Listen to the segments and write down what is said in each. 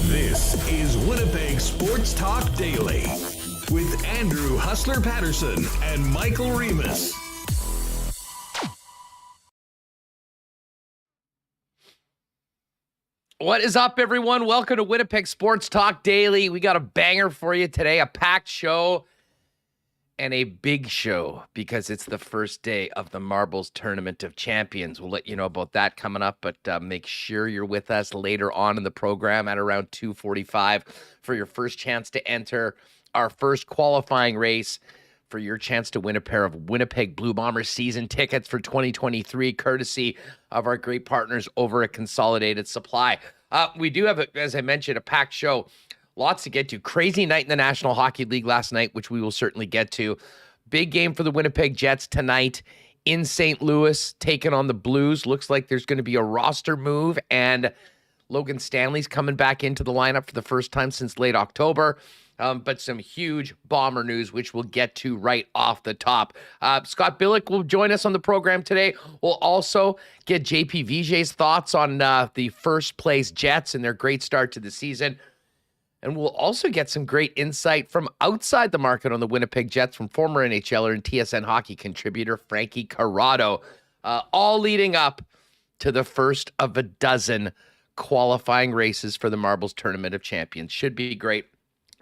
This is Winnipeg Sports Talk Daily with Andrew Hustler Paterson and Michael Remis. What is up, everyone? Welcome to Winnipeg Sports Talk Daily. We got a banger for you today, a packed show and a big show because it's the first day of the Marbles Tournament of Champions. We'll let you know about that coming up, but make sure you're with us later on in the program at around 2:45 for your first chance to enter our first qualifying race for your chance to win a pair of Winnipeg Blue Bombers season tickets for 2023, courtesy of our great partners over at Consolidated Supply. We do have, as I mentioned, a packed show. Lots to get to. Crazy night in the National Hockey League last night, which we will certainly get to. Big game for the Winnipeg Jets tonight in St. Louis, taking on the Blues. Looks like there's going to be a roster move, and Logan Stanley's coming back into the lineup for the first time since late October. But some huge Bomber news, which we'll get to right off the top. Scott Billeck will join us on the program today. We'll also get JP Vigier's thoughts on the first place Jets and their great start to the season. And we'll also get some great insight from outside the market on the Winnipeg Jets from former NHLer and TSN hockey contributor Frank Corrado, all leading up to the first of a dozen qualifying races for the Marbles Tournament of Champions. Should be great.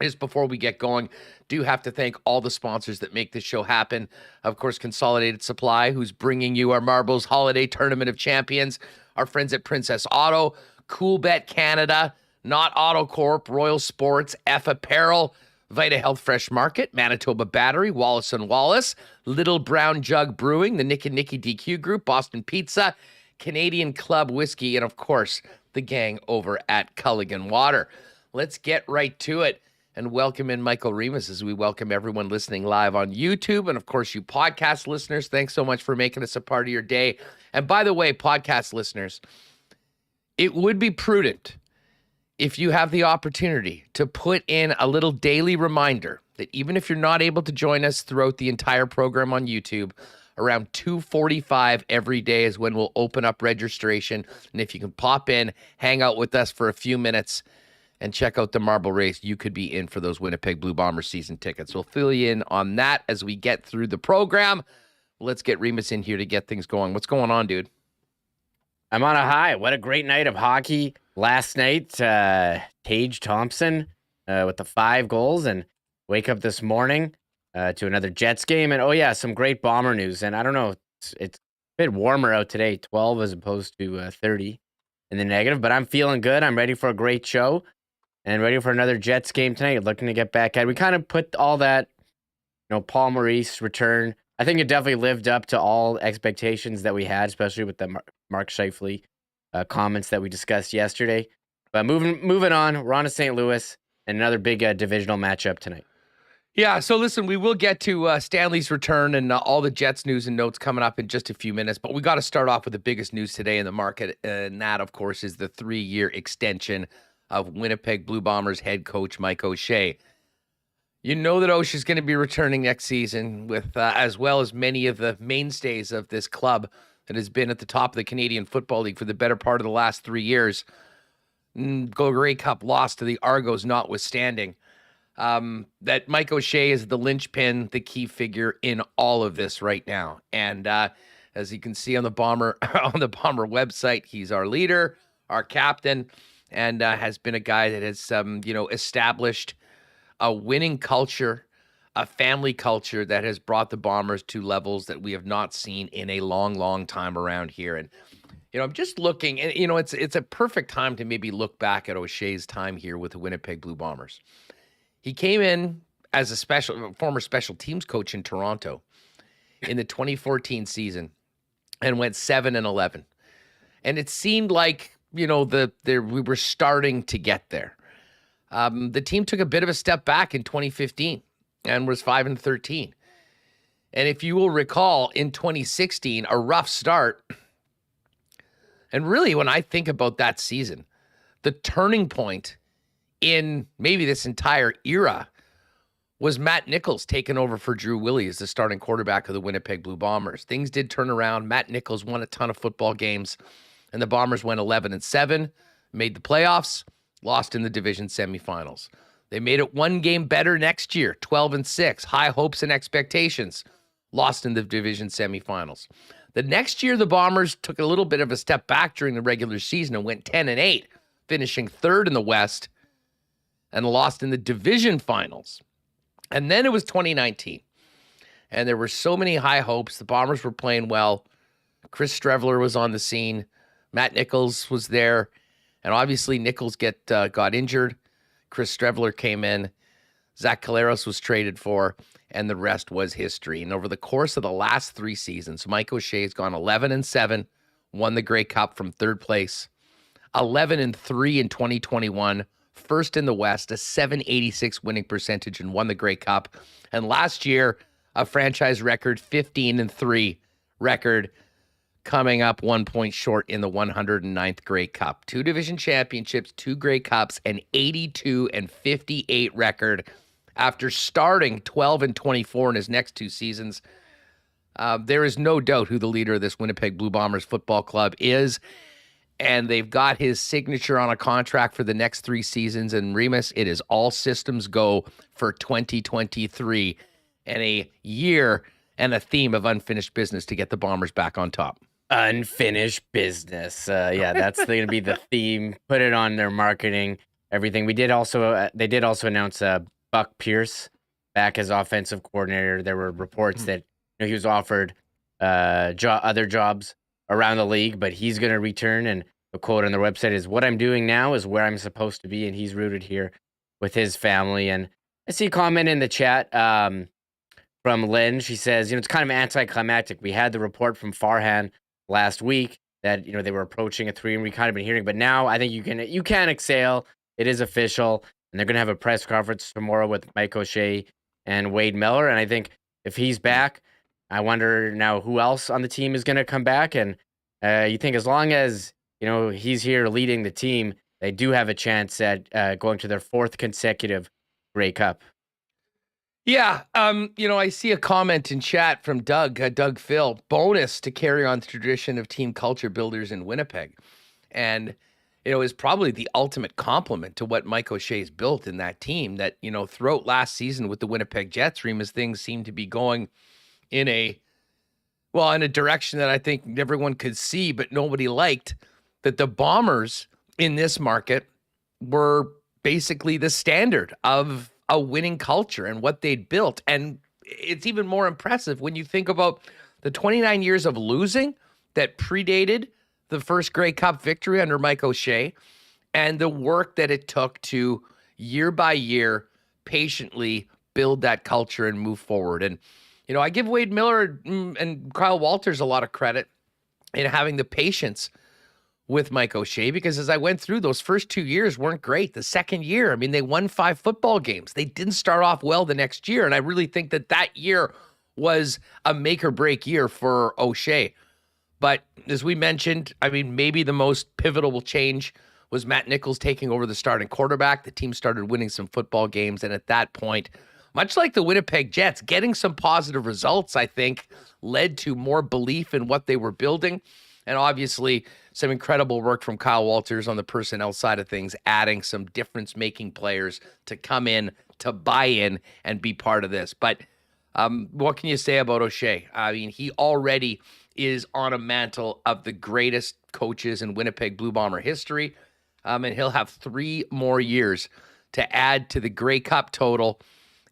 Just before we get going, do have to thank all the sponsors that make this show happen. Of course, Consolidated Supply, who's bringing you our Marbles Holiday Tournament of Champions, our friends at Princess Auto, Coolbet Canada, Not Auto Corp, Royal Sports, F Apparel, Vita Health Fresh Market, Manitoba Battery, Wallace & Wallace, Little Brown Jug Brewing, the Nick and Nicky DQ Group, Boston Pizza, Canadian Club Whiskey, and of course, the gang over at Culligan Water. Let's get right to it and welcome in Michael Remis as we welcome everyone listening live on YouTube. And of course, you podcast listeners, thanks so much for making us a part of your day. And by the way, podcast listeners, it would be prudent if you have the opportunity to put in a little daily reminder that even if you're not able to join us throughout the entire program on YouTube, around 2:45 every day is when we'll open up registration. And if you can pop in, hang out with us for a few minutes and check out the marble race, you could be in for those Winnipeg Blue Bombers season tickets. We'll fill you in on that as we get through the program. Let's get Remis in here to get things going. What's going on, dude? I'm on a high. What a great night of hockey last night. Tage Thompson with the 5 goals, and wake up this morning to another Jets game. And, oh, yeah, some great Bomber news. And I don't know, it's a bit warmer out today, 12 as opposed to 30 in the negative. But I'm feeling good. I'm ready for a great show and ready for another Jets game tonight. Looking to get back at it. We kind of put all that, Paul Maurice return. I think it definitely lived up to all expectations that we had, especially with the Mark Scheifele comments that we discussed yesterday. But moving on, we're on to St. Louis and another big divisional matchup tonight. Yeah, so listen, we will get to Stanley's return and all the Jets news and notes coming up in just a few minutes, but we got to start off with the biggest news today in the market, and that, of course, is the 3-year extension of Winnipeg Blue Bombers head coach Mike O'Shea. You know that O'Shea's going to be returning next season with, as well as many of the mainstays of this club that has been at the top of the Canadian Football League for the better part of the last 3 years. Grey Cup loss to the Argos notwithstanding. That Mike O'Shea is the linchpin, the key figure in all of this right now. And as you can see on the Bomber website, he's our leader, our captain, and has been a guy that has established a winning culture, a family culture that has brought the Bombers to levels that we have not seen in a long, long time around here. And I'm just looking, and it's a perfect time to maybe look back at O'Shea's time here with the Winnipeg Blue Bombers. He came in as a former special teams coach in Toronto in the 2014 season. and went 7-11. And it seemed like, we were starting to get there. The team took a bit of a step back in 2015 and was 5-13. And if you will recall, in 2016, a rough start. And really, when I think about that season, the turning point in maybe this entire era was Matt Nichols taking over for Drew Willie as the starting quarterback of the Winnipeg Blue Bombers. Things did turn around. Matt Nichols won a ton of football games, and the Bombers went 11-7, made the playoffs, lost in the division semifinals. They made it one game better next year, 12-6, high hopes and expectations, lost in the division semifinals. The next year, the Bombers took a little bit of a step back during the regular season and went 10-8, finishing third in the West, and lost in the division finals. And then it was 2019, and there were so many high hopes. The Bombers were playing well. Chris Streveler was on the scene. Matt Nichols was there, and obviously Nichols got injured. Chris Streveler came in. Zach Caleros was traded for, and the rest was history. And over the course of the last 3 seasons, Mike O'Shea has gone 11-7, won the Grey Cup from third place, 11-3 in 2021, first in the West, a .786 winning percentage, and won the Grey Cup. And last year, a franchise record 15-3 record, coming up 1 point short in the 109th Grey Cup. 2 division championships, 2 Grey Cups, an 82-58 record after starting 12-24 in his next 2 seasons. There is no doubt who the leader of this Winnipeg Blue Bombers football club is, and they've got his signature on a contract for the next 3 seasons. And Remis, it is all systems go for 2023, and a year and a theme of unfinished business to get the Bombers back on top. Unfinished business. Yeah, that's going to be the theme. Put it on their marketing, everything. They did also announce Buck Pierce back as offensive coordinator. There were reports that he was offered other jobs around the league, but he's going to return. And the quote on their website is, "What I'm doing now is where I'm supposed to be," and he's rooted here with his family. And I see a comment in the chat from Lynn. She says, it's kind of anticlimactic. We had the report from Farhan last week that they were approaching a 3, and we kind of been hearing, but now I think you can exhale. It is official, and they're going to have a press conference tomorrow with Mike O'Shea and Wade Miller. And I think if he's back, I wonder now who else on the team is going to come back. And you think as long as he's here leading the team, they do have a chance at going to their 4th consecutive Grey Cup. Yeah, I see a comment in chat from Doug Phil, bonus to carry on the tradition of team culture builders in Winnipeg. And, is probably the ultimate compliment to what Mike O'Shea's built in that team that, throughout last season with the Winnipeg Jets, Remis, things seemed to be going in a direction that I think everyone could see, but nobody liked, that the Bombers in this market were basically the standard of a winning culture and what they'd built. And it's even more impressive when you think about the 29 years of losing that predated the first Grey Cup victory under Mike O'Shea, and the work that it took to year by year patiently build that culture and move forward. And, I give Wade Miller and Kyle Walters a lot of credit in having the patience with Mike O'Shea, because as I went through, those first 2 years weren't great. The second year, they won 5 football games. They didn't start off well the next year. And I really think that year was a make or break year for O'Shea. But as we mentioned, maybe the most pivotal change was Matt Nichols taking over the starting quarterback. The team started winning some football games. And at that point, much like the Winnipeg Jets, getting some positive results, I think, led to more belief in what they were building. And obviously, some incredible work from Kyle Walters on the personnel side of things, adding some difference-making players to come in, to buy in, and be part of this. But what can you say about O'Shea? He already is on a mantle of the greatest coaches in Winnipeg Blue Bomber history, and he'll have 3 more years to add to the Grey Cup total.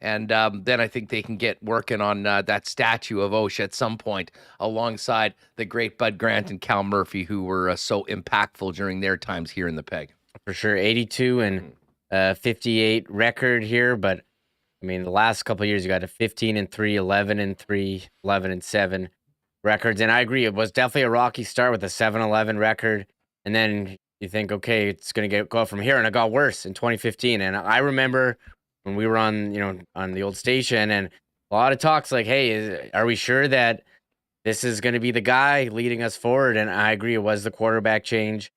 And then I think they can get working on that statue of O'Shea at some point alongside the great Bud Grant and Cal Murphy, who were so impactful during their times here in the Peg. For sure, 82 and 58 record here. But, the last couple of years, you got a 15-3, 11-3, 11-7 records. And I agree, it was definitely a rocky start with a 7-11 record. And then you think, okay, it's going to go from here. And it got worse in 2015. And I remember when we were on the old station, and a lot of talks like, hey, are we sure that this is going to be the guy leading us forward? And I agree, it was the quarterback change.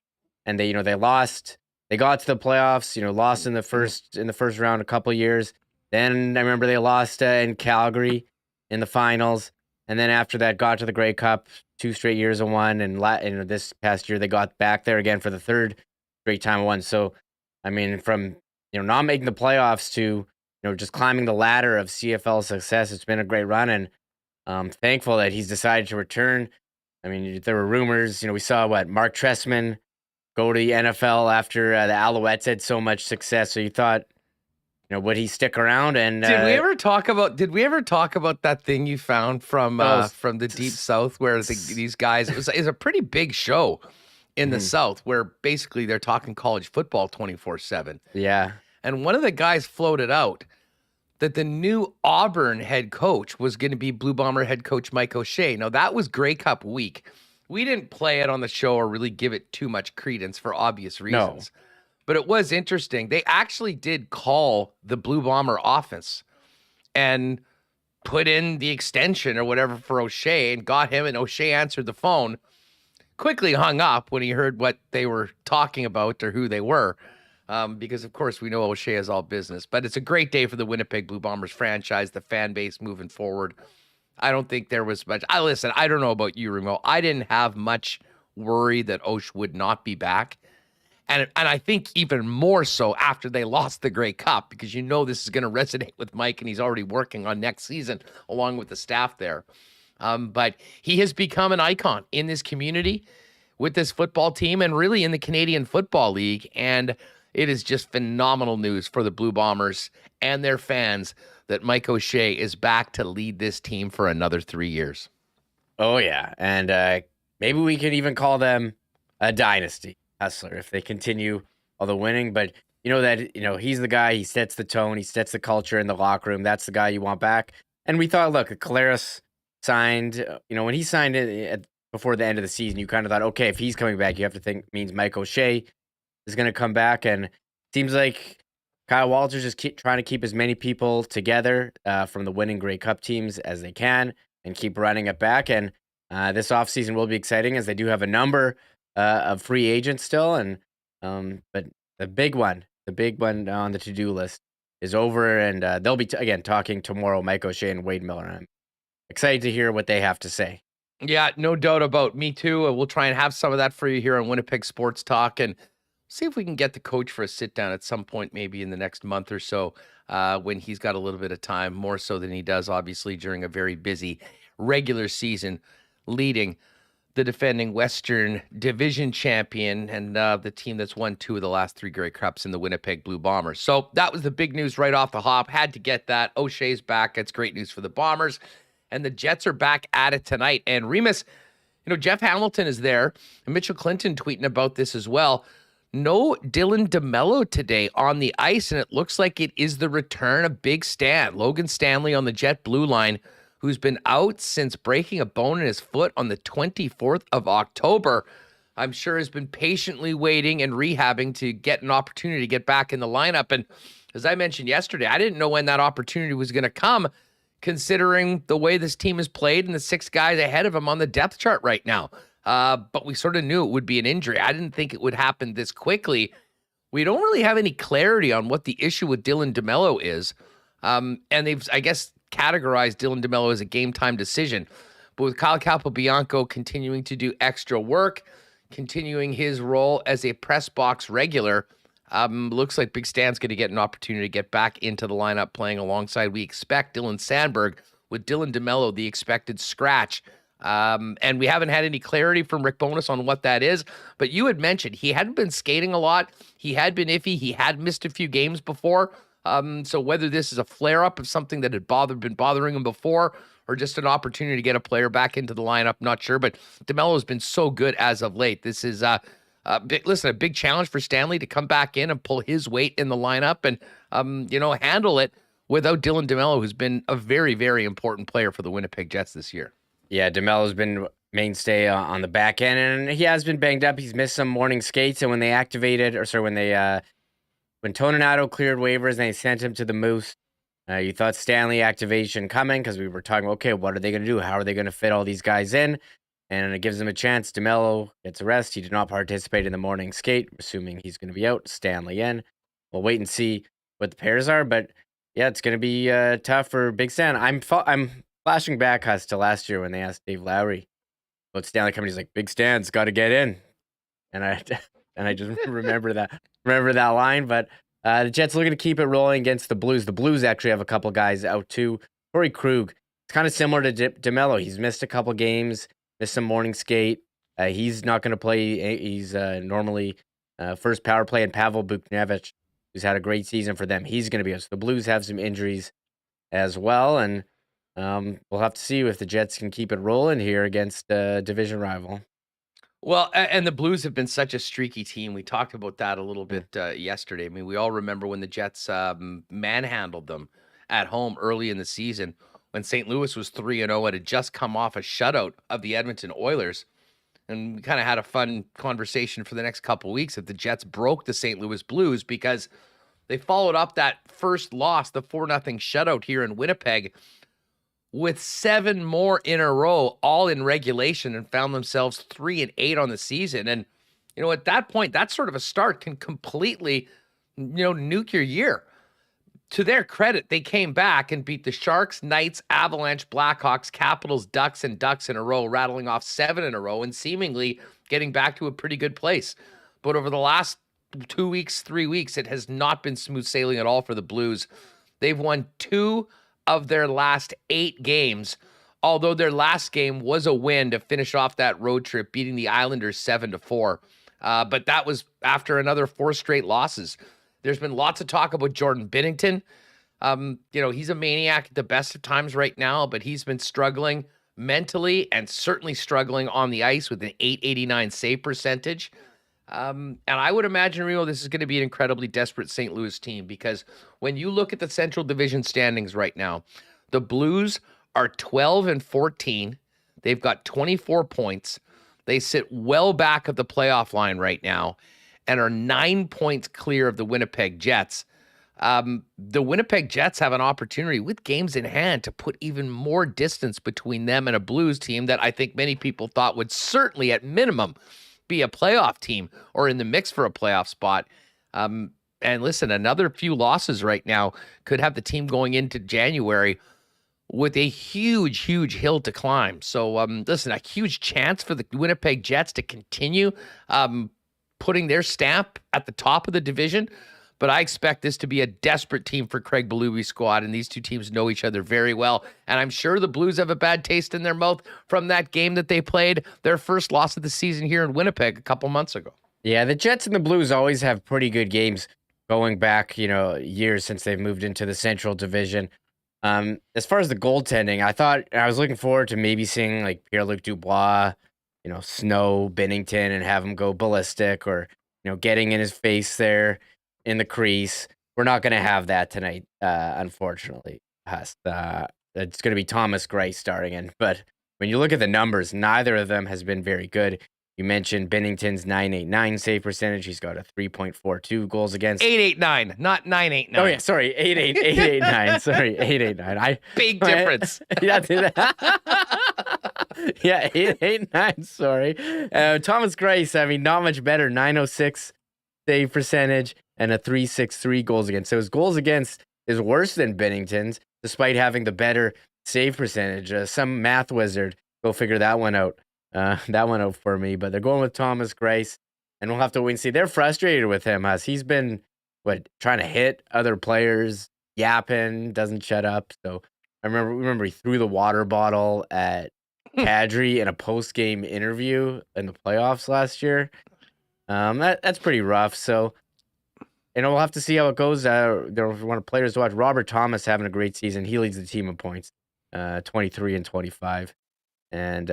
And they lost. They got to the playoffs, lost in the first round a couple years. Then I remember they lost in Calgary in the finals. And then after that, got to the Grey Cup 2 straight years and won. And this past year, they got back there again for the 3rd straight time and won. So, I mean, from not making the playoffs to just climbing the ladder of CFL success, it's been a great run. And I'm thankful that he's decided to return. I mean, there were rumors. We saw Mark Trestman go to the NFL after the Alouettes had so much success. So you thought, would he stick around? And did we ever talk about that thing you found from the Deep South where these guys? It was a pretty big show in the South where basically they're talking college football 24/7. Yeah, and one of the guys floated out that the new Auburn head coach was going to be Blue Bomber head coach Mike O'Shea. Now that was Grey Cup week. We didn't play it on the show or really give it too much credence for obvious reasons. No. But it was interesting. They actually did call the Blue Bomber office and put in the extension or whatever for O'Shea and got him, and O'Shea answered the phone, quickly hung up when he heard what they were talking about or who they were, because, of course, we know O'Shea is all business. But it's a great day for the Winnipeg Blue Bombers franchise, the fan base moving forward. I don't think there was much. Listen, I don't know about you, Remo. I didn't have much worry that Osh would not be back. And I think even more so after they lost the Grey Cup, because this is going to resonate with Mike, and he's already working on next season along with the staff there. But he has become an icon in this community with this football team and really in the Canadian Football League. And it is just phenomenal news for the Blue Bombers and their fans that Mike O'Shea is back to lead this team for another 3 years. Oh, yeah. And maybe we could even call them a dynasty, Hustler, if they continue all the winning. But he's the guy. He sets the tone. He sets the culture in the locker room. That's the guy you want back. And we thought, look, Collaros signed, when he signed it before the end of the season, you kind of thought, okay, if he's coming back, you have to think means Mike O'Shea is going to come back. And it seems like Kyle Walters is trying to keep as many people together from the winning Grey Cup teams as they can and keep running it back. And this offseason will be exciting as they do have a number of free agents still. And but the big one on the to-do list is over. And they'll be, again, talking tomorrow, Mike O'Shea and Wade Miller. I'm excited to hear what they have to say. Yeah, no doubt about me too. We'll try and have some of that for you here on Winnipeg Sports Talk and see if we can get the coach for a sit down at some point, maybe in the next month or so, when he's got a little bit of time, more so than he does, obviously, during a very busy regular season, leading the defending Western Division champion and the team that's won 2 of the last 3 Grey Cups in the Winnipeg Blue Bombers. So that was the big news right off the hop. Had to get that. O'Shea's back. It's great news for the Bombers. And the Jets are back at it tonight. And Remis, Jeff Hamilton is there. And Mitchell Clinton tweeting about this as well. No Dylan DeMello today on the ice, and it looks like it is the return of Big Stan, Logan Stanley on the Jet blue line, who's been out since breaking a bone in his foot on the 24th of October. I'm sure has been patiently waiting and rehabbing to get an opportunity to get back in the lineup. And as I mentioned yesterday, I didn't know when that opportunity was going to come, considering the way this team has played and the 6 guys ahead of him on the depth chart right now. But we sort of knew it would be an injury. I didn't think it would happen this quickly. We don't really have any clarity on what the issue with Dylan DeMello is. And they've, I guess, categorized Dylan DeMello as a game time decision. But with Kyle Capobianco continuing to do extra work, continuing his role as a press box regular, looks like Big Stan's going to get an opportunity to get back into the lineup playing alongside, we expect, Dylan Sandberg, with Dylan DeMello, the expected scratch. And we haven't had any clarity from Rick Bowness on what that is. But you had mentioned he hadn't been skating a lot. He had been iffy. He had missed a few games before. So whether this is a flare-up of something that had been bothering him before or just an opportunity to get a player back into the lineup, not sure. But DeMello has been so good as of late. This is a big challenge for Stanley to come back in and pull his weight in the lineup and, handle it without Dylan DeMello, who's been a very, very important player for the Winnipeg Jets this year. Yeah, DeMello's been mainstay on the back end, and he has been banged up. He's missed some morning skates, and when they when Toninato cleared waivers and they sent him to the Moose, you thought Stanley activation coming because we were talking, okay, what are they going to do? How are they going to fit all these guys in? And it gives him a chance. DeMello gets a rest. He did not participate in the morning skate, assuming he's going to be out. Stanley in. We'll wait and see what the pairs are, but yeah, it's going to be tough for Big Stan. I'm flashing back to last year when they asked Dave Lowry about Stanley coming. He's like, Big Stan's got to get in, and I just remember that line. But the Jets looking to keep it rolling against the Blues. The Blues actually have a couple guys out too. Torrey Krug, it's kind of similar to DeMello. He's missed a couple games, missed some morning skate. He's not going to play. He's normally first power play, and Pavel Buchnevich, who's had a great season for them, he's going to be out. So the Blues have some injuries as well, and we'll have to see if the Jets can keep it rolling here against a division rival. Well, and the Blues have been such a streaky team. We talked about that a little bit yesterday. I mean, we all remember when the Jets manhandled them at home early in the season when St. Louis was 3-0 and had just come off a shutout of the Edmonton Oilers. And we kind of had a fun conversation for the next couple of weeks if the Jets broke the St. Louis Blues because they followed up that first loss, the 4-0 shutout here in Winnipeg, with 7 more in a row, all in regulation, and found themselves 3-8 on the season. And, at that point, that sort of a start can completely, nuke your year. To their credit, they came back and beat the Sharks, Knights, Avalanche, Blackhawks, Capitals, Ducks, and Ducks in a row, rattling off 7 in a row and seemingly getting back to a pretty good place. But over the last 2 weeks, 3 weeks, it has not been smooth sailing at all for the Blues. They've won 2 of their last 8 games, although their last game was a win to finish off that road trip, beating the Islanders 7-4. But that was after another 4 straight losses. There's been lots of talk about Jordan Binnington. He's a maniac at the best of times right now, but he's been struggling mentally and certainly struggling on the ice with an .889 save percentage. And I would imagine, Remo, this is going to be an incredibly desperate St. Louis team because when you look at the Central Division standings right now, the Blues are 12-14. They've got 24 points. They sit well back of the playoff line right now and are 9 points clear of the Winnipeg Jets. The Winnipeg Jets have an opportunity with games in hand to put even more distance between them and a Blues team that I think many people thought would certainly, at minimum, be a playoff team or in the mix for a playoff spot. And listen, another few losses right now could have the team going into January with a huge hill to climb. So listen, a huge chance for the Winnipeg Jets to continue putting their stamp at the top of the division. But I expect this to be a desperate team for Craig Belube's squad, and these two teams know each other very well. And I'm sure the Blues have a bad taste in their mouth from that game that they played, their first loss of the season here in Winnipeg a couple months ago. Yeah, the Jets and the Blues always have pretty good games going back, years since they've moved into the Central Division. As far as the goaltending, I was looking forward to maybe seeing like Pierre-Luc Dubois, Snow, Binnington, and have him go ballistic or, getting in his face there in the crease. We're not going to have that tonight, unfortunately. It's going to be Thomas Gray starting in. But when you look at the numbers, neither of them has been very good. You mentioned Binnington's .989 save percentage. He's got a 3.42 goals against. 889, not 989. Oh, yeah, sorry. 889. Sorry, 889. Big difference. Yeah, yeah, 889, sorry. Thomas Gray, not much better. 906 save percentage and a 3.63 goals against. So his goals against is worse than Binnington's, despite having the better save percentage. Some math wizard, go figure that one out. For me, but they're going with Thomas Greiss, and we'll have to wait and see. They're frustrated with him as he's been trying to hit other players, yapping, doesn't shut up. So I remember he threw the water bottle at Kadri in a post-game interview in the playoffs last year. That's pretty rough. So we'll have to see how it goes. They're one of the players to watch. Robert Thomas having a great season. He leads the team in points, 23 and 25. And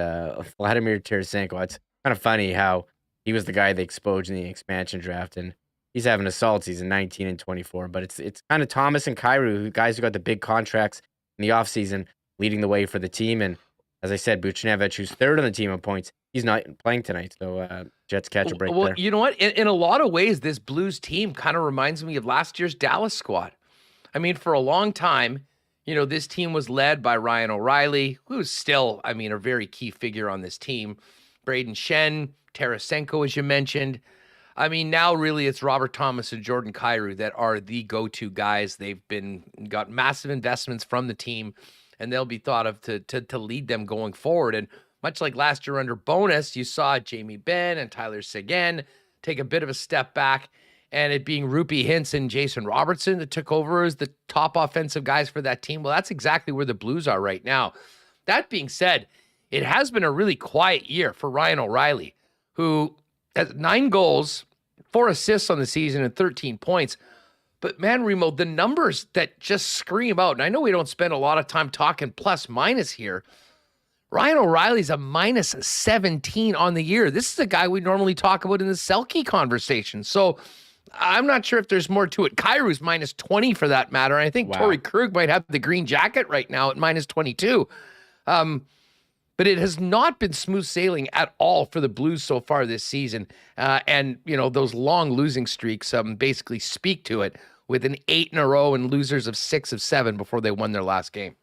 Vladimir Tarasenko, it's kind of funny how he was the guy they exposed in the expansion draft, and he's having a solid season, 19 and 24. But it's kind of Thomas and Kyrou, guys who got the big contracts in the offseason, leading the way for the team. And as I said, Buchnevich, who's third on the team in points, he's not playing tonight. So Jets catch a break there. You know what? In a lot of ways, this Blues team kind of reminds me of last year's Dallas squad. I mean, for a long time, this team was led by Ryan O'Reilly, who's still, a very key figure on this team. Braden Shen, Tarasenko, as you mentioned. Now really it's Robert Thomas and Jordan Kyrou that are the go-to guys. They've got massive investments from the team, and they'll be thought of to lead them going forward. And much like last year under Bonus, you saw Jamie Benn and Tyler Seguin take a bit of a step back, and it being Rupi Hintz and Jason Robertson that took over as the top offensive guys for that team. Well, that's exactly where the Blues are right now. That being said, it has been a really quiet year for Ryan O'Reilly, who has 9 goals, 4 assists on the season, and 13 points. But man, Remo, the numbers that just scream out, and I know we don't spend a lot of time talking plus minus here. Ryan O'Reilly's a minus 17 on the year. This is a guy we normally talk about in the Selke conversation. So I'm not sure if there's more to it. Kyrou's minus 20 for that matter. And I think Torrey Krug might have the green jacket right now at minus 22. But it has not been smooth sailing at all for the Blues so far this season. And those long losing streaks basically speak to it, with an 8 in a row and losers of 6 of 7 before they won their last game.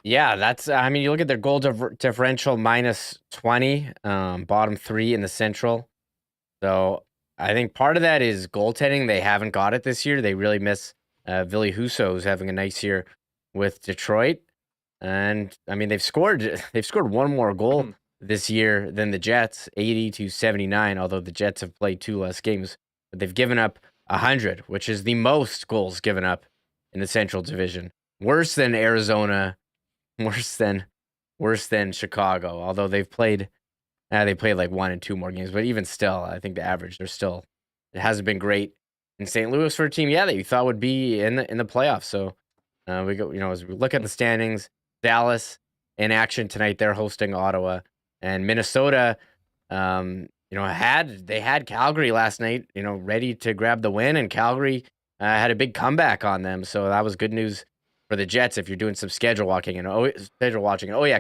Yeah, that's, you look at their goal differential minus 20, bottom 3 in the Central. So I think part of that is goaltending. They haven't got it this year. They really miss Ville Husso, who's having a nice year with Detroit. And they've scored one more goal this year than the Jets, 80-79, although the Jets have played 2 less games. But they've given up 100, which is the most goals given up in the Central Division. Worse than Arizona, worse than Chicago, although they've played like 1 and 2 more games. But even still, I think the average, it hasn't been great in St. Louis for a team, that you thought would be in the playoffs. So we go, as we look at the standings, Dallas in action tonight. They're hosting Ottawa, and Minnesota, had Calgary last night, ready to grab the win, and Calgary had a big comeback on them. So that was good news for the Jets if you're doing some schedule watching.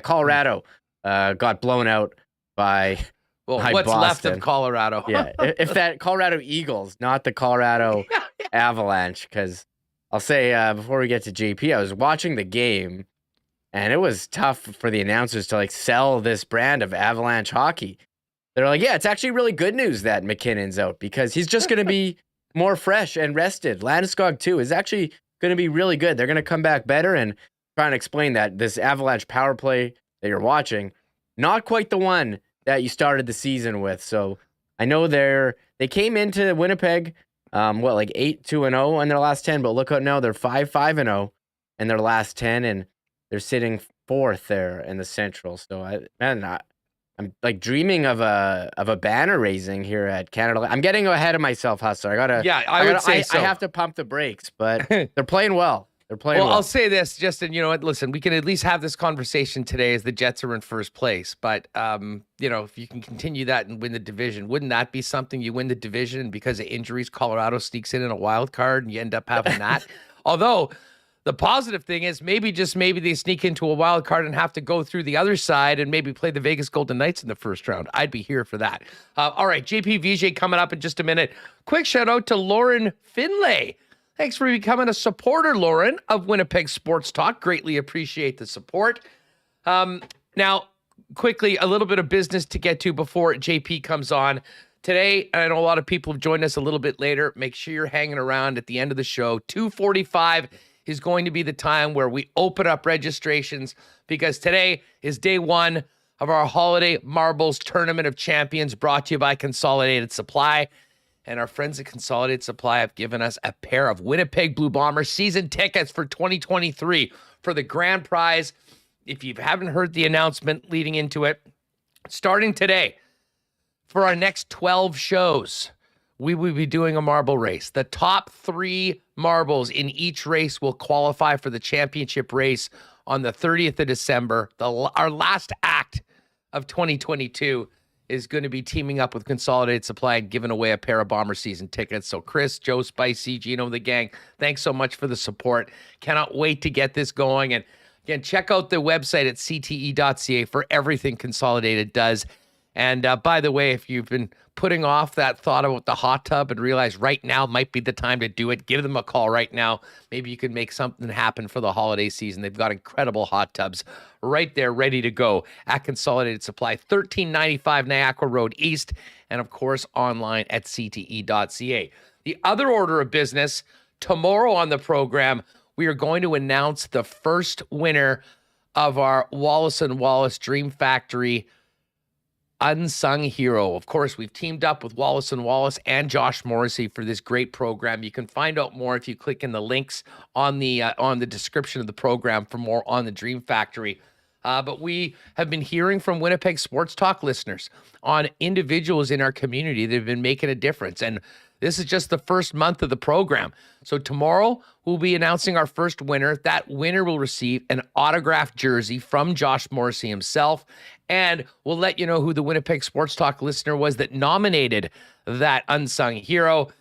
Colorado got blown out by what's Boston. left of Colorado. Yeah, if that Colorado Eagles, not the Colorado Avalanche, because I'll say before we get to JP, I was watching the game, and it was tough for the announcers to sell this brand of Avalanche hockey. They're like, yeah, it's actually really good news that McKinnon's out, because he's just going to be more fresh and rested. Landeskog too is actually going to be really good. They're going to come back better, and try and explain that this Avalanche power play that you're watching, not quite the one that you started the season with. So I know they came into Winnipeg 8-2-0 in their last 10, but look out now, they're 5-5-0 in their last 10, and they're sitting 4th there in the Central. So I'm dreaming of a banner raising here at Canada. I'm getting ahead of myself, Hustler. I would say so. I have to pump the brakes, but they're playing well. I'll say this, Justin, listen, we can at least have this conversation today as the Jets are in first place. But, if you can continue that and win the division, wouldn't that be something? You win the division, and because of injuries, Colorado sneaks in a wild card, and you end up having that. Although the positive thing is maybe they sneak into a wild card and have to go through the other side and maybe play the Vegas Golden Knights in the first round. I'd be here for that. All right, JP Vigier coming up in just a minute. Quick shout out to Lauren Finlay. Thanks for becoming a supporter, Lauren, of Winnipeg Sports Talk. Greatly appreciate the support. Now, quickly, a little bit of business to get to before JP comes on. Today, I know a lot of people have joined us a little bit later. Make sure you're hanging around at the end of the show. 2:45 is going to be the time where we open up registrations, because today is day 1 of our Holiday Marbles Tournament of Champions, brought to you by Consolidated Supply. And our friends at Consolidated Supply have given us a pair of Winnipeg Blue Bombers season tickets for 2023 for the grand prize. If you haven't heard the announcement leading into it, starting today, for our next 12 shows, we will be doing a marble race. The top 3 marbles in each race will qualify for the championship race on the 30th of December. Our last act of 2022 is going to be teaming up with Consolidated Supply and giving away a pair of Bomber season tickets. So Chris, Joe, Spicy, Gino, the gang, thanks so much for the support. Cannot wait to get this going. And Again, check out the website at cte.ca for everything Consolidated does. And by the way, if you've been putting off that thought about the hot tub and realize right now might be the time to do it, give them a call right now. Maybe you can make something happen for the holiday season. They've got incredible hot tubs right there ready to go at Consolidated Supply, 1395 Niagara Road East, and of course online at cte.ca. The other order of business, tomorrow on the program, we are going to announce the first winner of our Wallace & Wallace Dream Factory Unsung Hero. Of course, we've teamed up with Wallace & Wallace and Josh Morrissey for this great program. You can find out more if you click in the links on the description of the program for more on the Dream Factory. But we have been hearing from Winnipeg Sports Talk listeners on individuals in our community that have been making a difference. And this is just the first month of the program. So tomorrow we'll be announcing our first winner. That winner will receive an autographed jersey from Josh Morrissey himself. And we'll let you know who the Winnipeg Sports Talk listener was that nominated that unsung hero.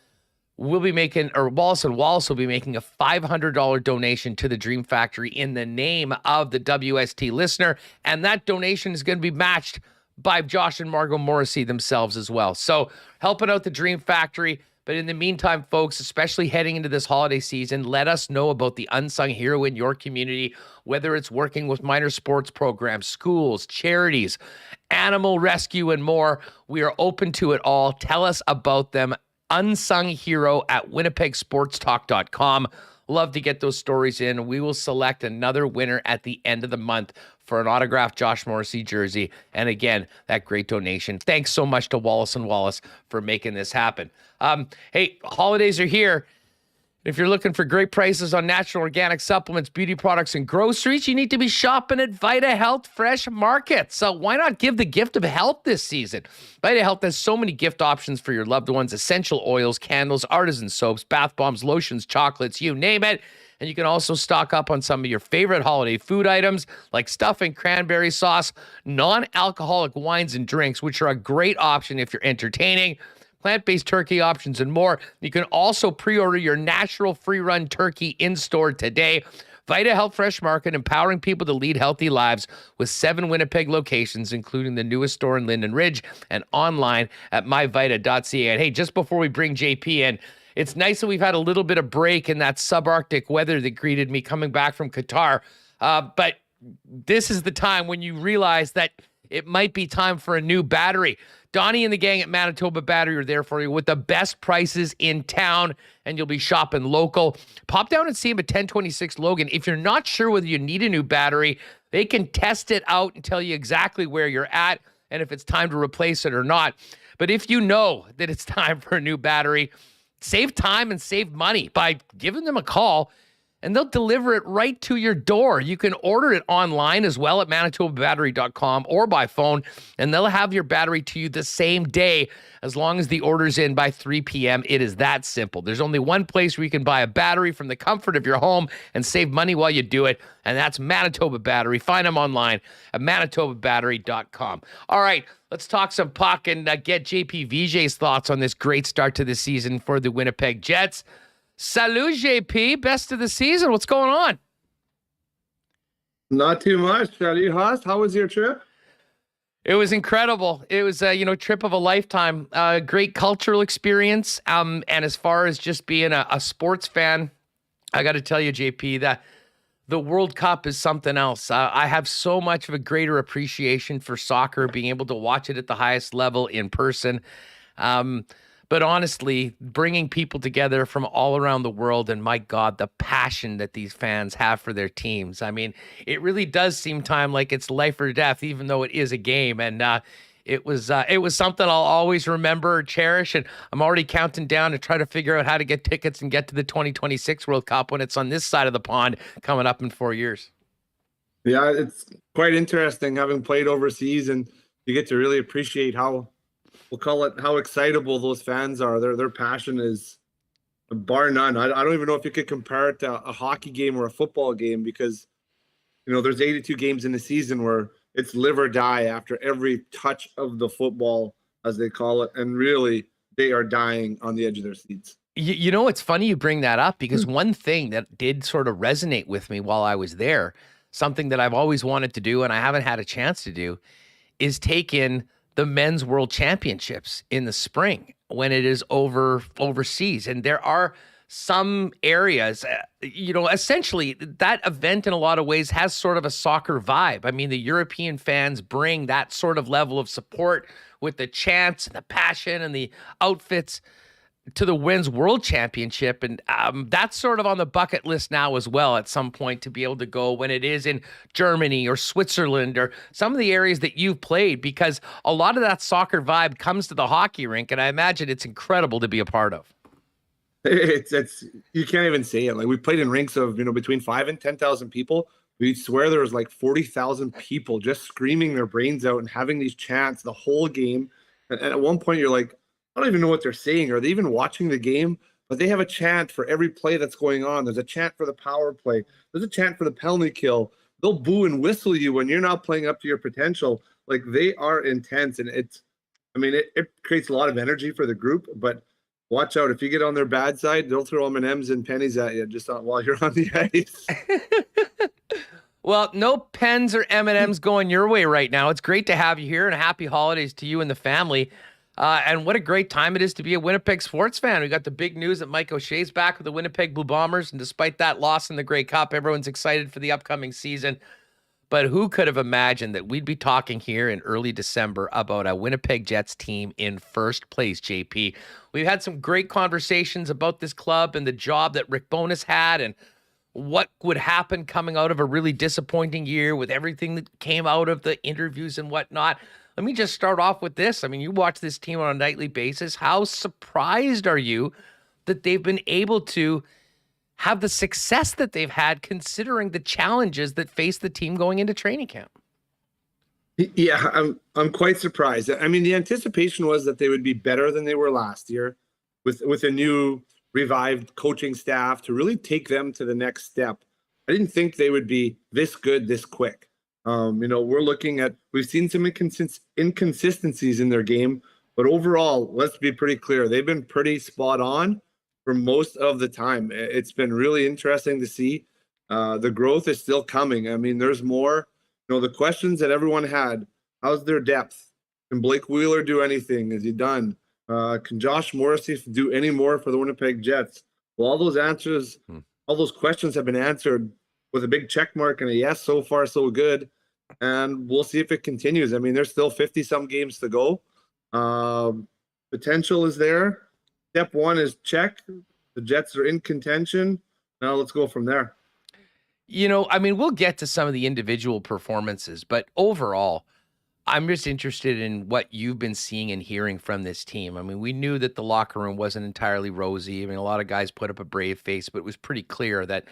We'll be making, or Wallace & Wallace will be making a $500 donation to the Dream Factory in the name of the WST listener. And that donation is going to be matched by Josh and Margot Morrissey themselves as well. So helping out the Dream Factory. But in the meantime, folks, especially heading into this holiday season, let us know about the unsung hero in your community, whether it's working with minor sports programs, schools, charities, animal rescue, and more. We are open to it all. Tell us about them. Unsung hero at winnipegsportstalk.com. Love to get those stories in. We will select another winner at the end of the month for an autographed Josh Morrissey jersey. And again, that great donation. Thanks so much to Wallace & Wallace for making this happen. Hey, holidays are here. If you're looking for great prices on natural organic supplements, beauty products, and groceries, you need to be shopping at Vita Health Fresh Market. So why not give the gift of health this season? Vita Health has so many gift options for your loved ones: essential oils, candles, artisan soaps, bath bombs, lotions, chocolates, you name it. And you can also stock up on some of your favorite holiday food items like stuffing, cranberry sauce, non-alcoholic wines and drinks, which are a great option if you're entertaining, plant-based turkey options, and more. You can also pre-order your natural free-run turkey in-store today. Vita Health Fresh Market, empowering people to lead healthy lives with 7 Winnipeg locations, including the newest store in Linden Ridge and online at myvita.ca. And hey, just before we bring JP in, it's nice that we've had a little bit of break in that subarctic weather that greeted me coming back from Qatar. But this is the time when you realize that it might be time for a new battery. Donnie and the gang at Manitoba Battery are there for you with the best prices in town, and you'll be shopping local. Pop down and see them at 1026 Logan. If you're not sure whether you need a new battery, they can test it out and tell you exactly where you're at and if it's time to replace it or not. But if you know that it's time for a new battery, save time and save money by giving them a call, and they'll deliver it right to your door. You can order it online as well at manitobabattery.com or by phone, and they'll have your battery to you the same day as long as the order's in by 3 p.m. It is that simple. There's only one place where you can buy a battery from the comfort of your home and save money while you do it, and that's Manitoba Battery. Find them online at manitobabattery.com. All right, let's talk some puck and get JP Vigier's thoughts on this great start to the season for the Winnipeg Jets. Salut, JP. Best of the season. What's going on? Not too much. Salut, Haas. How was your trip? It was incredible. It was a trip of a lifetime. Great cultural experience. And as far as just being a sports fan, I got to tell you, JP, that the World Cup is something else. I have so much of a greater appreciation for soccer, being able to watch it at the highest level in person. But honestly, bringing people together from all around the world, and my God, the passion that these fans have for their teams. I mean, it really does seem time like it's life or death, even though it is a game. And it was something I'll always remember, cherish, and I'm already counting down to try to figure out how to get tickets and get to the 2026 World Cup when it's on this side of the pond coming up in 4 years. Yeah, it's quite interesting having played overseas, and you get to really appreciate how, we'll call it, how excitable those fans are. Their passion is bar none. I don't even know if you could compare it to a hockey game or a football game, because, there's 82 games in the season where it's live or die after every touch of the football, as they call it. And really, they are dying on the edge of their seats. It's funny you bring that up, because one thing that did sort of resonate with me while I was there, something that I've always wanted to do and I haven't had a chance to do, is take in the men's world championships in the spring when it is overseas. And there are some areas, essentially that event in a lot of ways has sort of a soccer vibe. I mean, the European fans bring that sort of level of support with the chants and the passion and the outfits to the Men's World Championship. And that's sort of on the bucket list now as well at some point, to be able to go when it is in Germany or Switzerland or some of the areas that you've played, because a lot of that soccer vibe comes to the hockey rink. And I imagine it's incredible to be a part of. It's you can't even say it. Like, we played in rinks of, between 5,000 and 10,000 people. We swear there was like 40,000 people just screaming their brains out and having these chants the whole game. And at one point you're like, I don't even know what they're saying. Are they even watching the game? But they have a chant for every play that's going on. There's a chant for the power play. There's a chant for the penalty kill. They'll boo and whistle you when you're not playing up to your potential. Like, they are intense, and it creates a lot of energy for the group. But watch out, if you get on their bad side, they'll throw M&Ms and pennies at you while you're on the ice. Well, no pens or M&Ms going your way right now. It's great to have you here, and happy holidays to you and the family. And what a great time it is to be a Winnipeg sports fan. We got the big news that Mike O'Shea's back with the Winnipeg Blue Bombers, and despite that loss in the Grey Cup, everyone's excited for the upcoming season. But who could have imagined that we'd be talking here in early December about a Winnipeg Jets team in first place, JP? We've had some great conversations about this club and the job that Rick Bowness had and what would happen coming out of a really disappointing year with everything that came out of the interviews and whatnot. Let me just start off with this. I mean, you watch this team on a nightly basis. How surprised are you that they've been able to have the success that they've had, considering the challenges that face the team going into training camp? Yeah, I'm quite surprised. I mean, the anticipation was that they would be better than they were last year with a new revived coaching staff to really take them to the next step. I didn't think they would be this good this quick. We've seen some inconsistencies in their game, but overall, let's be pretty clear. They've been pretty spot on for most of the time. It's been really interesting to see. The growth is still coming. I mean, there's more. The questions that everyone had: how's their depth? Can Blake Wheeler do anything? Is he done? Can Josh Morrissey do any more for the Winnipeg Jets? Well, all those questions have been answered with a big check mark and a yes. So far, so good. And we'll see if it continues. I mean, there's still 50-some games to go. Potential is there. Step one is check. The Jets are in contention. Now let's go from there. We'll get to some of the individual performances, but overall, I'm just interested in what you've been seeing and hearing from this team. I mean, we knew that the locker room wasn't entirely rosy. I mean, a lot of guys put up a brave face, but it was pretty clear that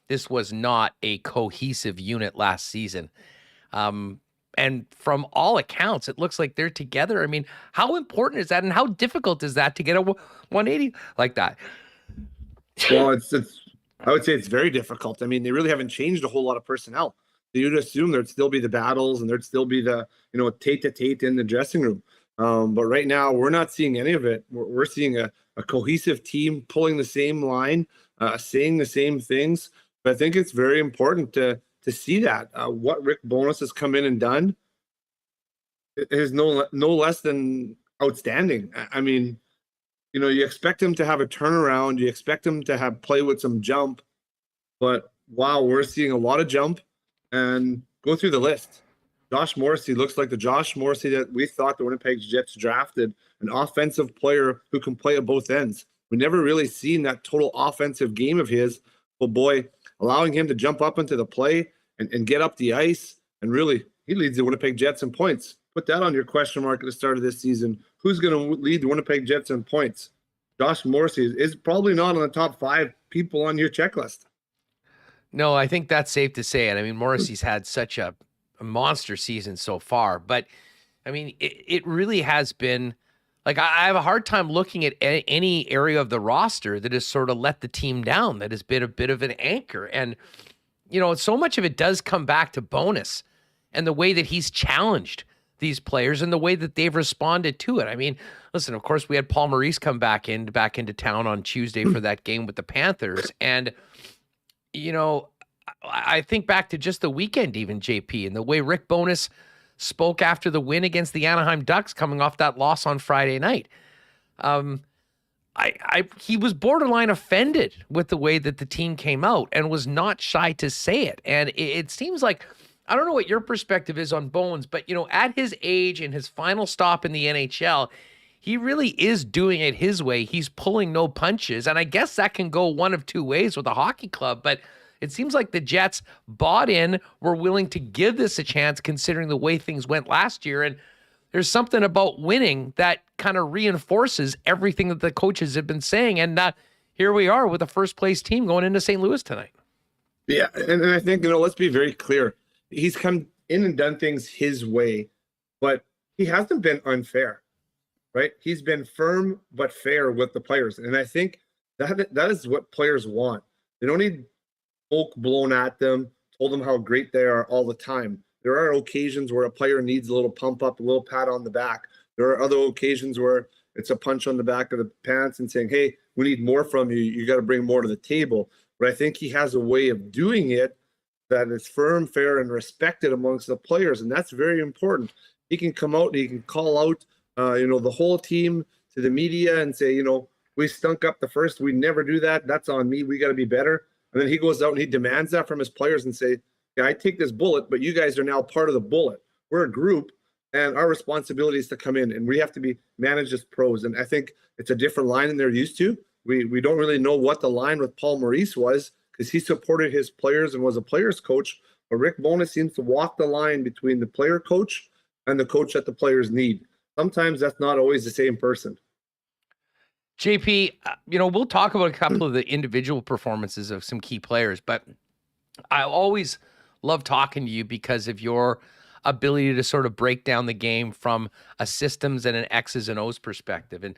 this was not a cohesive unit last season. And from all accounts, it looks like they're together. I mean, how important is that, and how difficult is that to get a 180 like that? Well, I would say it's very difficult. I mean, they really haven't changed a whole lot of personnel. You'd assume there'd still be the battles and there'd still be the, tete-a-tete in the dressing room. But right now, we're not seeing any of it. We're seeing a cohesive team pulling the same line, saying the same things. But I think it's very important to see that. What Rick Bowness has come in and done is no less than outstanding. I mean, you expect him to have a turnaround. You expect him to play with some jump. But, wow, we're seeing a lot of jump. And go through the list. Josh Morrissey looks like the Josh Morrissey that we thought the Winnipeg Jets drafted, an offensive player who can play at both ends. We never really seen that total offensive game of his. But, boy, allowing him to jump up into the play and get up the ice, and really, he leads the Winnipeg Jets in points. Put that on your question mark at the start of this season. Who's going to lead the Winnipeg Jets in points? Josh Morrissey is probably not on the top 5 people on your checklist. No, I think that's safe to say. And I mean, Morrissey's had such a monster season so far, but I mean, it really has been like, I have a hard time looking at any area of the roster that has sort of let the team down, that has been a bit of an anchor. And, so much of it does come back to Bowness and the way that he's challenged these players and the way that they've responded to it. I mean, listen, of course, we had Paul Maurice come back into town on Tuesday for that game with the Panthers. And, I think back to just the weekend, even JP, and the way Rick Bowness spoke after the win against the Anaheim Ducks, coming off that loss on Friday night. He was borderline offended with the way that the team came out and was not shy to say it. And it seems like, I don't know what your perspective is on Bones, but at his age and his final stop in the NHL, he really is doing it his way. He's pulling no punches. And I guess that can go one of two ways with a hockey club, but it seems like the Jets bought in, were willing to give this a chance considering the way things went last year. And there's something about winning that kind of reinforces everything that the coaches have been saying. And here we are with a first place team going into St. Louis tonight. Yeah. And I think, let's be very clear. He's come in and done things his way, but he hasn't been unfair, right? He's been firm but fair with the players. And I think that is what players want. They don't need smoke blown at them, told them how great they are all the time. There are occasions where a player needs a little pump up, a little pat on the back. There are other occasions where it's a punch on the back of the pants and saying, hey, we need more from you. You got to bring more to the table. But I think he has a way of doing it that is firm, fair, and respected amongst the players. And that's very important. He can come out and he can call out, the whole team to the media and say, we stunk up the first. We never do that. That's on me. We got to be better. And then he goes out and he demands that from his players and say, yeah, I take this bullet, but you guys are now part of the bullet. We're a group, and our responsibility is to come in, and we have to be managed as pros. And I think it's a different line than they're used to. We don't really know what the line with Paul Maurice was because he supported his players and was a player's coach. But Rick Bowness seems to walk the line between the player coach and the coach that the players need. Sometimes that's not always the same person. JP, we'll talk about a couple of the individual performances of some key players, but I always love talking to you because of your ability to sort of break down the game from a systems and an X's and O's perspective. And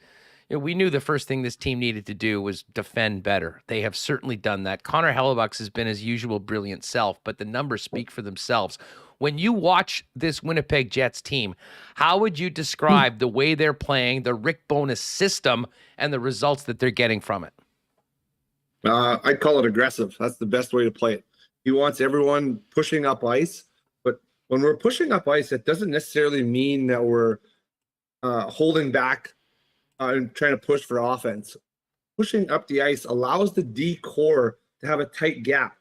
we knew the first thing this team needed to do was defend better. They have certainly done that. Connor Hellebuyck has been his usual brilliant self, but the numbers speak for themselves. When you watch this Winnipeg Jets team, how would you describe the way they're playing, the Rick Bowness system, and the results that they're getting from it? I'd call it aggressive. That's the best way to play it. He wants everyone pushing up ice, but when we're pushing up ice, it doesn't necessarily mean that we're holding back and trying to push for offense. Pushing up the ice allows the D core to have a tight gap.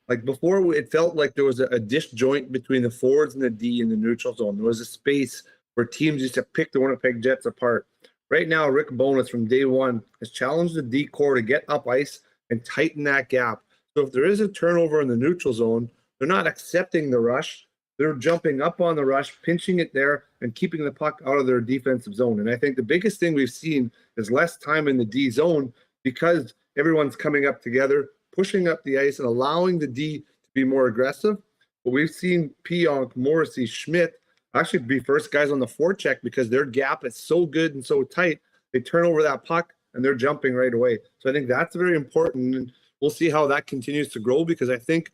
Like before, it felt like there was a disjoint between the forwards and the D in the neutral zone. There was a space where teams used to pick the Winnipeg Jets apart. Right now, Rick Bowness from day one has challenged the D core to get up ice and tighten that gap. So if there is a turnover in the neutral zone, they're not accepting the rush. They're jumping up on the rush, pinching it there, and keeping the puck out of their defensive zone. And I think the biggest thing we've seen is less time in the D zone because everyone's coming up together, pushing up the ice and allowing the D to be more aggressive. But we've seen Pionk, Morrissey, Schmidt actually be first guys on the forecheck because their gap is so good and so tight. They turn over that puck and they're jumping right away. So I think that's very important. And we'll see how that continues to grow because I think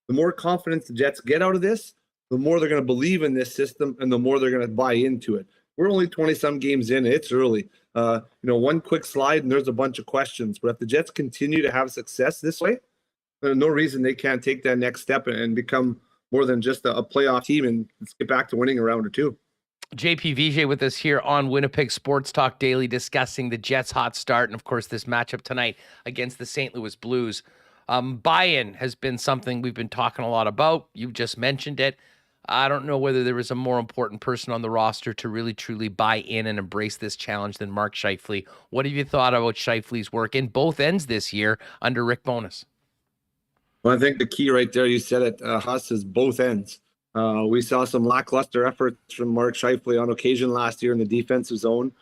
the more confidence the Jets get out of this, the more they're going to believe in this system and the more they're going to buy into it. We're only 20-some games in. It's early. One quick slide and there's a bunch of questions. But if the Jets continue to have success this way, there's no reason they can't take that next step and become more than just a playoff team and let's get back to winning a round or two. JP Vigier with us here on Winnipeg Sports Talk Daily discussing the Jets' hot start and, of course, this matchup tonight against the St. Louis Blues. Buy-in has been something we've been talking a lot about. You've just mentioned it. I don't know whether there was a more important person on the roster to really, truly buy in and embrace this challenge than Mark Scheifele. What have you thought about Scheifele's work in both ends this year under Rick Bowness? Well, I think the key right there, you said it, Huss, is both ends. We saw some lackluster efforts from Mark Scheifele on occasion last year in the defensive zone.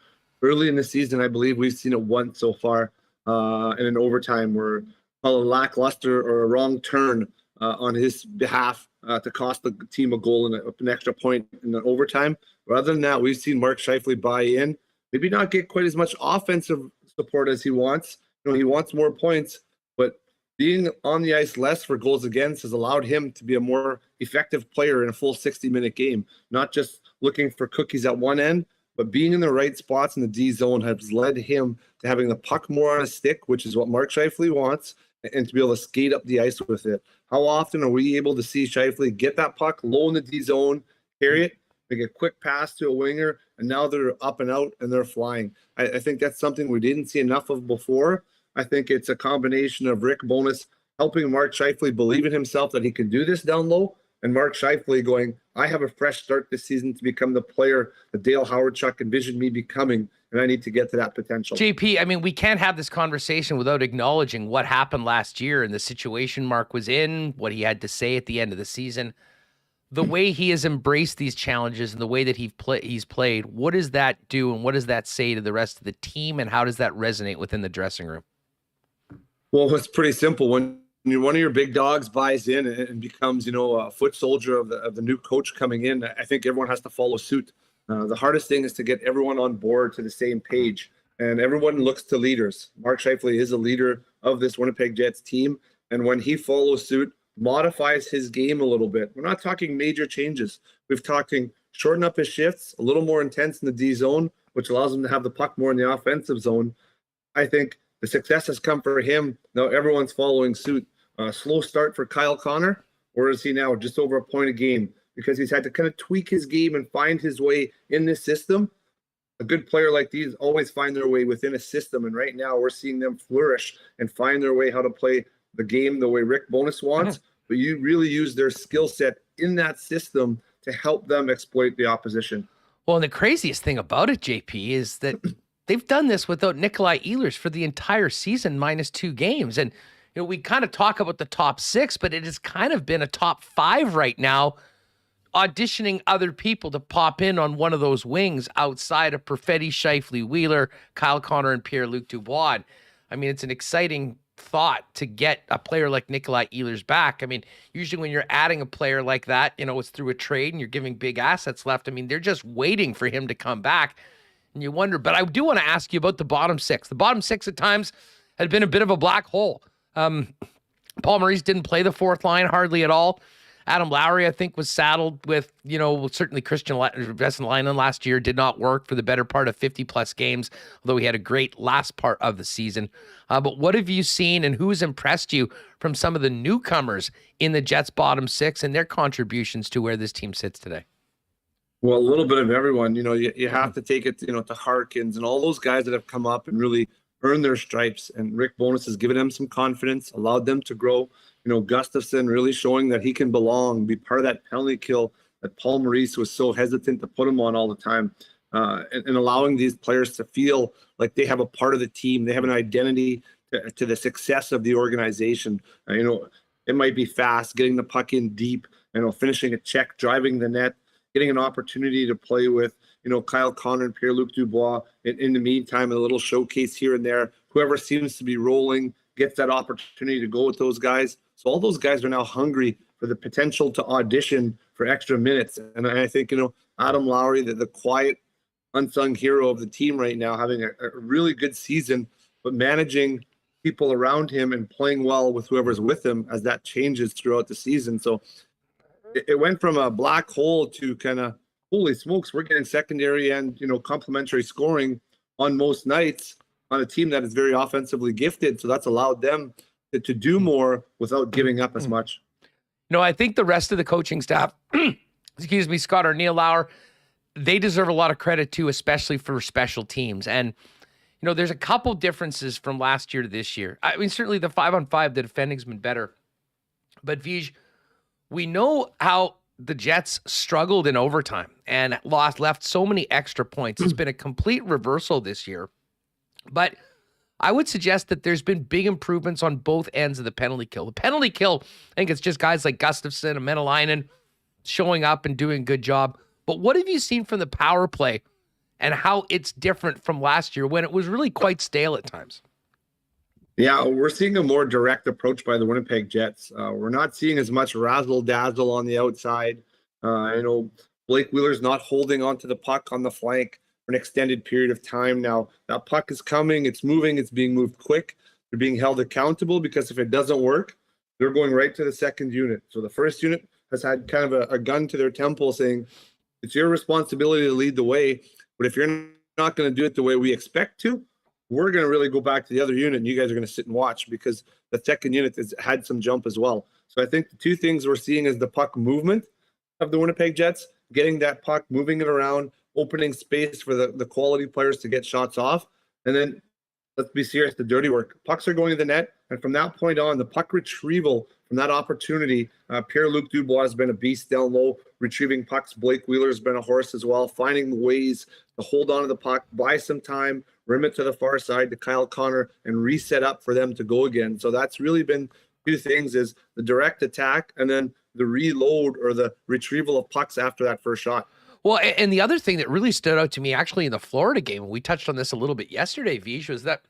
Early in the season, I believe we've seen it once so far in an overtime where a lackluster or a wrong turn on his behalf to cost the team a goal and an extra point in the overtime. But other than that, we've seen Mark Scheifele buy in, maybe not get quite as much offensive support as he wants. He wants more points, but being on the ice less for goals against has allowed him to be a more effective player in a full 60-minute game, not just looking for cookies at one end, but being in the right spots in the D zone has led him to having the puck more on his stick, which is what Mark Scheifele wants, and to be able to skate up the ice with it. How often are we able to see Scheifele get that puck low in the D zone, carry it, make a quick pass to a winger, and now they're up and out and they're flying. I think that's something we didn't see enough of before. I think it's a combination of Rick Bowness helping Mark Scheifele believe in himself that he can do this down low, and Mark Scheifele going, I have a fresh start this season to become the player that Dale Howardchuk envisioned me becoming, and I need to get to that potential. JP, I mean, we can't have this conversation without acknowledging what happened last year and the situation Mark was in, what he had to say at the end of the season. The way he has embraced these challenges and the way that he's played, what does that do and what does that say to the rest of the team, and how does that resonate within the dressing room? Well, it's pretty simple. When one of your big dogs buys in and becomes, a foot soldier of the new coach coming in, I think everyone has to follow suit. The hardest thing is to get everyone on board to the same page, and everyone looks to leaders. Mark Scheifele is a leader of this Winnipeg Jets team, and when he follows suit, modifies his game a little bit. We're not talking major changes. We're talking shorten up his shifts, a little more intense in the D zone, which allows him to have the puck more in the offensive zone. I think the success has come for him. Now everyone's following suit. Slow start for Kyle Connor. Where is he now? Just over a point a game, because he's had to kind of tweak his game and find his way in this system. A good player like these always find their way within a system, and right now we're seeing them flourish and find their way how to play the game the way Rick Bowness wants, but you really use their skill set in that system to help them exploit the opposition. Well, and the craziest thing about it, JP, is that they've done this without Nikolai Ehlers for the entire season, -2 games. And, we kind of talk about the top 6, but it has kind of been a top 5 right now, auditioning other people to pop in on one of those wings outside of Perfetti, Scheifele, Wheeler, Kyle Connor, and Pierre-Luc Dubois. I mean, it's an exciting thought to get a player like Nikolai Ehlers back. I mean, usually when you're adding a player like that, it's through a trade and you're giving big assets left. I mean, they're just waiting for him to come back. And you wonder, but I do want to ask you about the bottom 6. The bottom 6 at times had been a bit of a black hole. Paul Maurice didn't play the fourth line hardly at all. Adam Lowry, I think, was saddled with, certainly Christian Vesalainen last year did not work for the better part of 50-plus games, although he had a great last part of the season. But what have you seen and who has impressed you from some of the newcomers in the Jets' bottom 6 and their contributions to where this team sits today? Well, a little bit of everyone. You have to take it, to Harkins and all those guys that have come up and really earned their stripes. And Rick Bowness has given them some confidence, allowed them to grow. Gustafsson really showing that he can belong, be part of that penalty kill that Paul Maurice was so hesitant to put him on all the time, and allowing these players to feel like they have a part of the team. They have an identity to the success of the organization. It might be fast, getting the puck in deep, finishing a check, driving the net, getting an opportunity to play with, Kyle Connor and Pierre-Luc Dubois. In the meantime, a little showcase here and there. Whoever seems to be rolling gets that opportunity to go with those guys. So all those guys are now hungry for the potential to audition for extra minutes. And I think, Adam Lowry, the quiet, unsung hero of the team right now, having a really good season, but managing people around him and playing well with whoever's with him as that changes throughout the season. So it went from a black hole to kind of, holy smokes, we're getting secondary and, complementary scoring on most nights on a team that is very offensively gifted. So that's allowed them to do more without giving up as much. I think the rest of the coaching staff, excuse me, Scott or Neil Lauer, they deserve a lot of credit too, especially for special teams. And, there's a couple differences from last year to this year. I mean, certainly the 5-on-5, the defending's been better. But Vij, we know how the Jets struggled in overtime and left so many extra points. It's been a complete reversal this year. But I would suggest that there's been big improvements on both ends of the penalty kill. The penalty kill, I think it's just guys like Gustafsson and Menelainen showing up and doing a good job. But what have you seen from the power play and how it's different from last year when it was really quite stale at times? Yeah, we're seeing a more direct approach by the Winnipeg Jets. We're not seeing as much razzle-dazzle on the outside. Blake Wheeler's not holding onto the puck on the flank for an extended period of time now. That puck is coming, it's moving, it's being moved quick. They're being held accountable because if it doesn't work, they're going right to the second unit. So the first unit has had kind of a gun to their temple saying, it's your responsibility to lead the way, but if you're not going to do it the way we expect to, we're going to really go back to the other unit, and you guys are going to sit and watch because the second unit has had some jump as well. So I think the two things we're seeing is the puck movement of the Winnipeg Jets, getting that puck, moving it around, opening space for the quality players to get shots off. And then, let's be serious, the dirty work. Pucks are going to the net, and from that point on, the puck retrieval from that opportunity, Pierre-Luc Dubois has been a beast down low, retrieving pucks. Blake Wheeler's been a horse as well, finding ways to hold on to the puck, buy some time, rim it to the far side to Kyle Connor, and reset up for them to go again. So that's really been two things, is the direct attack and then the reload or the retrieval of pucks after that first shot. Well, and the other thing that really stood out to me actually in the Florida game, and we touched on this a little bit yesterday, Vij, was that,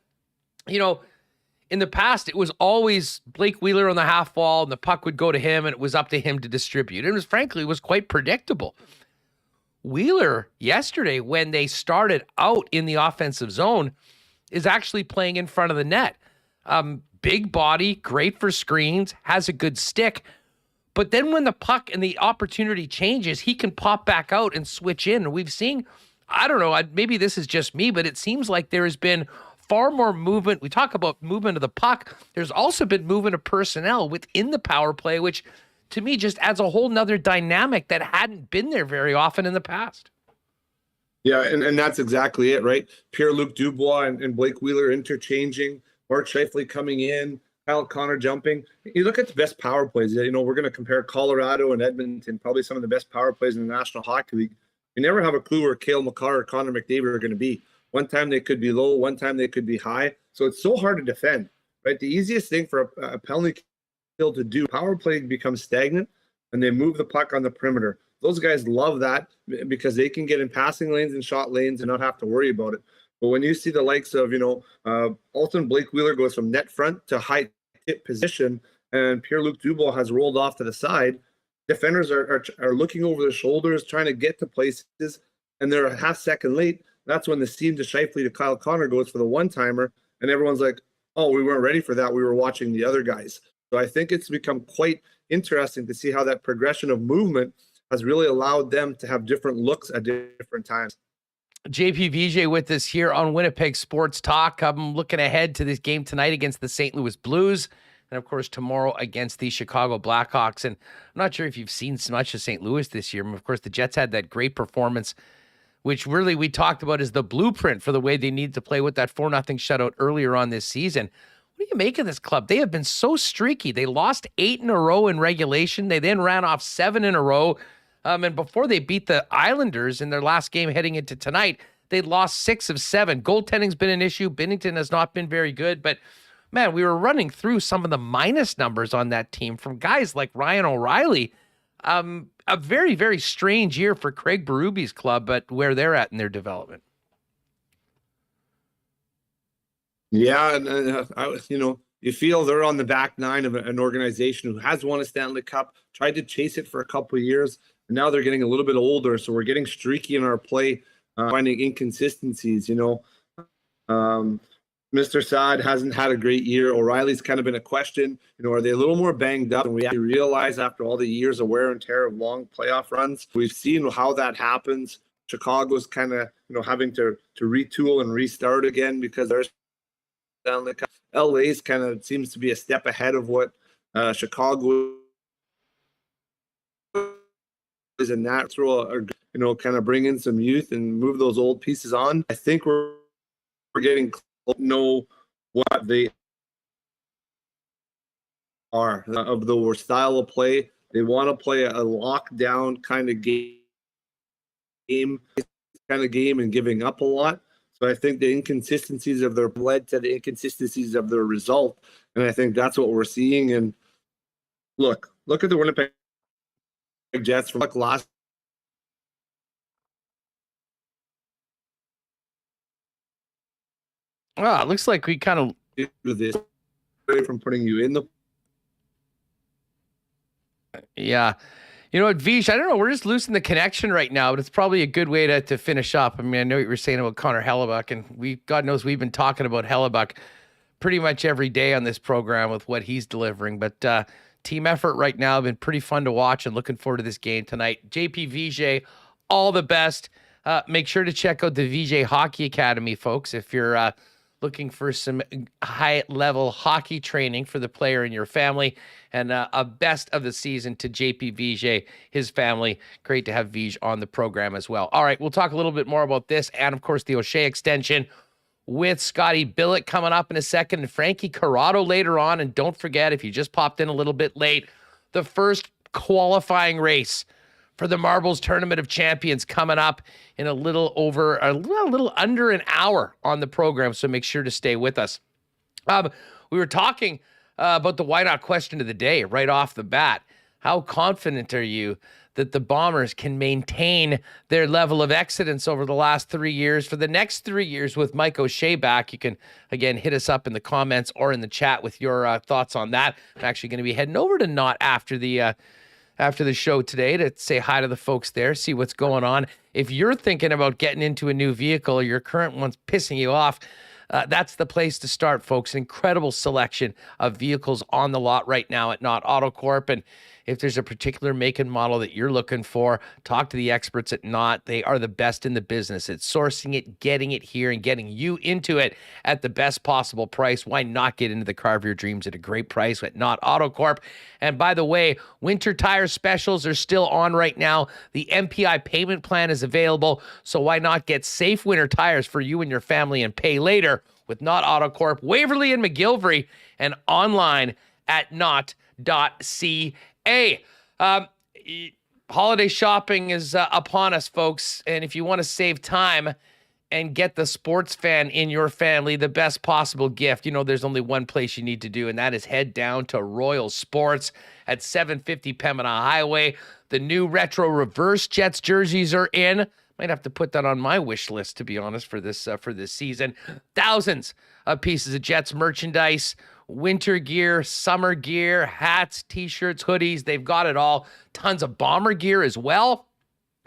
in the past, it was always Blake Wheeler on the half wall and the puck would go to him and it was up to him to distribute. It was, frankly, it was quite predictable. Wheeler yesterday, when they started out in the offensive zone, is actually playing in front of the net. Big body, great for screens, has a good stick. But then when the puck and the opportunity changes, he can pop back out and switch in. We've seen, I don't know, maybe this is just me, but it seems like there has been far more movement. We talk about movement of the puck. There's also been movement of personnel within the power play, which to me just adds a whole nother dynamic that hadn't been there very often in the past. Yeah, and that's exactly it, right? Pierre-Luc Dubois and Blake Wheeler interchanging, Mark Scheifele coming in, Kyle Connor jumping. You look at the best power plays. We're going to compare Colorado and Edmonton, probably some of the best power plays in the National Hockey League. You never have a clue where Cale Makar or Connor McDavid are going to be. One time they could be low, one time they could be high. So it's so hard to defend, right? The easiest thing for a penalty kill to do, power play becomes stagnant, and they move the puck on the perimeter. Those guys love that because they can get in passing lanes and shot lanes and not have to worry about it. But when you see the likes of, Alton Blake Wheeler goes from net front to high tip position, and Pierre-Luc Dubois has rolled off to the side, defenders are looking over their shoulders, trying to get to places, and they're a half second late. That's when the seam to Scheifele to Kyle Connor goes for the one-timer, and everyone's like, oh, we weren't ready for that. We were watching the other guys. So I think it's become quite interesting to see how that progression of movement has really allowed them to have different looks at different times. JP Vigier with us here on Winnipeg Sports Talk. I'm looking ahead to this game tonight against the St. Louis Blues, and of course tomorrow against the Chicago Blackhawks. And I'm not sure if you've seen so much of St. Louis this year. Of course, the Jets had that great performance, which really we talked about as the blueprint for the way they need to play with that 4-0 shutout earlier on this season. What do you make of this club? They have been so streaky. They lost 8 in a row in regulation. They then ran off 7 in a row. And before they beat the Islanders in their last game heading into tonight, they lost 6 of 7. Goaltending's been an issue. Binnington has not been very good. But, man, we were running through some of the minus numbers on that team from guys like Ryan O'Reilly. A very, very strange year for Craig Berube's club, but where they're at in their development. Yeah, and you feel they're on the back nine of an organization who has won a Stanley Cup, tried to chase it for a couple of years, and now they're getting a little bit older, so we're getting streaky in our play, finding inconsistencies. Mr. Saad hasn't had a great year. O'Reilly's kind of been a question. Are they a little more banged up? And we realize after all the years of wear and tear of long playoff runs, we've seen how that happens. Chicago's kind of, having to retool and restart again because there's Stanley Cup. LA's kind of seems to be a step ahead of what Chicago is, and that kind of bring in some youth and move those old pieces on. I think we're getting close to know what they are of the style of play. They want to play a lockdown kind of game and giving up a lot. So I think the inconsistencies of their led to the inconsistencies of their result. And I think that's what we're seeing. And look at the Winnipeg Jets from last. Well, it looks like we kind of this from putting you in the. Yeah. You know what, Vish, I don't know. We're just losing the connection right now, but it's probably a good way to finish up. I mean, I know what you were saying about Connor Hellebuyck, and God knows we've been talking about Hellebuyck pretty much every day on this program with what he's delivering. But team effort right now been pretty fun to watch, and looking forward to this game tonight. JP Vigier, all the best. Make sure to check out the Vigier Hockey Academy, folks. If you're looking for some high-level hockey training for the player in your family, and a best of the season to JP Vigier, his family. Great to have Vig on the program as well. All right, we'll talk a little bit more about this and, of course, the O'Shea extension with Scotty Billeck coming up in a second, and Frankie Corrado later on. And don't forget, if you just popped in a little bit late, the first qualifying race for the Marbles Tournament of Champions coming up in a little under an hour on the program, so make sure to stay with us. We were talking about the why not question of the day right off the bat. How confident are you that the Bombers can maintain their level of excellence over the last 3 years for the next 3 years with Mike O'Shea back? You can, again, hit us up in the comments or in the chat with your thoughts on that. I'm actually going to be heading over to Knott after the show today to say hi to the folks there, see what's going on. If you're thinking about getting into a new vehicle or your current one's pissing you off, that's the place to start, folks. An incredible selection of vehicles on the lot right now at Knott Auto Corp. And if there's a particular make and model that you're looking for, talk to the experts at Knott. They are the best in the business at sourcing it, getting it here, and getting you into it at the best possible price. Why not get into the car of your dreams at a great price at Knott Auto Corp? And by the way, winter tire specials are still on right now. The MPI payment plan is available, so why not get safe winter tires for you and your family and pay later with Knott Auto Corp, Waverly and McGillivray, and online at knott.ca. Holiday shopping is upon us, folks. And if you want to save time and get the sports fan in your family the best possible gift, there's only one place you need to do, and that is head down to Royal Sports at 750 Pembina Highway. The new retro reverse Jets jerseys are in. Might have to put that on my wish list, to be honest, for this season. Thousands of pieces of Jets merchandise, winter gear, summer gear, hats, T-shirts, hoodies. They've got it all. Tons of Bomber gear as well.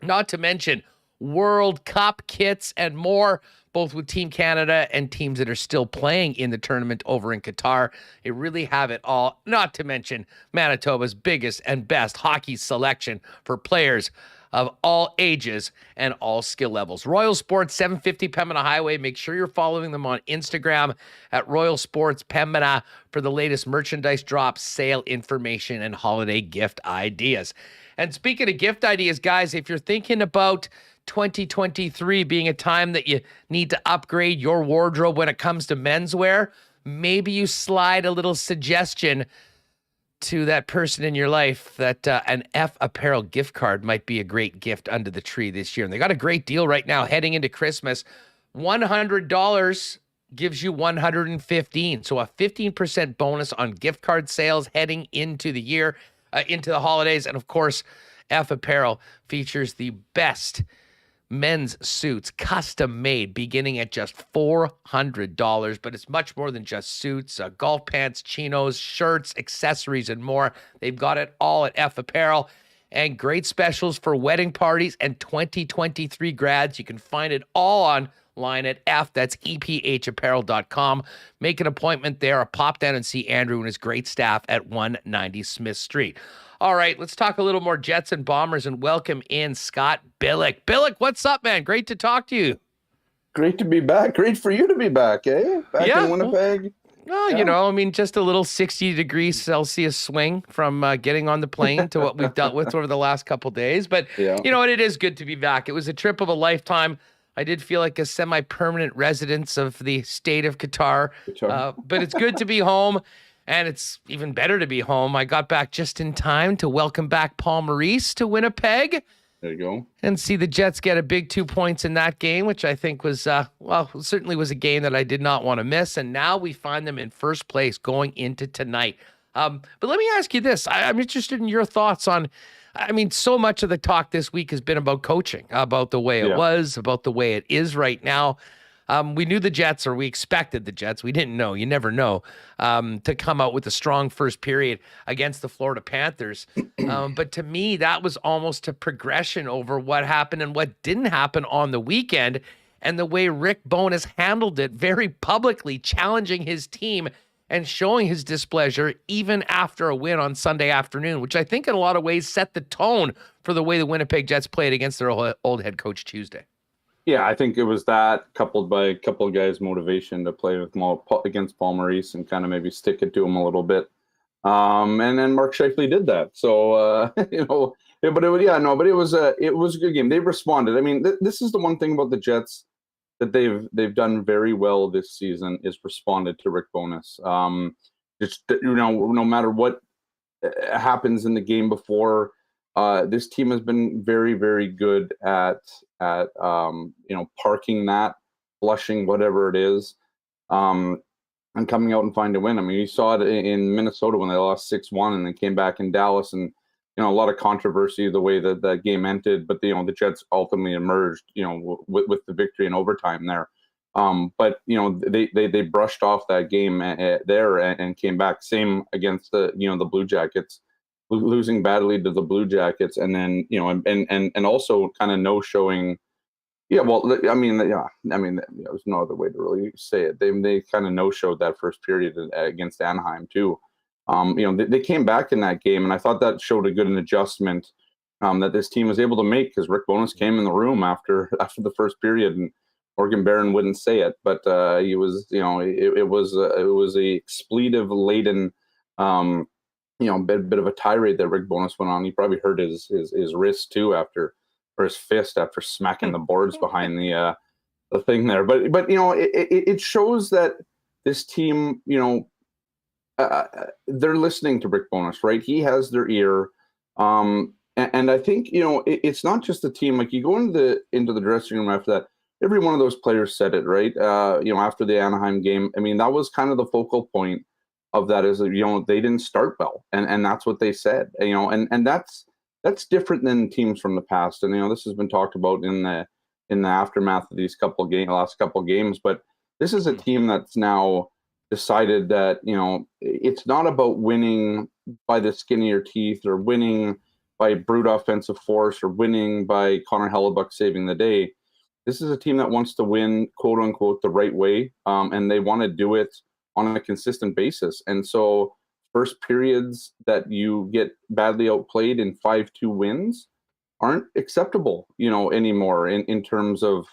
Not to mention World Cup kits and more, both with Team Canada and teams that are still playing in the tournament over in Qatar. They really have it all. Not to mention Manitoba's biggest and best hockey selection for players of all ages and all skill levels. Royal Sports, 750 Pembina Highway. Make sure you're following them on Instagram at Royal Sports Pembina for the latest merchandise drops, sale information, and holiday gift ideas. And speaking of gift ideas, guys, if you're thinking about 2023 being a time that you need to upgrade your wardrobe when it comes to menswear, maybe you slide a little suggestion to that person in your life that an F Apparel gift card might be a great gift under the tree this year. And they got a great deal right now heading into Christmas. $100 gives you $115. So a 15% bonus on gift card sales heading into the year, into the holidays. And of course, F Apparel features the best men's suits, custom made, beginning at just $400. But it's much more than just suits, golf pants, chinos, shirts, accessories, and more. They've got it all at F Apparel. And great specials for wedding parties and 2023 grads. You can find it all online at F. That's EPHapparel.com. Make an appointment there or pop down and see Andrew and his great staff at 190 Smith Street. All right, let's talk a little more Jets and Bombers and welcome in Scott Billeck. Billeck, what's up, man? Great to talk to you. Great to be back. Great for you to be back, eh? Back in Winnipeg. Well, yeah. Just a little 60 degrees Celsius swing from getting on the plane to what we've dealt with over the last couple of days. But, it is good to be back. It was a trip of a lifetime. I did feel like a semi-permanent resident of the state of Qatar. But it's good to be home. And it's even better to be home. I got back just in time to welcome back Paul Maurice to Winnipeg. There you go. And see the Jets get a big 2 points in that game, which I think was, certainly was a game that I did not want to miss. And now we find them in first place going into tonight. But let me ask you this. I'm interested in your thoughts on, so much of the talk this week has been about coaching, about the way it was, about the way it is right now. We knew the Jets, or we expected the Jets. We didn't know. You never know. To come out with a strong first period against the Florida Panthers. But to me, that was almost a progression over what happened and what didn't happen on the weekend. And the way Rick Bowness handled it very publicly, challenging his team and showing his displeasure even after a win on Sunday afternoon, which I think in a lot of ways set the tone for the way the Winnipeg Jets played against their old head coach Tuesday. Yeah, I think it was that coupled by a couple of guys' motivation to play with against Paul Maurice and kind of maybe stick it to him a little bit. And then Mark Scheifele did that. So but it was a good game. They responded. I mean, this is the one thing about the Jets that they've done very well this season is responded to Rick Bowness. No matter what happens in the game before. This team has been very, very good at parking that, flushing whatever it is, and coming out and finding a win. I mean, you saw it in Minnesota when they lost 6-1 and then came back in Dallas, and a lot of controversy the way that that game ended. But the Jets ultimately emerged, with the victory in overtime there. But they brushed off that game there and came back. Same against the Blue Jackets. Losing badly to the Blue Jackets, and then and also kind of no showing. Yeah, well, there's no other way to really say it. They kind of no showed that first period against Anaheim too. They came back in that game, and I thought that showed a good adjustment that this team was able to make because Rick Bowness came in the room after the first period, and Morgan Barron wouldn't say it, but he was it was a expletive laden. Bit of a tirade that Rick Bowness went on. He probably hurt his wrist too or his fist after smacking the boards behind the thing there. But it shows that this team, they're listening to Rick Bowness, right? He has their ear, and I think it's not just the team. Like you go into the dressing room after that, every one of those players said it, right? After the Anaheim game, I mean that was kind of the focal point of that is they didn't start well, and that's what they said, and that's different than teams from the past, and this has been talked about in the aftermath of these last couple games, but this is a team that's now decided that it's not about winning by the skin of your teeth or winning by brute offensive force or winning by Connor Hellebuck saving the day. This is a team that wants to win, quote unquote, the right way, and they want to do it on a consistent basis. And so first periods that you get badly outplayed in 5-2 wins aren't acceptable, anymore in terms of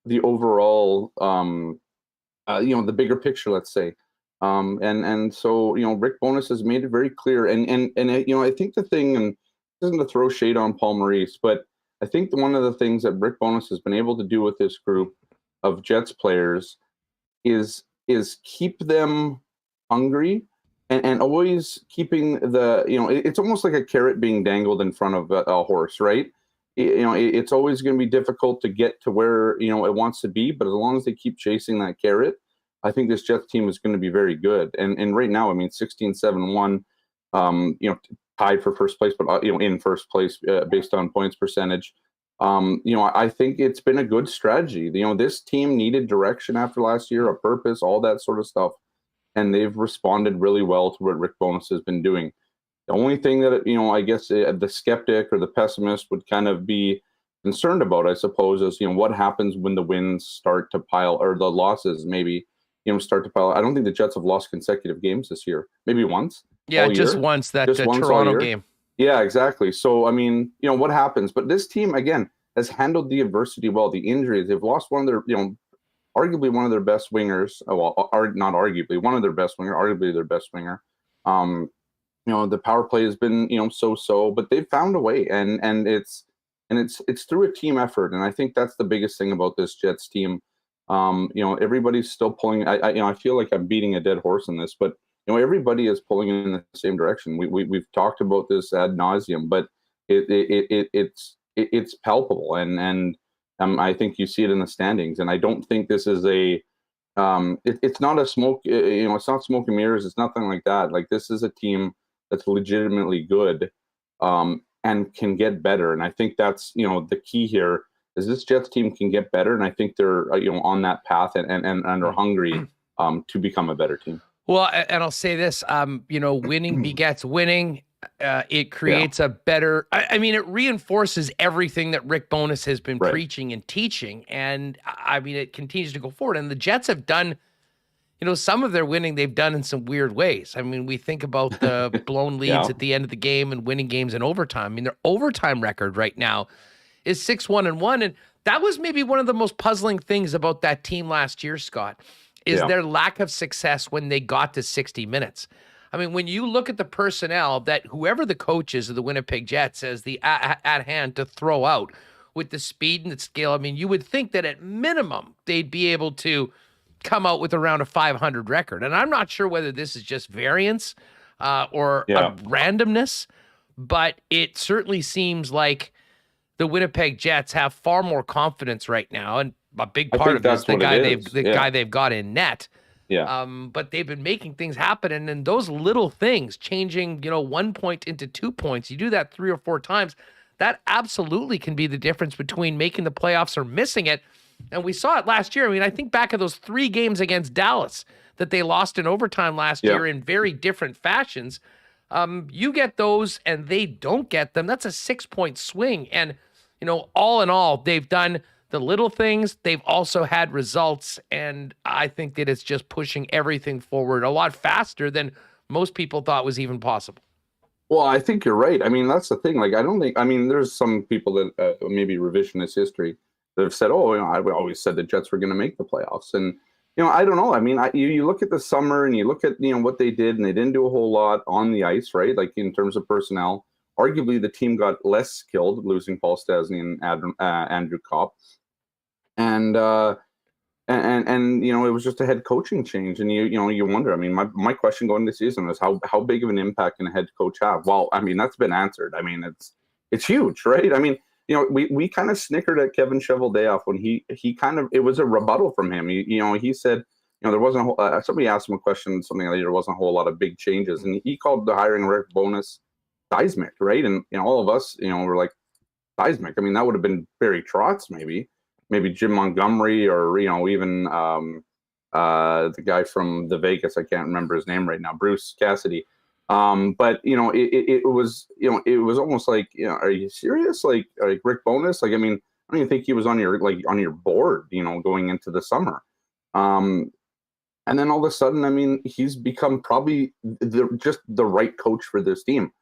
the overall, the bigger picture, let's say. And so, Rick Bowness has made it very clear. And I think the thing, and this isn't to throw shade on Paul Maurice, but I think one of the things that Rick Bowness has been able to do with this group of Jets players is keep them hungry and always keeping it's almost like a carrot being dangled in front of a horse, right? It's always going to be difficult to get to where, it wants to be, but as long as they keep chasing that carrot, I think this Jets team is going to be very good. And right now, I mean, 16-7-1, tied for first place, but, in first place based on points percentage. I think it's been a good strategy. This team needed direction after last year, a purpose, all that sort of stuff. And they've responded really well to what Rick Bowness has been doing. The only thing that, I guess the skeptic or the pessimist would kind of be concerned about, I suppose, is, what happens when the wins start to pile, or the losses maybe, start to pile. I don't think the Jets have lost consecutive games this year. Maybe once. Yeah, just once, that Toronto game. Yeah, exactly. So, I mean, what happens? But this team, again, has handled the adversity well. The injuries, they've lost one of their, arguably one of their best wingers. Well, not arguably, one of their best winger, arguably their best winger. The power play has been, so-so, but they've found a way, and it's through a team effort. And I think that's the biggest thing about this Jets team. Everybody's still pulling. I feel like I'm beating a dead horse in this, but everybody is pulling in the same direction. We've talked about this ad nauseum, but it's palpable, and I think you see it in the standings. And I don't think this is it's not a smoke. It's not smoke and mirrors. It's nothing like that. Like, this is a team that's legitimately good, and can get better. And I think that's the key here is this Jets team can get better, and I think they're on that path and are hungry to become a better team. Well, and I'll say this, winning begets winning. It creates a better, it reinforces everything that Rick Bowness has been preaching and teaching. And it continues to go forward. And the Jets have done, some of their winning they've done in some weird ways. I mean, we think about the blown leads at the end of the game and winning games in overtime. I mean, their overtime record right now is 6-1-1. And that was maybe one of the most puzzling things about that team last year, Scott, is their lack of success when they got to 60 minutes. I mean, when you look at the personnel that whoever the coach is of the Winnipeg Jets has the at hand to throw out with the speed and the skill, I mean, you would think that at minimum they'd be able to come out with around a 500 record. And I'm not sure whether this is just variance or a randomness, but it certainly seems like the Winnipeg Jets have far more confidence right now. And a big part of this, the guy they've got in net. Yeah. But they've been making things happen. And then those little things, changing, 1 point into 2 points, you do that 3 or 4 times, that absolutely can be the difference between making the playoffs or missing it. And we saw it last year. I mean, I think back of those 3 games against Dallas that they lost in overtime last year in very different fashions. You get those and they don't get them. That's a 6-point swing. And, all in all, they've done the little things. They've also had results. And I think that it's just pushing everything forward a lot faster than most people thought was even possible. Well, I think you're right. I mean, that's the thing. Like, there's some people that maybe revisionist history that have said, I always said the Jets were going to make the playoffs. And, I don't know. I mean, you look at the summer and you look at, what they did, and they didn't do a whole lot on the ice, right? Like in terms of personnel, arguably the team got less skilled, losing Paul Stastny and Andrew Kopp. And it was just a head coaching change. And you wonder, I mean, my question going into the season is how big of an impact can a head coach have? Well, I mean, that's been answered. I mean, it's huge, right? I mean, we kind of snickered at Kevin Cheveldayoff when he kind of, it was a rebuttal from him. He said, there wasn't somebody asked him a question, something like there wasn't a whole lot of big changes. And he called the hiring Rick Bowness seismic, right? And, all of us, were like, seismic. I mean, that would have been Barry Trotz, maybe Jim Montgomery, or, even the guy from the Vegas, I can't remember his name right now, Bruce Cassidy. But it was almost like, are you serious? Like Rick Bowness? Like, I mean, I don't even think he was on your board, going into the summer. And then all of a sudden, I mean, he's become probably just the right coach for this team.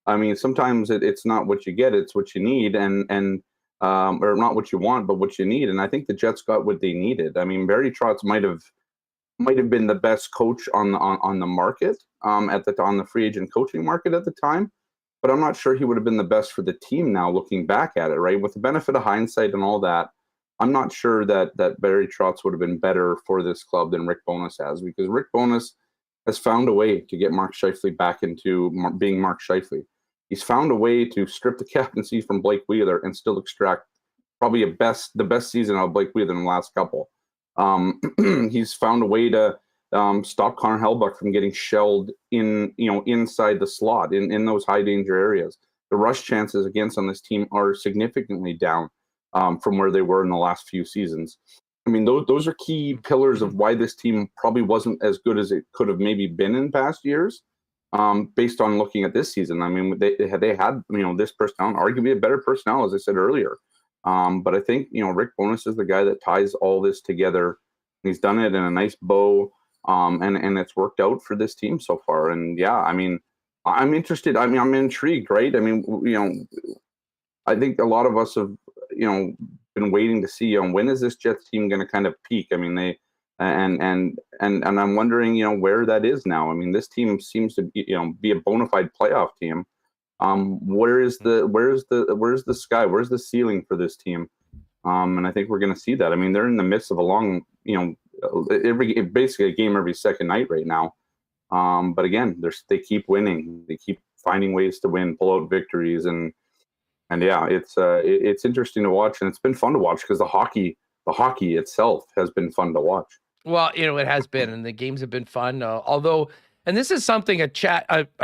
I mean, sometimes it's not what you get, it's what you need, and or not what you want, but what you need. And I think the Jets got what they needed. I mean, Barry Trotz might have been the best coach on the market, on the free agent coaching market at the time, but I'm not sure he would have been the best for the team now, looking back at it, right? With the benefit of hindsight and all that, I'm not sure that Barry Trotz would have been better for this club than Rick Bowness has, because Rick Bowness has found a way to get Mark Scheifele back into being Mark Scheifele. He's found a way to strip the captaincy from Blake Wheeler and still extract probably the best season of Blake Wheeler in the last couple. He's found a way to stop Connor Hellebuyck from getting shelled inside the slot in those high danger areas. The rush chances against on this team are significantly down from where they were in the last few seasons. I mean, those are key pillars of why this team probably wasn't as good as it could have maybe been in past years. Based on looking at this season, I mean, they had this personnel, arguably a better personnel, as I said earlier. But I think Rick Bowness is the guy that ties all this together. He's done it in a nice bow, and it's worked out for this team so far. And yeah, I mean, I'm interested. I mean, I'm intrigued, right? I mean, I think a lot of us have been waiting to see when is this Jets team going to kind of peak. I mean, they. And I'm wondering, where that is now. I mean, this team seems to be a bona fide playoff team. Where's the sky? Where's the ceiling for this team? And I think we're going to see that. I mean, they're in the midst of a long, basically a game every second night right now. But again, they keep winning. They keep finding ways to win, pull out victories, and yeah, it's interesting to watch, and it's been fun to watch because the hockey itself has been fun to watch. Well, it has been, and the games have been fun. Although, and this is something a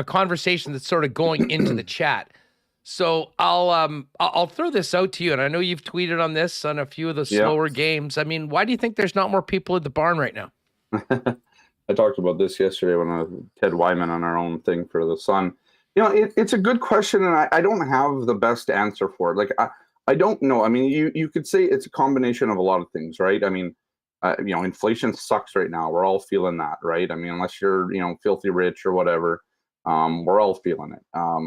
conversation that's sort of going into the chat. So I'll throw this out to you, and I know you've tweeted on this on a few of the slower games. I mean, why do you think there's not more people at the barn right now? I talked about this yesterday when I was Ted Wyman on our own thing for the Sun. It's a good question, and I don't have the best answer for it. Like I don't know. I mean, you could say it's a combination of a lot of things, right? I mean, inflation sucks right now. We're all feeling that, right? I mean, unless you're, filthy rich or whatever, we're all feeling it.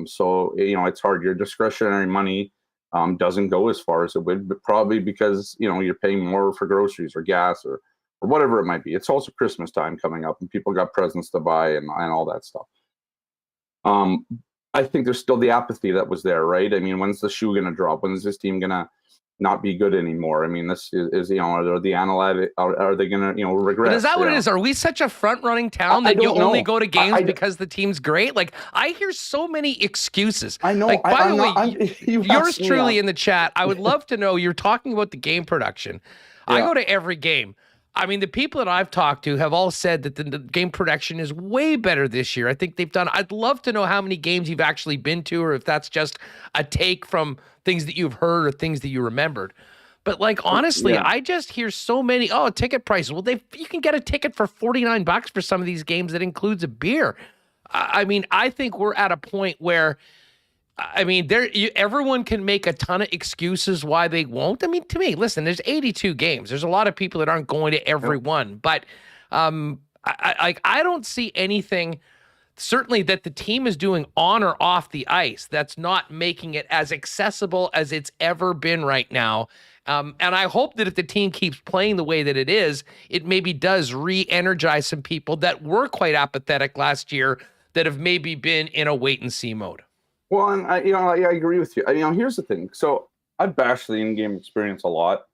So, it's hard. Your discretionary money doesn't go as far as it would, but probably because, you know, you're paying more for groceries or gas or whatever it might be. It's also Christmas time coming up and people got presents to buy and all that stuff. I think there's still the apathy that was there, right? I mean, when's the shoe going to drop? When is this team going to not be good anymore? I mean, this is you know, are the Analyst, are they going to, you know, regret? But is that what it is? Are we such a front-running town that you only go to games because the team's great? Like, I hear so many excuses. I know. Like, by the way, yours truly in the chat, I would love to know, you're talking about the game production. Yeah. I go to every game. I mean, the people that I've talked to have all said that the game production is way better this year. I think they've done, I'd love to know how many games you've actually been to, or if that's just a take from things that you've heard or things that you remembered. But like, honestly, I just hear so many, ticket prices. Well, you can get a ticket for $49 for some of these games that includes a beer. I mean, I think we're at a point where, I mean, everyone can make a ton of excuses why they won't. I mean, to me, listen, there's 82 games. There's a lot of people that aren't going to every one, but I don't see anything certainly that the team is doing on or off the ice that's not making it as accessible as it's ever been right now. And I hope that if the team keeps playing the way that it is, it maybe does re-energize some people that were quite apathetic last year that have maybe been in a wait-and-see mode. Well, and I agree with you. Here's the thing. So I bashed the in-game experience a lot,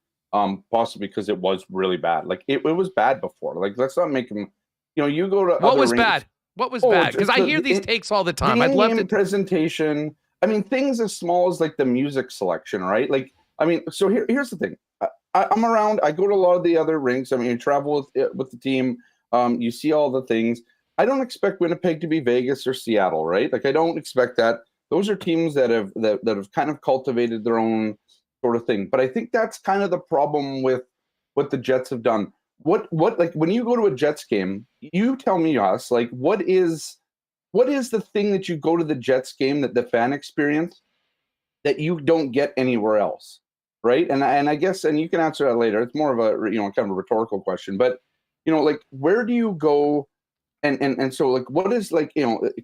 possibly because it was really bad. Like it was bad before. Like, let's not make them. You know, you go to what was bad. What was bad? Because I hear these takes all the time. The I'd love to presentation. I mean, things as small as like the music selection, right? Like, I mean, so here's the thing. I'm around. I go to a lot of the other rinks. I mean, you travel with the team. You see all the things. I don't expect Winnipeg to be Vegas or Seattle, right? Like, I don't expect that. Those are teams that have kind of cultivated their own sort of thing. But I think that's kind of the problem with what the Jets have done. What like when you go to a Jets game, you tell me, Us, like what is the thing that you go to the Jets game, that the fan experience that you don't get anywhere else, right? And I guess, and you can answer that later. It's more of a kind of a rhetorical question, but like where do you go? And so like what is like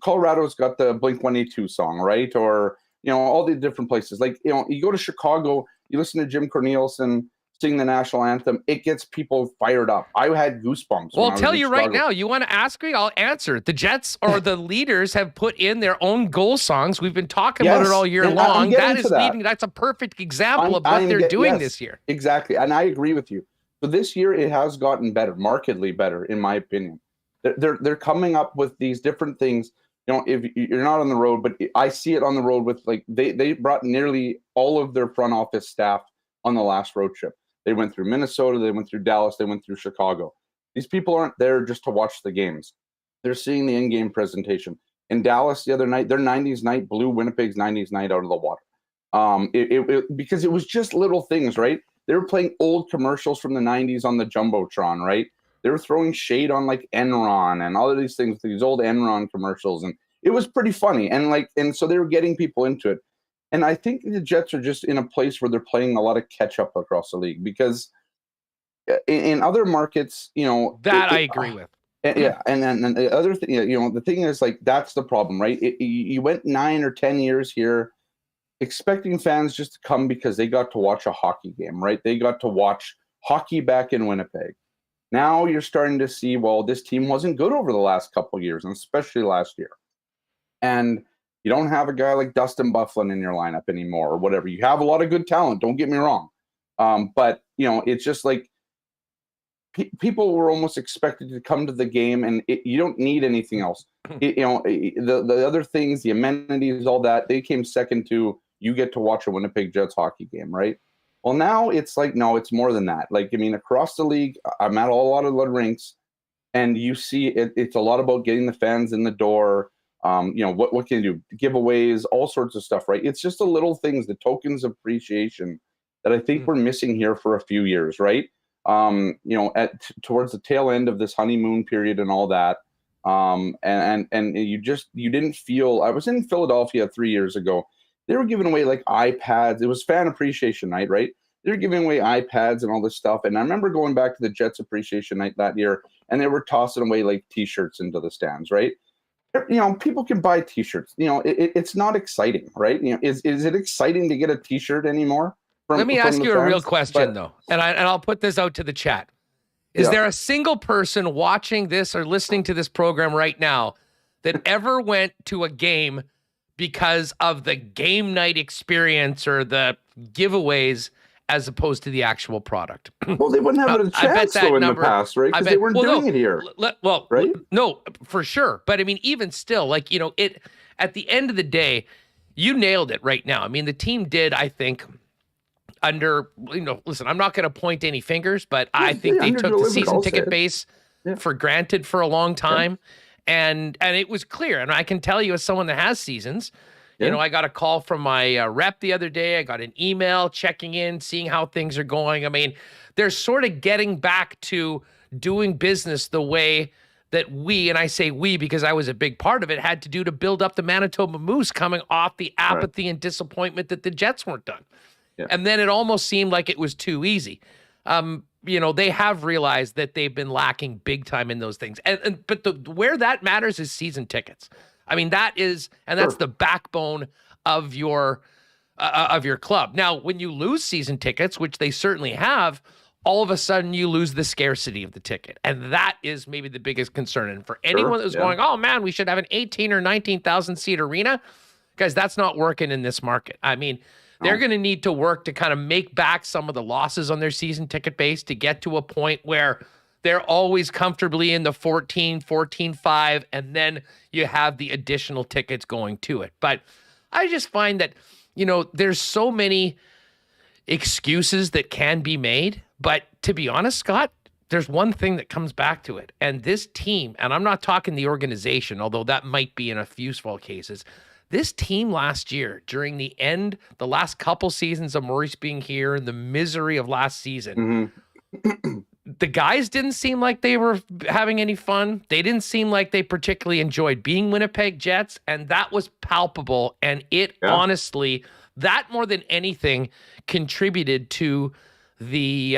Colorado's got the Blink-182 song, right? Or all the different places. Like you go to Chicago, you listen to Jim Cornelison sing the national anthem, it gets people fired up. I had goosebumps. Well, I'll tell you right now, you want to ask me, I'll answer. The Jets or the leaders have put in their own goal songs. We've been talking about it all year long. That's a perfect example of what they're doing this year. Exactly. And I agree with you. So this year it has gotten better, markedly better, in my opinion. They're coming up with these different things. If you're not on the road, but I see it on the road with like they brought nearly all of their front office staff on the last road trip. They went through Minnesota, they went through Dallas, they went through Chicago. These people aren't there just to watch the games. They're seeing the in-game presentation. In Dallas the other night, their 90s night blew Winnipeg's 90s night out of the water. Because it was just little things, right? They were playing old commercials from the 90s on the Jumbotron, right? They were throwing shade on like Enron and all of these things, these old Enron commercials. And it was pretty funny. And so they were getting people into it. And I think the Jets are just in a place where they're playing a lot of catch up across the league, because in other markets, I agree with. Yeah. And then the other thing, the thing is like, that's the problem, right? You went 9 or 10 years here expecting fans just to come because they got to watch a hockey game, right? They got to watch hockey back in Winnipeg. Now you're starting to see, well, this team wasn't good over the last couple of years, and especially last year. And you don't have a guy like Dustin Byfuglien in your lineup anymore or whatever. You have a lot of good talent, don't get me wrong. But, it's just like people were almost expected to come to the game, and you don't need anything else. The other things, the amenities, all that, they came second to you get to watch a Winnipeg Jets hockey game, right? Well, now it's like, no, it's more than that. Like, I mean, across the league, I'm at a lot of the rinks, and you see it's a lot about getting the fans in the door. What can you do? Giveaways, all sorts of stuff, right? It's just the little things, the tokens of appreciation that I think we're missing here for a few years, right? Towards the tail end of this honeymoon period and all that. And you didn't feel. I was in Philadelphia 3 years ago. They were giving away like iPads. It was fan appreciation night, right? They were giving away iPads and all this stuff. And I remember going back to the Jets appreciation night that year, and they were tossing away like T-shirts into the stands, right? people can buy T-shirts. It's not exciting, right? Is it exciting to get a T-shirt anymore? Let me ask you a real question, though, and I'll put this out to the chat. Is there a single person watching this or listening to this program right now that ever went to a game because of the game night experience or the giveaways as opposed to the actual product? Well, they wouldn't have a chance though in the past, right? Because they weren't doing it here. Right? No, for sure. But I mean, even still, like, it at the end of the day, you nailed it right now. I mean, the team did, I think, listen, I'm not going to point any fingers, but I think they took the season ticket base for granted for a long time. And it was clear. And I can tell you, as someone that has seasons, I got a call from my rep the other day. I got an email checking in, seeing how things are going. I mean, they're sort of getting back to doing business the way that we, and I say we because I was a big part of it, had to do to build up the Manitoba Moose coming off the apathy and disappointment that the Jets weren't done. Yeah. And then it almost seemed like it was too easy. They have realized that they've been lacking big time in those things. But where that matters is season tickets. I mean, that's the backbone of your club. Now, when you lose season tickets, which they certainly have, all of a sudden you lose the scarcity of the ticket. And that is maybe the biggest concern. And for anyone that's going, oh man, we should have an 18 or 19,000 seat arena, guys, that's not working in this market. I mean, they're going to need to work to kind of make back some of the losses on their season ticket base to get to a point where they're always comfortably in the 14.5, and then you have the additional tickets going to it. But I just find that, there's so many excuses that can be made. But to be honest, Scott, there's one thing that comes back to it. And this team, and I'm not talking the organization, although that might be in a few small cases, this team last year, during the last couple seasons of Maurice being here and the misery of last season, the guys didn't seem like they were having any fun. They didn't seem like they particularly enjoyed being Winnipeg Jets, and that was palpable. And it honestly, that more than anything, contributed to the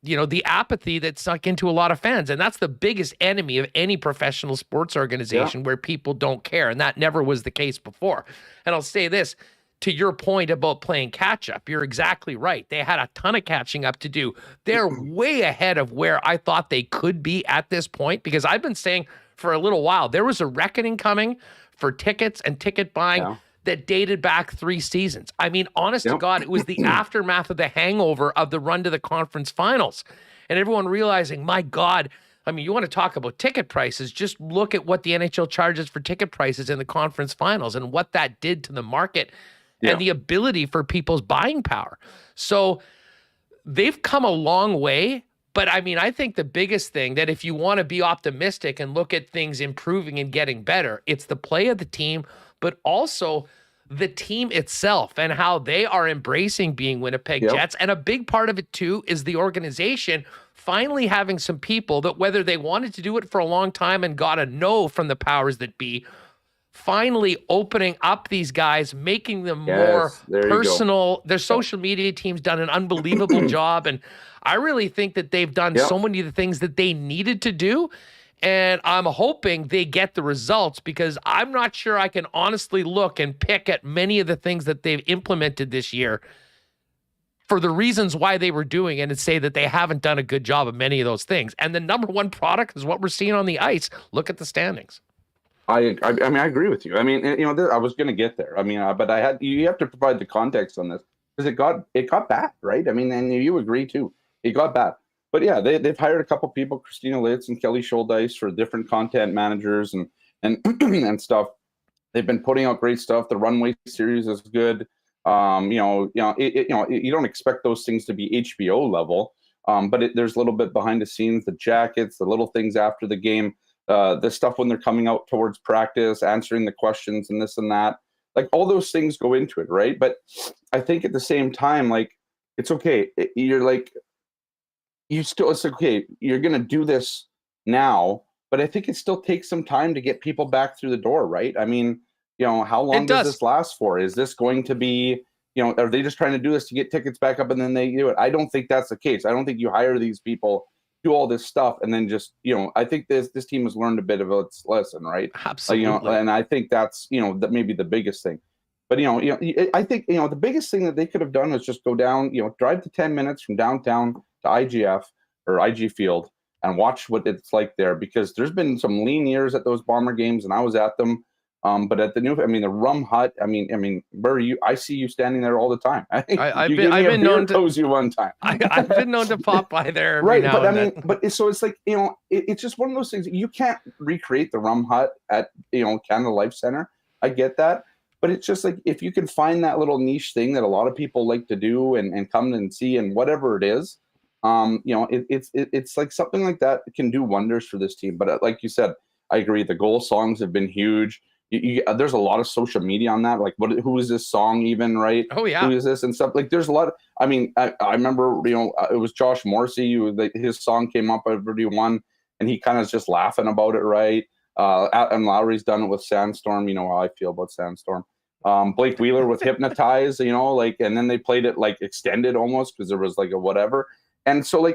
the apathy that sunk into a lot of fans. And that's the biggest enemy of any professional sports organization, where people don't care. And that never was the case before. And I'll say this, to your point about playing catch up, you're exactly right. They had a ton of catching up to do. They're way ahead of where I thought they could be at this point, because I've been saying for a little while, there was a reckoning coming for tickets and ticket buying that dated back 3 seasons. I mean, honest to God, it was the aftermath of the hangover of the run to the conference finals. And everyone realizing, my God, I mean, you want to talk about ticket prices, just look at what the NHL charges for ticket prices in the conference finals and what that did to the market and the ability for people's buying power. So they've come a long way. But I mean, I think the biggest thing that if you want to be optimistic and look at things improving and getting better, it's the play of the team, but also the team itself and how they are embracing being Winnipeg Jets. And a big part of it too is the organization finally having some people that, whether they wanted to do it for a long time and got a no from the powers that be, finally opening up these guys, making them more personal. Their social media team's done an unbelievable job. And I really think that they've done so many of the things that they needed to do. And I'm hoping they get the results, because I'm not sure I can honestly look and pick at many of the things that they've implemented this year for the reasons why they were doing it and say that they haven't done a good job of many of those things. And the number one product is what we're seeing on the ice. Look at the standings. I mean, I agree with you. I mean, I was going to get there. I mean, but you have to provide the context on this, because it got bad, right? I mean, and you agree too. It got bad. But yeah, they've hired a couple people, Christina Litz and Kelly Schuldice, for different content managers and and stuff. They've been putting out great stuff. The Runway series is good. You don't expect those things to be HBO level, but there's a little bit behind the scenes, the jackets, the little things after the game, the stuff when they're coming out towards practice, answering the questions and this and that. Like, all those things go into it, right? But I think at the same time, like, it's okay. It's okay. You're going to do this now, but I think it still takes some time to get people back through the door, right? I mean, how long does this last for? Is this going to be, are they just trying to do this to get tickets back up and then they do it? I don't think that's the case. I don't think you hire these people do all this stuff, and then just, I think this team has learned a bit of its lesson, right? Absolutely. And I think that's, that maybe the biggest thing. But, I think, the biggest thing that they could have done was just go down, drive to 10 minutes from downtown to IGF or IG Field and watch what it's like there, because there's been some lean years at those Bomber games, and I was at them. But at the the Rum Hut, where are you? I see you standing there all the time. I've been known to pose you one time. I've been known to pop by there every right, now but and then. but so it's like, it's just one of those things. You can't recreate the Rum Hut at Canada Life Center. I get that, but it's just like, if you can find that little niche thing that a lot of people like to do and come and see, and whatever it is, it's like something like that can do wonders for this team. But like you said, I agree. The goal songs have been huge. There's a lot of social media on that. Like, who is this song even, right? Oh, yeah. Who is this and stuff? Like, there's a lot. I remember, it was Josh Morrissey. His song came up at one, and he kind of just laughing about it, right? And Lowry's done it with Sandstorm. You know how I feel about Sandstorm. Blake Wheeler with Hypnotize, and then they played it like extended almost, because there was like a whatever. And so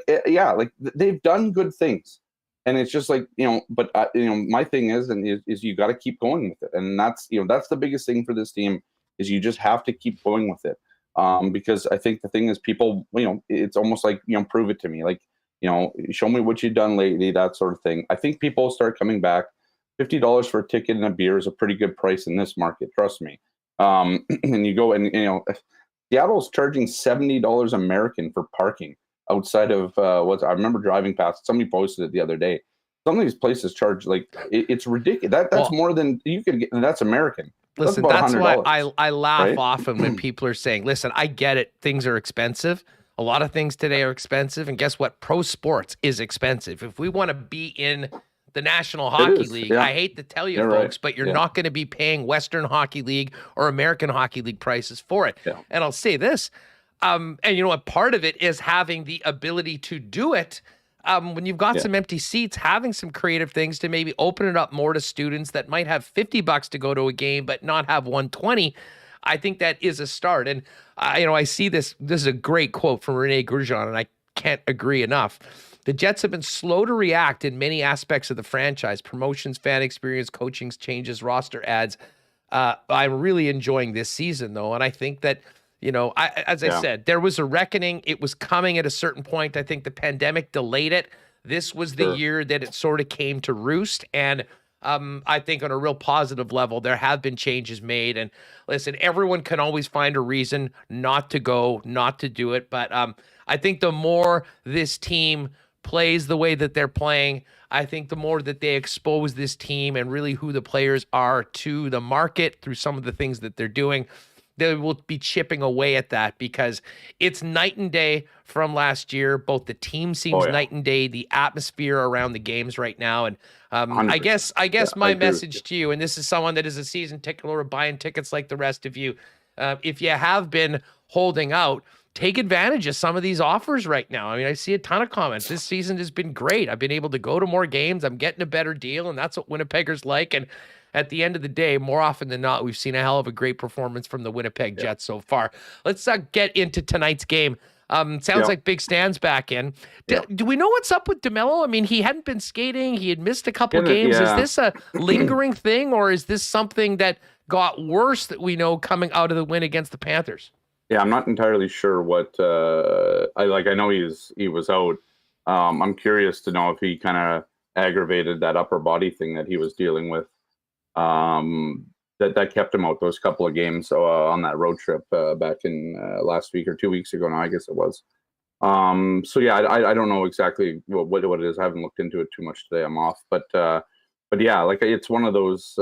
they've done good things. And it's just like, but my thing is you got to keep going with it. And that's the biggest thing for this team, is you just have to keep going with it. Because I think the thing is, people, it's almost like, prove it to me. Like, show me what you've done lately, that sort of thing. I think people start coming back. $50 for a ticket and a beer is a pretty good price in this market. Trust me. And you go and, Seattle's charging $70 American for parking outside of I remember driving past. Somebody posted it the other day. Some of these places charge it's ridiculous. That's more than you could get. That's American. Listen, that's why I laugh right? often when people are saying, "Listen, I get it. Things are expensive. A lot of things today are expensive, and guess what? Pro sports is expensive. If we want to be in the National Hockey League, I hate to tell you, folks, but you're not going to be paying Western Hockey League or American Hockey League prices for it. Yeah. And I'll say this. And what part of it is having the ability to do it when you've got some empty seats, having some creative things to maybe open it up more to students that might have $50 to go to a game, but not have 120. I think that is a start. And, I see this is a great quote from Rene Grosjean, and I can't agree enough. The Jets have been slow to react in many aspects of the franchise: promotions, fan experience, coaching changes, roster ads. I'm really enjoying this season, though. And I think that, I said, there was a reckoning. It was coming at a certain point. I think the pandemic delayed it. This was the year that it sort of came to roost. And I think on a real positive level, there have been changes made. And listen, everyone can always find a reason not to go, not to do it. But I think the more this team plays the way that they're playing, I think the more that they expose this team and really who the players are to the market through some of the things that they're doing, they will be chipping away at that, because it's night and day from last year. Both the team seems night and day, the atmosphere around the games right now. And I guess my message to you, and this is someone that is a season ticket holder buying tickets like the rest of you, if you have been holding out, take advantage of some of these offers right now. I see a ton of comments. This season has been great. I've been able to go to more games. I'm getting a better deal, and that's what Winnipeggers like. And at the end of the day, more often than not, we've seen a hell of a great performance from the Winnipeg Jets so far. Let's get into tonight's game. Sounds like Big Stan's back in. Do we know what's up with DeMello? He hadn't been skating. He had missed a couple games. Is this a lingering thing, or is this something that got worse that we know coming out of the win against the Panthers? Yeah, I'm not entirely sure what I know he was out. I'm curious to know if he kind of aggravated that upper body thing that he was dealing with. That kept him out those couple of games on that road trip back in last week or 2 weeks ago now, I guess it was. I don't know exactly what it is. I haven't looked into it too much today. I'm off, but yeah, it's one of those.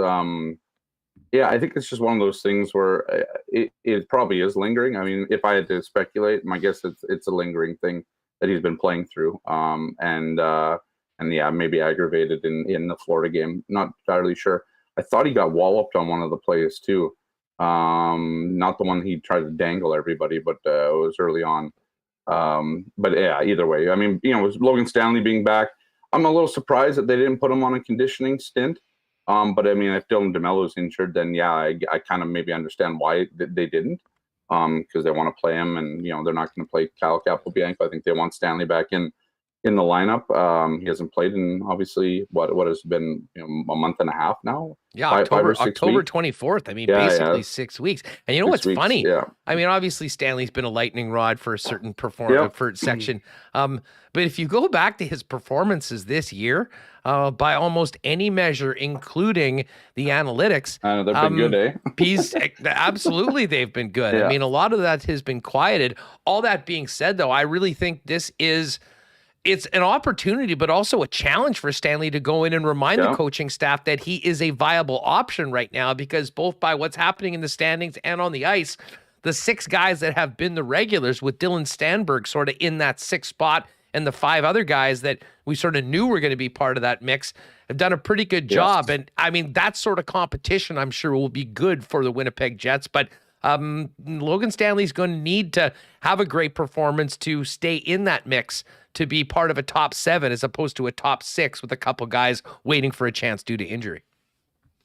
I think it's just one of those things where it probably is lingering. If I had to speculate, my guess it's a lingering thing that he's been playing through. And maybe aggravated in the Florida game. Not entirely sure. I thought he got walloped on one of the plays too. Not the one he tried to dangle everybody, but it was early on. Either way, with Logan Stanley being back, I'm a little surprised that they didn't put him on a conditioning stint. But if Dylan DeMello's injured, then I kind of maybe understand why they didn't. Because they want to play him, and they're not going to play Kyle Capobianco. I think they want Stanley back in. in the lineup. He hasn't played in obviously what has been a month and a half now. Yeah, five or 6 October weeks. 24th. I mean, Yeah, basically yeah. 6 weeks. And you know 6 what's funny? Yeah. I mean, obviously Stanley's been a lightning rod for a certain performance for section. But if you go back to his performances this year, by almost any measure, including the analytics, I know they've been good, eh? Absolutely, they've been good. Yeah. I mean, a lot of that has been quieted. All that being said, though, I really think it's an opportunity, but also a challenge for Stanley to go in and remind the coaching staff that he is a viable option right now, because both by what's happening in the standings and on the ice, the 6 guys that have been the regulars, with Dylan Stanberg sort of in that 6th spot, and the 5 other guys that we sort of knew were going to be part of that mix, have done a pretty good job. And I mean, that sort of competition, I'm sure, will be good for the Winnipeg Jets. But Logan Stanley's going to need to have a great performance to stay in that mix, to be part of a top 7 as opposed to a top 6 with a couple guys waiting for a chance due to injury.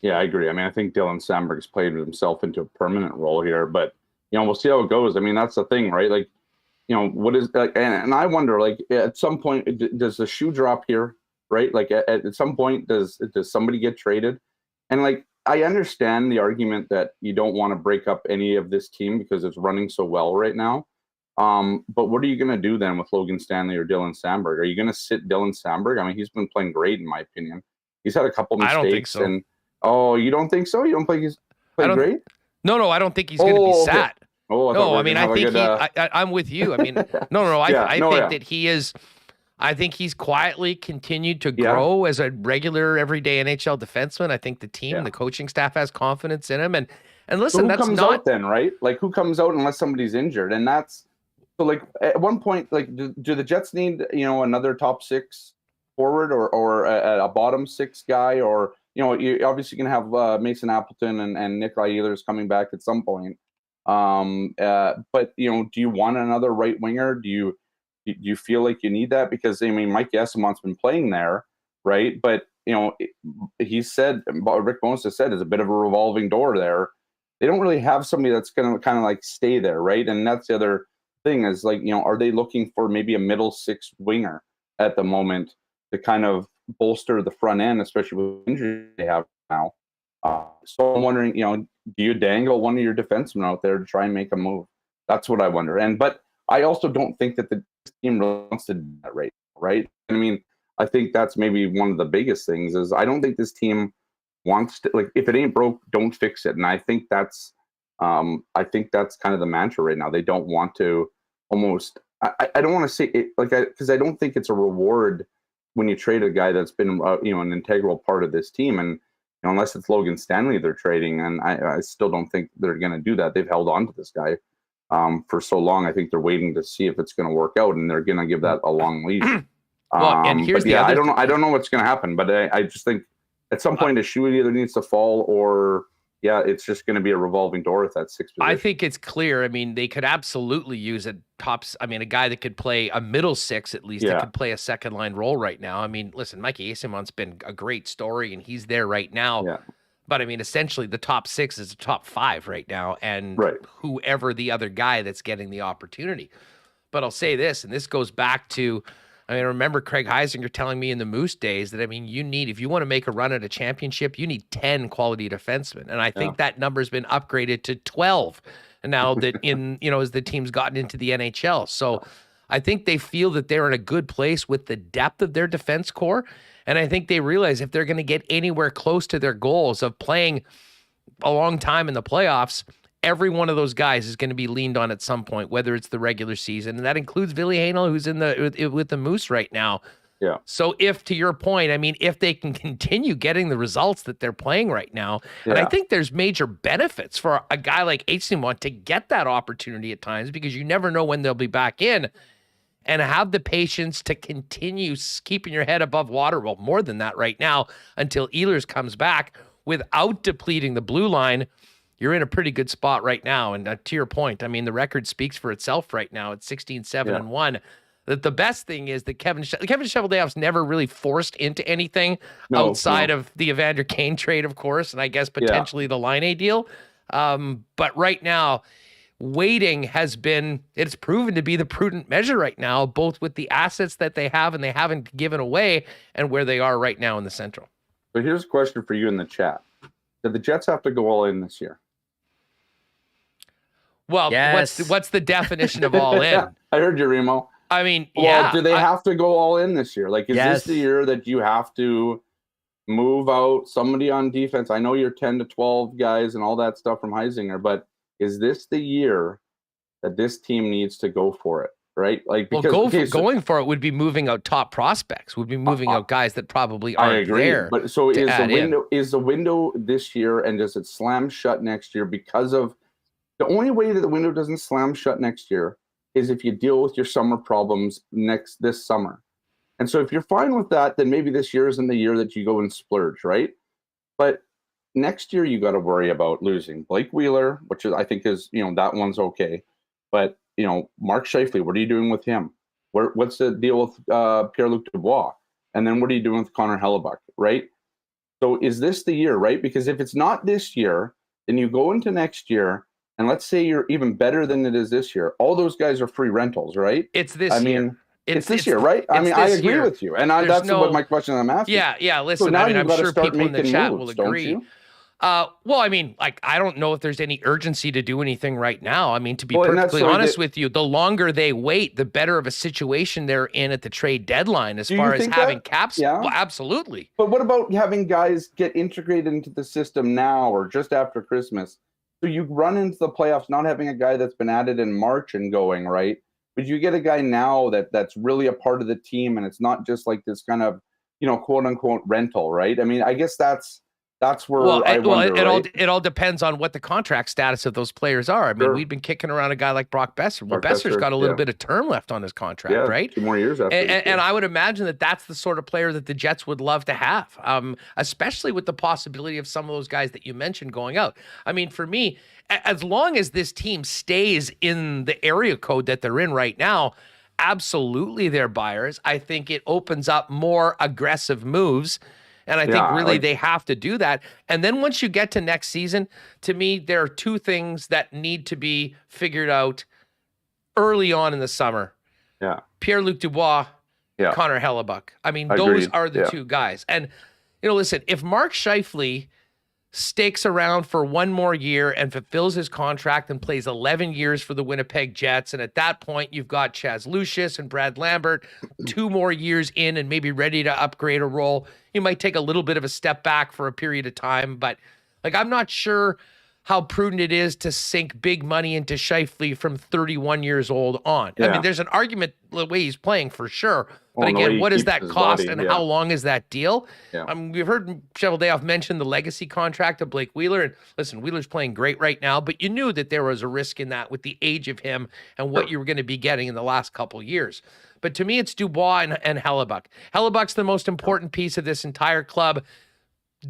Yeah, I agree. I mean, I think Dylan Sandberg's played himself into a permanent role here, but we'll see how it goes. I mean, that's the thing, right? Like, what is and I wonder, like, at some point, does the shoe drop here, right? Like, at some point, does somebody get traded? And like, I understand the argument that you don't want to break up any of this team because it's running so well right now. But what are you going to do then with Logan Stanley or Dylan Sandberg? Are you going to sit Dylan Sandberg? I mean, he's been playing great in my opinion. He's had a couple mistakes. I don't think so. And you don't think so? You don't think he's played great? No, I don't think he's going to be sat. Okay. I think I'm with you. I mean, no. I think that he is. I think he's quietly continued to grow as a regular, everyday NHL defenseman. I think the team, the coaching staff has confidence in him. And listen, so who comes out then, right? Like, who comes out unless somebody's injured? And that's so. Like, at one point, like, do the Jets need another top 6 forward or a bottom 6 guy? Or you obviously can have Mason Appleton and Nikolai Ehlers coming back at some point. But do you want another right winger? Do you feel like you need that? Because I mean, Mike Yassamont's been playing there, right? But he said, Rick Bones has said, it's a bit of a revolving door there. They don't really have somebody that's going to kind of like stay there, right? And that's the other thing is, like, are they looking for maybe a middle 6 winger at the moment to kind of bolster the front end, especially with injuries they have now? So I'm wondering, do you dangle one of your defensemen out there to try and make a move? That's what I wonder. But I also don't think that the team wants to do that right? I mean, I think that's maybe one of the biggest things is I don't think this team wants to, like, if it ain't broke, don't fix it. And I think that's kind of the mantra right now. They don't want to almost, I don't want to say it like, because I don't think it's a reward when you trade a guy that's been, an integral part of this team. And unless it's Logan Stanley they're trading, and I still don't think they're going to do that. They've held on to this guy for so long. I think they're waiting to see if it's going to work out, and they're going to give that a long leash. And here's the other I don't know what's going to happen, but I just think at some point the shoe either needs to fall or it's just going to be a revolving door at that 6th position. I think it's clear. I mean, they could absolutely use a guy that could play a middle 6 at least, that could play a second line role right now. I mean, listen, Mike Yassamont's been a great story, and he's there right now. Yeah. But I mean, essentially the top 6 is the top 5 right now, and whoever the other guy that's getting the opportunity. But I'll say this, and this goes back to, I mean, I remember Craig Heisinger telling me in the Moose days that, I mean, if you want to make a run at a championship, you need 10 quality defensemen. And I think that number's been upgraded to 12 now that as the team's gotten into the NHL. So I think they feel that they're in a good place with the depth of their defense core. And I think they realize if they're going to get anywhere close to their goals of playing a long time in the playoffs, every one of those guys is going to be leaned on at some point, whether it's the regular season. And that includes Ville Heinola, who's with the Moose right now. Yeah. So if, to your point, I mean, if they can continue getting the results that they're playing right now, and I think there's major benefits for a guy like Yassamont to get that opportunity at times, because you never know when they'll be back in, and have the patience to continue keeping your head above water. Well, more than that right now, until Ehlers comes back without depleting the blue line. You're in a pretty good spot right now. And to your point, I mean, the record speaks for itself right now. It's 16-7-1. That the best thing is that Kevin Cheveldayoff's never really forced into anything outside of the Evander Kane trade, of course, and I guess potentially the Line A deal. But right now, waiting it's proven to be the prudent measure right now, both with the assets that they have and they haven't given away and where they are right now in the Central. But here's a question for you in the chat. Did the Jets have to go all in this year? Well, Yes. what's the definition of all in? I heard you, Remo. I mean, Well, do they have to go all in this year? Like, is Yes. this the year that you have to move out somebody on defense? I know you're 10 to 12 guys and all that stuff from Heisinger, but is this the year that this team needs to go for it, right? Like, because going for it would be moving out top prospects, would be moving out guys that probably aren't I agree. there. But so is the in. window this year, and does it slam shut next year because of the only way that the window doesn't slam shut next year is if you deal with your summer problems this summer. And so if you're fine with that, then maybe this year isn't the year that you go and splurge, right? But next year you got to worry about losing Blake Wheeler, which I think is, that one's okay. But, Mark Scheifele, what are you doing with him? What's the deal with Pierre-Luc Dubois? And then what are you doing with Connor Hellebuyck, right? So is this the year, right? Because if it's not this year, then you go into next year, and let's say you're even better than it is this year. All those guys are free rentals, right? It's this year. It's this year, right? I mean, I agree with you. And that's what my question I'm asking. Yeah, listen, So now I'm sure people in the chat moves, will agree. Well, I mean, like, I don't know if there's any urgency to do anything right now. I mean, to be perfectly honest with you, the longer they wait, the better of a situation they're in at the trade deadline as far as having caps. Yeah. Well, absolutely. But what about having guys get integrated into the system now or just after Christmas? So you run into the playoffs not having a guy that's been added in March and going, right? But you get a guy now that's really a part of the team, and it's not just like this kind of, quote unquote rental, right? I mean, I guess that's where I wonder, it all depends on what the contract status of those players are. I mean, we've been kicking around a guy like Brock Besser. Well, Besser's got a little bit of term left on his contract, right? 2 more years after. And I would imagine that's the sort of player that the Jets would love to have, especially with the possibility of some of those guys that you mentioned going out. I mean, for me, as long as this team stays in the area code that they're in right now, absolutely they're buyers. I think it opens up more aggressive moves. And I think really they have to do that. And then once you get to next season, to me, there are 2 things that need to be figured out early on in the summer. Yeah. Pierre-Luc Dubois, Connor Hellebuyck. I mean, those are the 2 guys. And, listen, if Mark Scheifele stakes around for 1 more year and fulfills his contract and plays 11 years for the Winnipeg Jets, and at that point you've got Chaz Lucius and Brad Lambert 2 more years in and maybe ready to upgrade a role. He might take a little bit of a step back for a period of time, but I'm not sure how prudent it is to sink big money into Scheifele from 31 years old on. I mean, there's an argument the way he's playing for sure. But again, what does that cost and how long is that deal? Yeah. We've heard Cheveldayoff mention the legacy contract of Blake Wheeler. And listen, Wheeler's playing great right now, but you knew that there was a risk in that with the age of him and what you were going to be getting in the last couple of years. But to me, it's Dubois and Hellebuyck. Hellebuck's the most important piece of this entire club.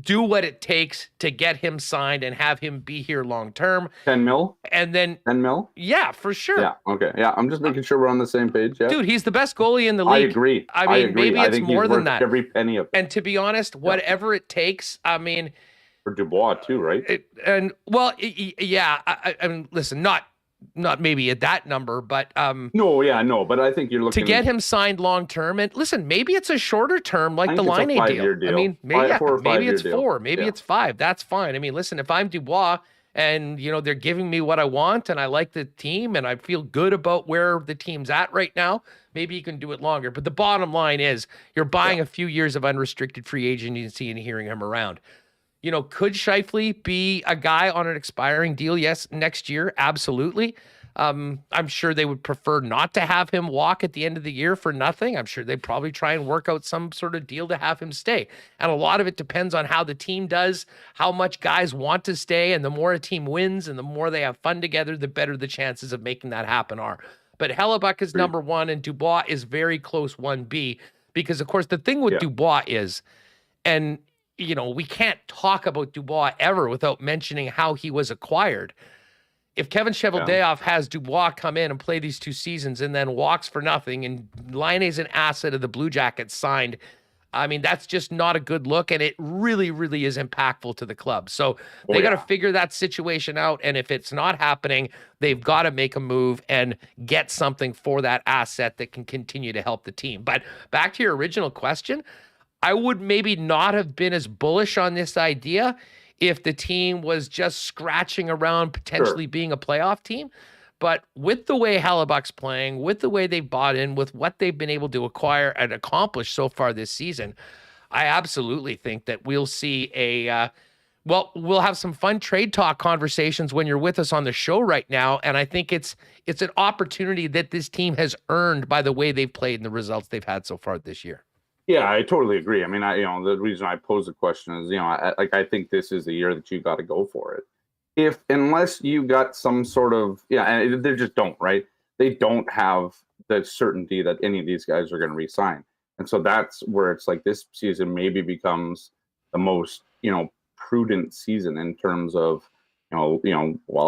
Do what it takes to get him signed and have him be here long term. 10 mil? And then 10 mil? Yeah, for sure. Yeah, okay. Yeah, I'm just making sure we're on the same page. Yeah. Dude, he's the best goalie in the league. I agree. I mean, maybe it's more than that. Every penny of it. And to be honest, whatever it takes, I mean, for Dubois too, right? I mean, listen, not maybe at that number, but no, but I think you're looking to get him signed long term. And listen, maybe it's a shorter term, like the Line A deal. I mean, maybe it's 4, maybe it's 5. That's fine. I mean, listen, if I'm Dubois and they're giving me what I want, and I like the team, and I feel good about where the team's at right now, maybe you can do it longer. But the bottom line is, you're buying a few years of unrestricted free agency and hearing him around. Could Scheifele be a guy on an expiring deal? Yes, next year, absolutely. I'm sure they would prefer not to have him walk at the end of the year for nothing. I'm sure they'd probably try and work out some sort of deal to have him stay. And a lot of it depends on how the team does, how much guys want to stay, and the more a team wins and the more they have fun together, the better the chances of making that happen are. But Hellebuyck is number 1, and Dubois is very close 1B, because, of course, the thing with Dubois is, and we can't talk about Dubois ever without mentioning how he was acquired. If Kevin Cheveldayoff has Dubois come in and play these 2 seasons and then walks for nothing, and Line A's an asset of the Blue Jackets signed I mean, that's just not a good look, and it really, really is impactful to the club. So they got to figure that situation out, and if it's not happening, they've got to make a move and get something for that asset that can continue to help the team. But back to your original question, I would maybe not have been as bullish on this idea if the team was just scratching around potentially being a playoff team. But with the way Hellebuck's playing, with the way they've bought in, with what they've been able to acquire and accomplish so far this season, I absolutely think that we'll see we'll have some fun trade talk conversations when you're with us on the show right now. And I think it's an opportunity that this team has earned by the way they've played and the results they've had so far this year. Yeah, I totally agree. I mean, the reason I pose the question is, I think this is the year that you got to go for it. Unless you got some sort of, and they just don't, right? They don't have the certainty that any of these guys are going to re-sign. And so that's where it's like this season maybe becomes the most, prudent season in terms of, well,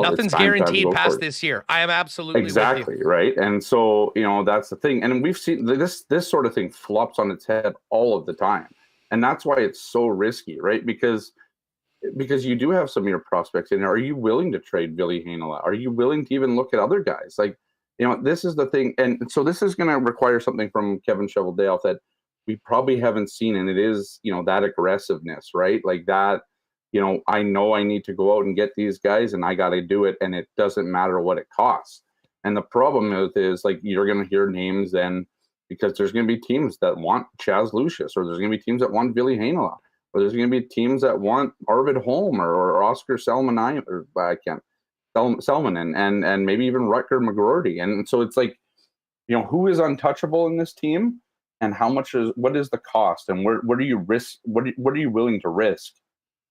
nothing's guaranteed past this year. I am absolutely exactly with you. Right. And so, that's the thing. And we've seen this sort of thing flops on its head all of the time. And that's why it's so risky, right? Because you do have some of your prospects in there. Are you willing to trade Ville Heinola? Are you willing to even look at other guys? Like, this is the thing. And so this is going to require something from Kevin Cheveldayoff that we probably haven't seen. And it is, that aggressiveness, right? Like that, I know I need to go out and get these guys and I got to do it. And it doesn't matter what it costs. And the problem is like, you're going to hear names then because there's going to be teams that want Chaz Lucius, or there's going to be teams that want Ville Heinola. Or there's going to be teams that want Arvid Holm or Oscar Selman, Selman and maybe even Rutger McGroarty. And so it's like, who is untouchable in this team, and what is the cost, and what do you risk? What are you willing to risk,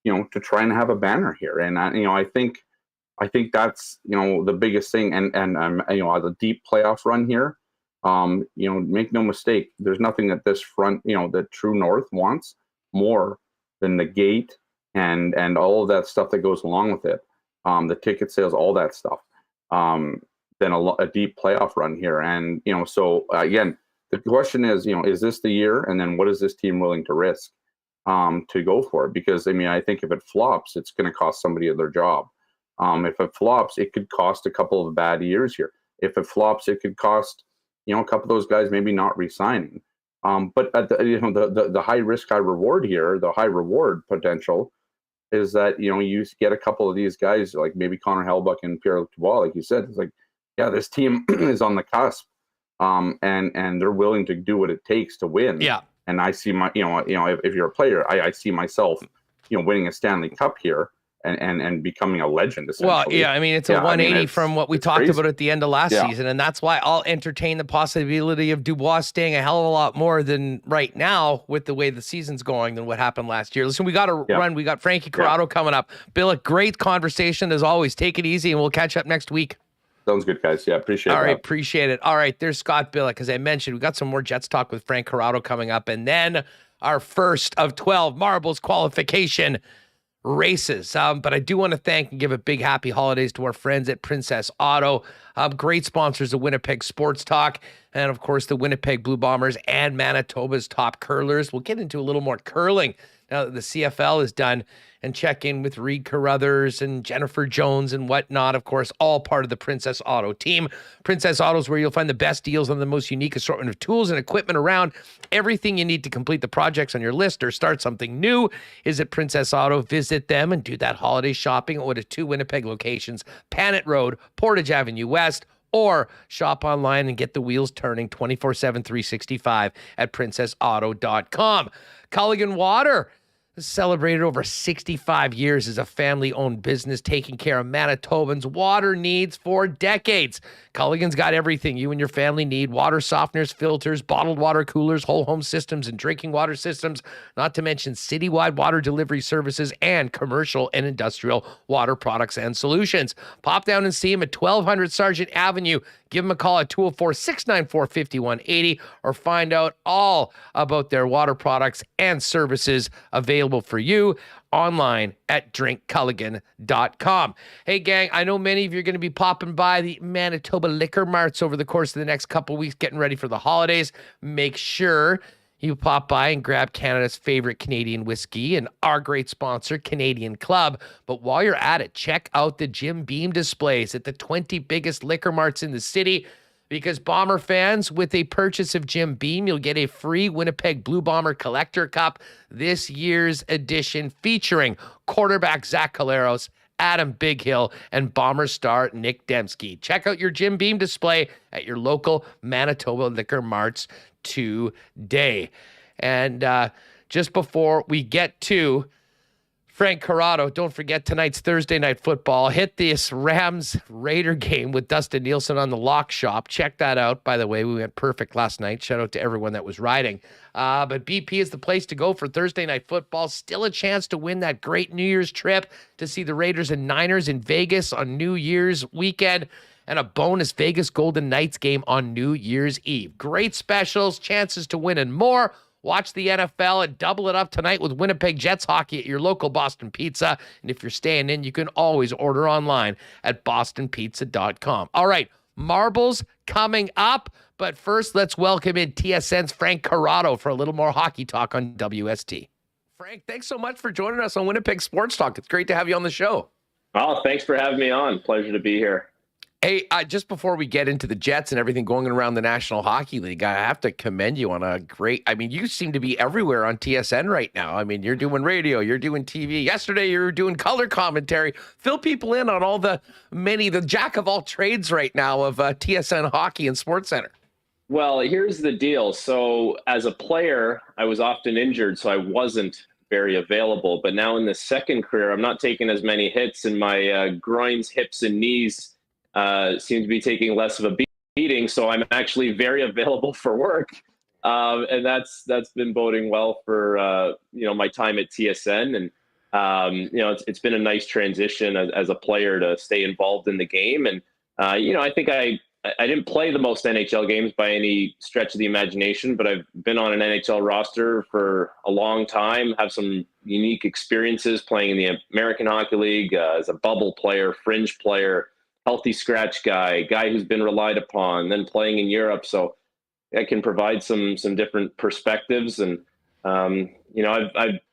to try and have a banner here? And I think that's the biggest thing. And the deep playoff run here. Make no mistake, there's nothing that this front, the True North wants more than the gate and all of that stuff that goes along with it, the ticket sales, all that stuff, than a deep playoff run here. And so again, the question is this the year? And then what is this team willing to risk to go for it? Because I think if it flops, it's going to cost somebody their job. If it flops, it could cost a couple of bad years here. If it flops, it could cost a couple of those guys maybe not re-signing. But at the high risk, high reward here, the high reward potential is that, you get a couple of these guys, like maybe Connor Hellebuck and Pierre-Luc Dubois, like you said, it's like, yeah, this team is on the cusp, and they're willing to do what it takes to win. Yeah. And I see if you're a player, I see myself, winning a Stanley Cup here. And becoming a legend, essentially. Well, yeah, it's a 180 from what we talked about at the end of last season, and that's why I'll entertain the possibility of Dubois staying a hell of a lot more than right now with the way the season's going than what happened last year. Listen, we got to run. We got Frankie Corrado coming up. Billeck, great conversation as always. Take it easy, and we'll catch up next week. Sounds good, guys. Yeah, appreciate it. All right, appreciate it. All right, there's Scott Billeck. As I mentioned, we got some more Jets talk with Frank Corrado coming up, and then our first of 12 Marbles qualification races. But I do want to thank and give a big happy holidays to our friends at Princess Auto. Great sponsors of Winnipeg Sports Talk, and of course the Winnipeg Blue Bombers and Manitoba's top curlers. We'll get into a little more curling now that the CFL is done, and check in with Reed Carruthers and Jennifer Jones and whatnot. Of course, all part of the Princess Auto team. Princess Auto is where you'll find the best deals on the most unique assortment of tools and equipment around. Everything you need to complete the projects on your list or start something new is at Princess Auto. Visit them and do that holiday shopping at one of 2 Winnipeg locations, Panet Road, Portage Avenue West, or shop online and get the wheels turning 24/7, 365 at princessauto.com. Culligan Water celebrated over 65 years as a family-owned business taking care of Manitobans' water needs for decades. Culligan's got everything you and your family need: water softeners, filters, bottled water coolers, whole home systems, and drinking water systems, not to mention citywide water delivery services and commercial and industrial water products and solutions. Pop down and see them at 1200 Sargent Avenue. Give them a call at 204-694-5180 or find out all about their water products and services available for you online at drinkculligan.com. Hey, gang, I know many of you are going to be popping by the Manitoba Liquor Marts over the course of the next couple weeks, getting ready for the holidays. Make sure you pop by and grab Canada's favorite Canadian whiskey and our great sponsor, Canadian Club. But while you're at it, check out the Jim Beam displays at the 20 biggest liquor marts in the city. Because Bomber fans, with a purchase of Jim Beam, you'll get a free Winnipeg Blue Bomber Collector Cup, this year's edition, featuring quarterback Zach Collaros, Adam Bighill, and Bomber star Nick Dembski. Check out your Jim Beam display at your local Manitoba liquor marts today. And just before we get to Frank Corrado, don't forget tonight's Thursday Night Football. Hit this Rams-Raider game with Dustin Nielsen on the Lock Shop. Check that out. By the way, we went perfect last night. Shout out to everyone that was riding. But BP is the place to go for Thursday Night Football. Still a chance to win that great New Year's trip to see the Raiders and Niners in Vegas on New Year's weekend, and a bonus Vegas Golden Knights game on New Year's Eve. Great specials, chances to win, and more. Watch the NFL and double it up tonight with Winnipeg Jets hockey at your local Boston Pizza. And if you're staying in, you can always order online at bostonpizza.com. All right, marbles coming up. But first, let's welcome in TSN's Frank Corrado for a little more hockey talk on WST. Frank, thanks so much for joining us on Winnipeg Sports Talk. It's great to have you on the show. Oh, thanks for having me on. Pleasure to be here. Hey, just before we get into the Jets and everything going around the National Hockey League, I have to commend you on a great, you seem to be everywhere on TSN right now. You're doing radio, you're doing TV. Yesterday, you were doing color commentary. Fill people in on all the jack of all trades right now of TSN Hockey and SportsCenter. Well, here's the deal. So as a player, I was often injured, so I wasn't very available. But now in the second career, I'm not taking as many hits, and my groins, hips, and knees seem to be taking less of a beating, so I'm actually very available for work, and that's been boding well for my time at TSN, and it's been a nice transition as a player to stay involved in the game, and I think I didn't play the most NHL games by any stretch of the imagination, but I've been on an NHL roster for a long time, have some unique experiences playing in the American Hockey League as a bubble player, fringe player, healthy scratch guy who's been relied upon, then playing in Europe. So I can provide some different perspectives, and I'm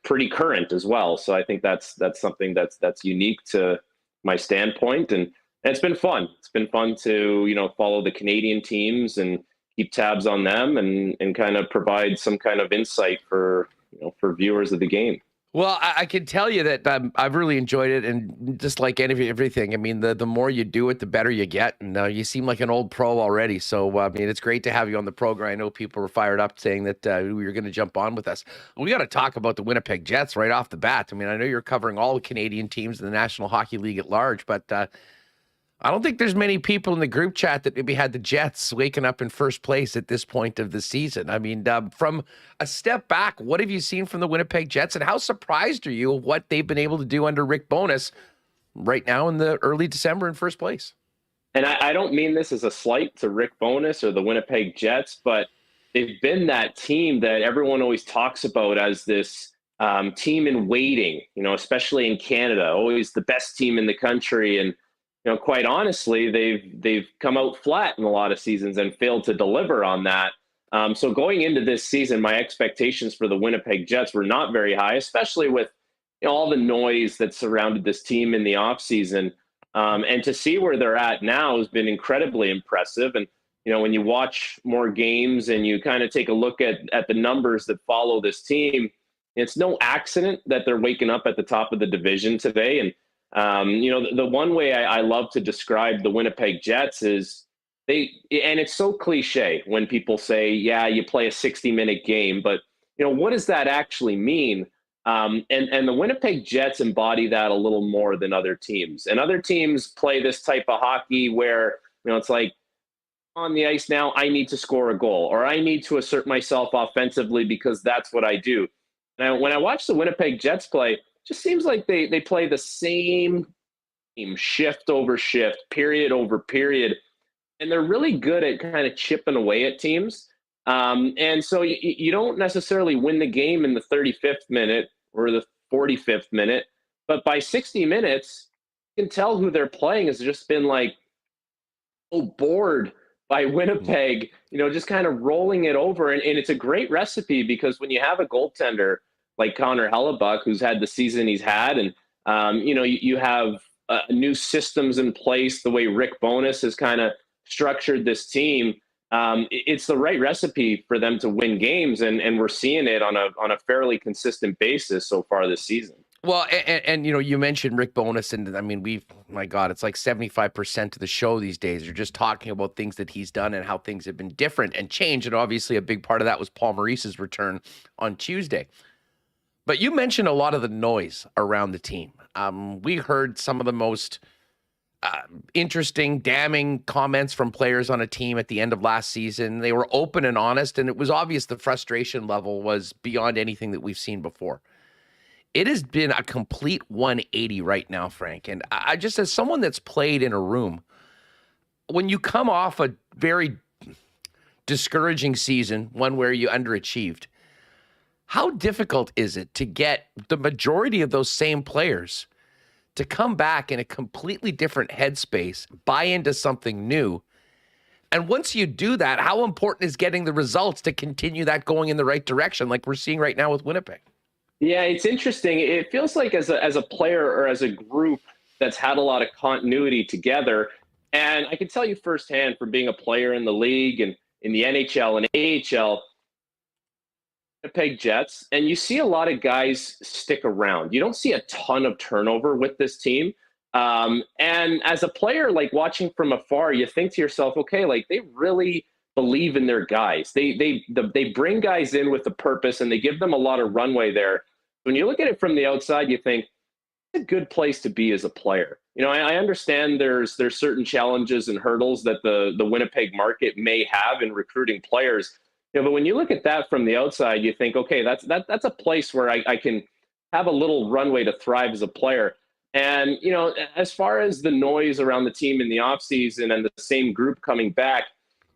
pretty current as well. So I think that's something that's unique to my standpoint, and it's been fun. It's been fun to follow the Canadian teams and keep tabs on them, and kind of provide some kind of insight for viewers of the game. Well, I can tell you that I've really enjoyed it, and just like everything, the more you do it, the better you get, and you seem like an old pro already, so it's great to have you on the program. I know people were fired up saying that we were going to jump on with us. We got to talk about the Winnipeg Jets right off the bat. I know you're covering all the Canadian teams in the National Hockey League at large, but I don't think there's many people in the group chat that maybe had the Jets waking up in first place at this point of the season. From a step back, what have you seen from the Winnipeg Jets, and how surprised are you of what they've been able to do under Rick Bowness right now in the early December in first place? And I don't mean this as a slight to Rick Bowness or the Winnipeg Jets, but they've been that team that everyone always talks about as this team in waiting, especially in Canada, always the best team in the country. And quite honestly, they've come out flat in a lot of seasons and failed to deliver on that. So going into this season, my expectations for the Winnipeg Jets were not very high, especially with all the noise that surrounded this team in the offseason. And to see where they're at now has been incredibly impressive. And when you watch more games and you kind of take a look at the numbers that follow this team, it's no accident that they're waking up at the top of the division today. And the one way I love to describe the Winnipeg Jets is and it's so cliche when people say, yeah, you play a 60-minute game, but what does that actually mean? And the Winnipeg Jets embody that a little more than other teams. And other teams play this type of hockey where, it's like, on the ice now, I need to score a goal, or I need to assert myself offensively because that's what I do. Now, when I watch the Winnipeg Jets play, just seems like they play the same team, shift over shift, period over period. And they're really good at kind of chipping away at teams. And so you don't necessarily win the game in the 35th minute or the 45th minute. But by 60 minutes, you can tell who they're playing has just been like so bored by Winnipeg, just kind of rolling it over. And it's a great recipe because when you have a goaltender like Connor Hellebuck, who's had the season he's had, and, you have new systems in place, the way Rick Bowness has kind of structured this team, it's the right recipe for them to win games. And we're seeing it on a fairly consistent basis so far this season. Well, and you mentioned Rick Bowness, and I mean, my God, it's like 75% of the show these days are just talking about things that he's done and how things have been different and changed. And obviously a big part of that was Paul Maurice's return on Tuesday. But you mentioned a lot of the noise around the team. We heard some of the most interesting, damning comments from players on a team at the end of last season. They were open and honest, and it was obvious the frustration level was beyond anything that we've seen before. It has been a complete 180 right now, Frank. And I just, as someone that's played in a room, when you come off a very discouraging season, one where you underachieved, how difficult is it to get the majority of those same players to come back in a completely different headspace, buy into something new? And once you do that, how important is getting the results to continue that going in the right direction, like we're seeing right now with Winnipeg? Yeah, it's interesting. It feels like as a player or as a group that's had a lot of continuity together. And I can tell you firsthand from being a player in the league and in the NHL and AHL, Winnipeg Jets, and you see a lot of guys stick around. You don't see a ton of turnover with this team. And as a player, like watching from afar, you think to yourself, okay, like they really believe in their guys. They bring guys in with a purpose and they give them a lot of runway there. When you look at it from the outside, you think it's a good place to be as a player. I understand there's certain challenges and hurdles that the Winnipeg market may have in recruiting players. But when you look at that from the outside, you think, okay, that's a place where I can have a little runway to thrive as a player. And, as far as the noise around the team in the offseason and the same group coming back,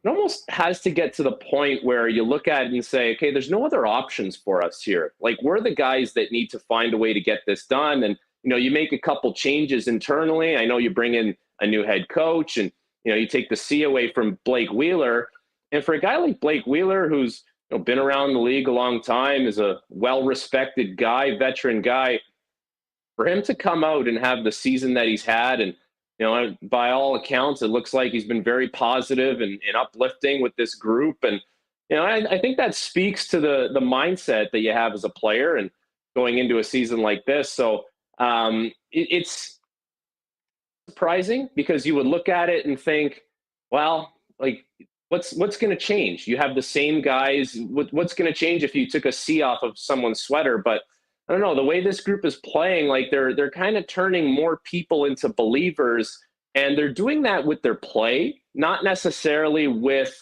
it almost has to get to the point where you look at it and say, okay, there's no other options for us here. Like, we're the guys that need to find a way to get this done. And, you make a couple changes internally. I know you bring in a new head coach and, you take the C away from Blake Wheeler. And for a guy like Blake Wheeler, who's been around the league a long time, is a well-respected guy, veteran guy, for him to come out and have the season that he's had, and by all accounts, it looks like he's been very positive and uplifting with this group. And, I think that speaks to the mindset that you have as a player and going into a season like this. So it's surprising because you would look at it and think, well, like, what's going to change? You have the same guys. What's going to change if you took a C off of someone's sweater? But I don't know, the way this group is playing, like they're kind of turning more people into believers, and they're doing that with their play, not necessarily with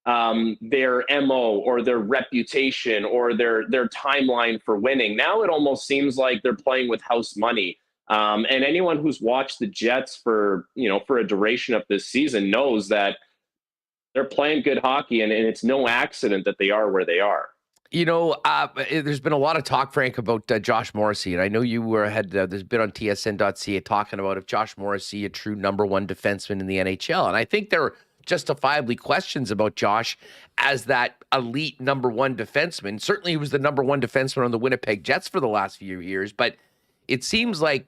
their MO or their reputation or their timeline for winning. Now it almost seems like they're playing with house money. And anyone who's watched the Jets for a duration of this season knows that they're playing good hockey, and it's no accident that they are where they are. There's been a lot of talk, Frank, about Josh Morrissey, and I know you had there's been on TSN.ca talking about if Josh Morrissey a true number one defenseman in the NHL, and I think there are justifiably questions about Josh as that elite number one defenseman. Certainly, he was the number one defenseman on the Winnipeg Jets for the last few years, but it seems like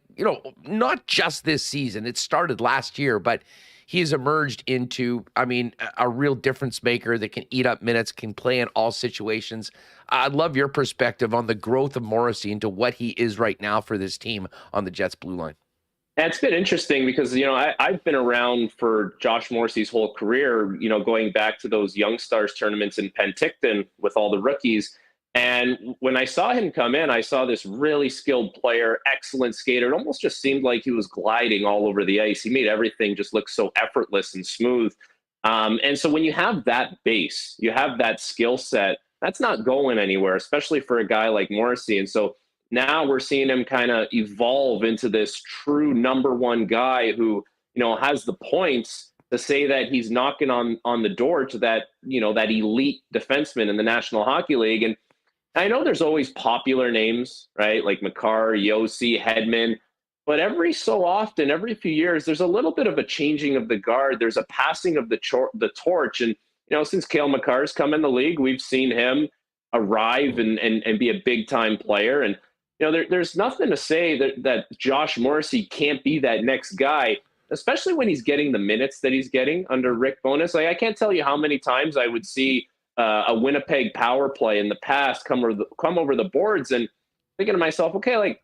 not just this season. It started last year, but he has emerged into, a real difference maker that can eat up minutes, can play in all situations. I'd love your perspective on the growth of Morrissey into what he is right now for this team on the Jets blue line. And it's been interesting because, I've been around for Josh Morrissey's whole career, going back to those Young Stars tournaments in Penticton with all the rookies. And when I saw him come in, I saw this really skilled player, excellent skater. It almost just seemed like he was gliding all over the ice. He made everything just look so effortless and smooth. And so when you have that base, you have that skill set, that's not going anywhere, especially for a guy like Morrissey. And so now we're seeing him kind of evolve into this true number one guy who, has the points to say that he's knocking on the door to that, that elite defenseman in the National Hockey League. And I know there's always popular names, right? Like Makar, Yossi, Hedman. But every so often, every few years, there's a little bit of a changing of the guard. There's a passing of the torch. And, since Cale Makar's come in the league, we've seen him arrive and be a big-time player. And, there's nothing to say that Josh Morrissey can't be that next guy, especially when he's getting the minutes that he's getting under Rick Bowness. Like, I can't tell you how many times I would see a Winnipeg power play in the past come over the boards and thinking to myself, okay, like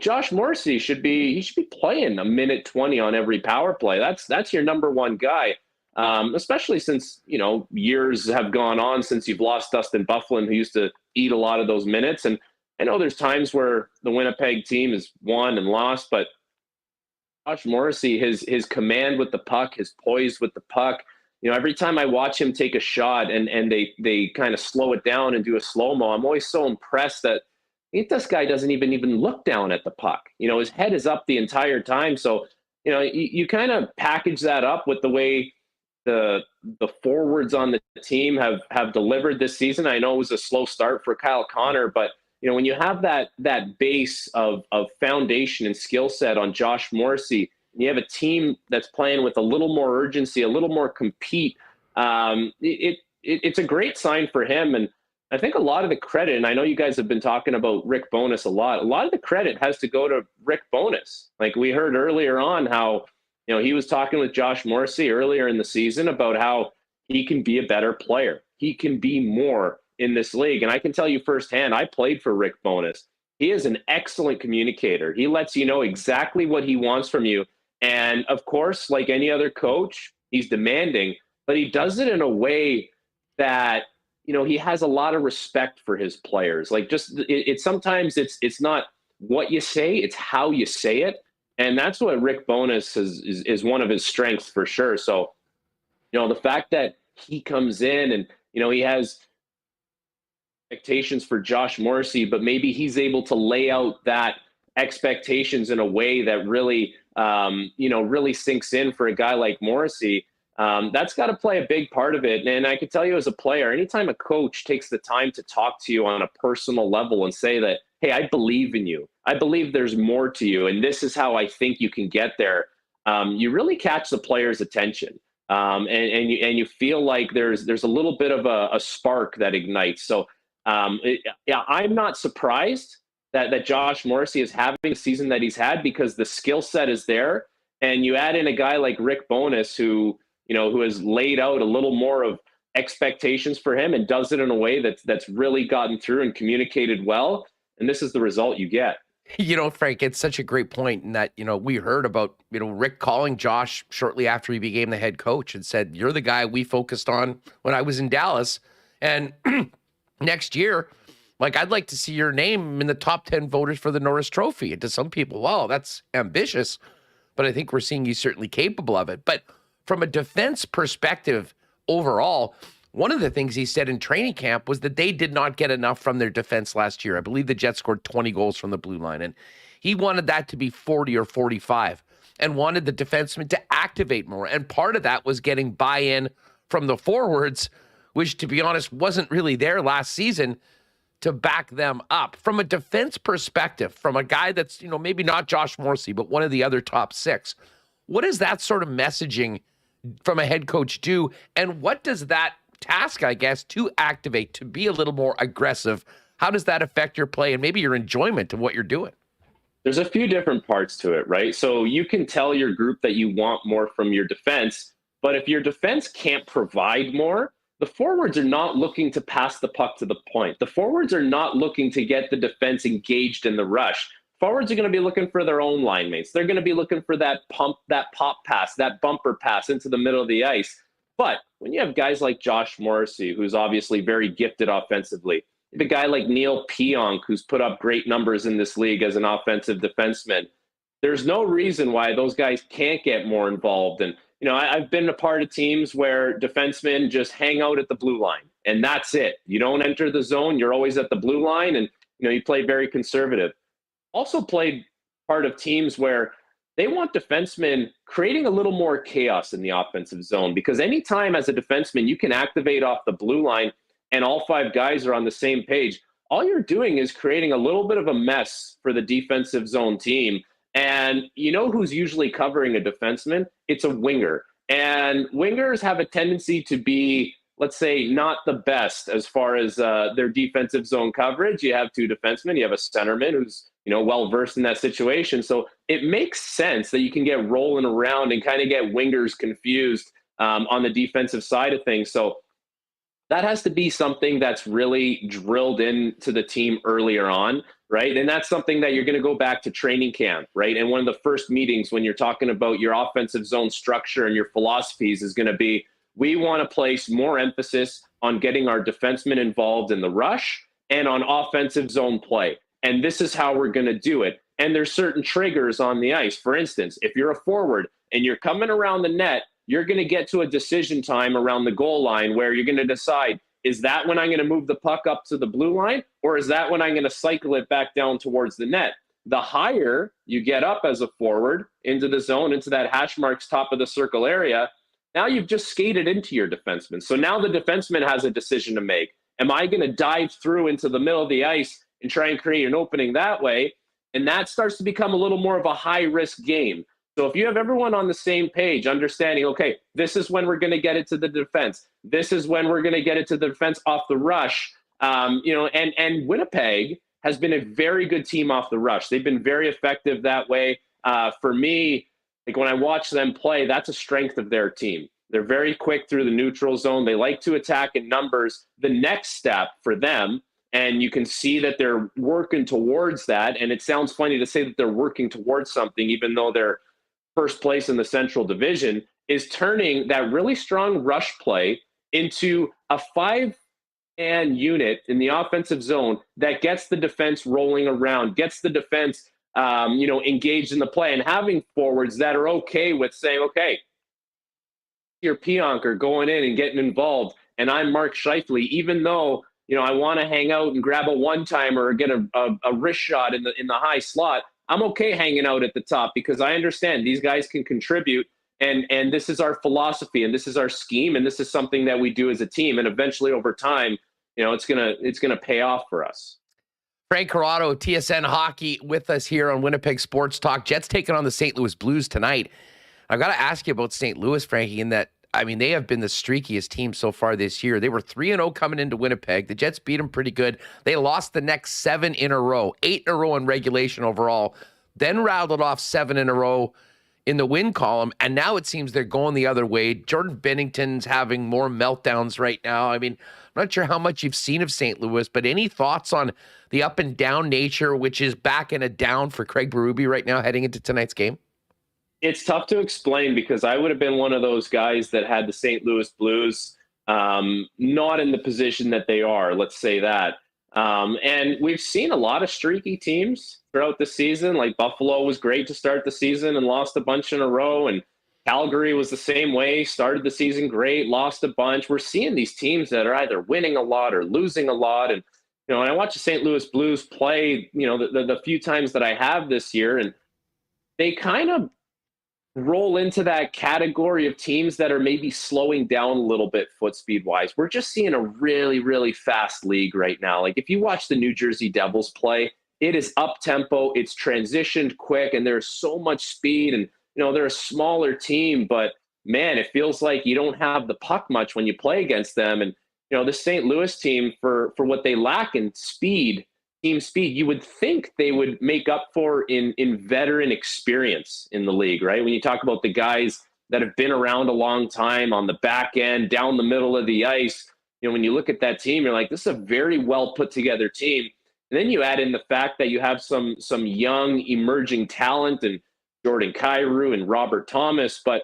Josh Morrissey should be playing a minute 20 on every power play. That's your number one guy, especially since years have gone on since you've lost Dustin Byfuglien, who used to eat a lot of those minutes. And I know there's times where the Winnipeg team has won and lost, but Josh Morrissey, his command with the puck, his poise with the puck. Every time I watch him take a shot and they kind of slow it down and do a slow-mo, I'm always so impressed that this guy doesn't even look down at the puck. His head is up the entire time. So, you kind of package that up with the way the forwards on the team have delivered this season. I know it was a slow start for Kyle Connor, but when you have that base of foundation and skill set on Josh Morrissey, and you have a team that's playing with a little more urgency, a little more compete, it's a great sign for him. And I think a lot of the credit, and I know you guys have been talking about Rick Bowness a lot of the credit has to go to Rick Bowness. Like we heard earlier on how, he was talking with Josh Morrissey earlier in the season about how he can be a better player. He can be more in this league. And I can tell you firsthand, I played for Rick Bowness. He is an excellent communicator. He lets you know exactly what he wants from you. And of course, like any other coach, he's demanding, but he does it in a way that, he has a lot of respect for his players. Like sometimes it's not what you say, it's how you say it. And that's what Rick Bowness is one of his strengths for sure. So, the fact that he comes in and, he has expectations for Josh Morrissey, but maybe he's able to lay out that expectations in a way that really, really sinks in for a guy like Morrissey. That's got to play a big part of it. And I can tell you as a player, anytime a coach takes the time to talk to you on a personal level and say that, hey, I believe in you. I believe there's more to you. And this is how I think you can get there. You really catch the player's attention. And you feel like there's a little bit of a spark that ignites. So I'm not surprised that Josh Morrissey is having the season that he's had because the skill set is there. And you add in a guy like Rick Bowness who has laid out a little more of expectations for him and does it in a way that's really gotten through and communicated well. And this is the result you get. Frank, it's such a great point in that, we heard about, Rick calling Josh shortly after he became the head coach and said, you're the guy we focused on when I was in Dallas. And next year, I'd like to see your name in the top 10 voters for the Norris Trophy. And to some people, wow, that's ambitious. But I think we're seeing you certainly capable of it. But from a defense perspective overall, one of the things he said in training camp was that they did not get enough from their defense last year. I believe the Jets scored 20 goals from the blue line, and he wanted that to be 40 or 45 and wanted the defensemen to activate more. And part of that was getting buy-in from the forwards, which, to be honest, wasn't really there last season to back them up. From a defense perspective, from a guy that's, maybe not Josh Morrissey, but one of the other top six, what does that sort of messaging from a head coach do? And what does that task, I guess, to activate, to be a little more aggressive, how does that affect your play and maybe your enjoyment of what you're doing? There's a few different parts to it, right? So you can tell your group that you want more from your defense, but if your defense can't provide more, the forwards are not looking to pass the puck to the point. The forwards are not looking to get the defense engaged in the rush. Forwards are going to be looking for their own line mates. They're going to be looking for that pop pass, that bumper pass into the middle of the ice. But when you have guys like Josh Morrissey, who's obviously very gifted offensively, the guy like Neil Pionk, who's put up great numbers in this league as an offensive defenseman, there's no reason why those guys can't get more involved. And, I've been a part of teams where defensemen just hang out at the blue line, and that's it. You don't enter the zone. You're always at the blue line, and, you play very conservative. Also played part of teams where they want defensemen creating a little more chaos in the offensive zone, because anytime as a defenseman you can activate off the blue line and all five guys are on the same page, all you're doing is creating a little bit of a mess for the defensive zone team. And you know who's usually covering a defenseman? It's a winger. And wingers have a tendency to be, let's say, not the best as far as their defensive zone coverage. You have two defensemen, you have a centerman who's, well versed in that situation. So it makes sense that you can get rolling around and kind of get wingers confused on the defensive side of things. So that has to be something that's really drilled into the team earlier on, right? And that's something that you're going to go back to training camp, right? And one of the first meetings when you're talking about your offensive zone structure and your philosophies is going to be, we want to place more emphasis on getting our defensemen involved in the rush and on offensive zone play. And this is how we're going to do it. And there's certain triggers on the ice. For instance, if you're a forward and you're coming around the net, you're going to get to a decision time around the goal line where you're going to decide, is that when I'm going to move the puck up to the blue line, or is that when I'm going to cycle it back down towards the net? The higher you get up as a forward into the zone, into that hash marks top of the circle area, now you've just skated into your defenseman. So now the defenseman has a decision to make. Am I going to dive through into the middle of the ice and try and create an opening that way? And that starts to become a little more of a high-risk game. So if you have everyone on the same page, understanding, okay, this is when we're going to get it to the defense. This is when we're going to get it to the defense off the rush. And Winnipeg has been a very good team off the rush. They've been very effective that way. For me, like when I watch them play, that's a strength of their team. They're very quick through the neutral zone. They like to attack in numbers. The next step for them, and you can see that they're working towards that. And it sounds funny to say that they're working towards something, even though they're first place in the Central Division, is turning that really strong rush play into a 5-man unit in the offensive zone that gets the defense rolling around, gets the defense, engaged in the play, and having forwards that are okay with saying, okay, your Pionker going in and getting involved, and I'm Mark Scheifele, even though, I want to hang out and grab a one-timer or get a wrist shot in the high slot, I'm okay hanging out at the top because I understand these guys can contribute, and this is our philosophy, and this is our scheme, and this is something that we do as a team, and eventually over time, it's gonna pay off for us. Frank Corrado, TSN Hockey, with us here on Winnipeg Sports Talk. Jets taking on the St. Louis Blues tonight. I've got to ask you about St. Louis, Frankie, in that, they have been the streakiest team so far this year. They were 3-0 coming into Winnipeg. The Jets beat them pretty good. They lost the next 7 in a row, 8 in a row in regulation overall, then rattled off 7 in a row in the win column, and now it seems they're going the other way. Jordan Binnington's having more meltdowns right now. I'm not sure how much you've seen of St. Louis, but any thoughts on the up and down nature, which is back in a down for Craig Berube right now heading into tonight's game? It's tough to explain because I would have been one of those guys that had the St. Louis Blues not in the position that they are, let's say that. And we've seen a lot of streaky teams throughout the season. Like Buffalo was great to start the season and lost a bunch in a row. And Calgary was the same way, started the season great, lost a bunch. We're seeing these teams that are either winning a lot or losing a lot. And, and I watch the St. Louis Blues play, the few times that I have this year, and they kind of roll into that category of teams that are maybe slowing down a little bit foot speed wise. We're just seeing a really, really fast league right now. Like if you watch the New Jersey Devils play, it is up tempo, it's transitioned quick, and there's so much speed, and they're a smaller team, but man, it feels like you don't have the puck much when you play against them. And the St. Louis team, for what they lack in speed, team speed, you would think they would make up for in veteran experience in the league, right? When you talk about the guys that have been around a long time on the back end, down the middle of the ice, when you look at that team, you're like, this is a very well put together team. And then you add in the fact that you have some young emerging talent and Jordan Kyrou and Robert Thomas, but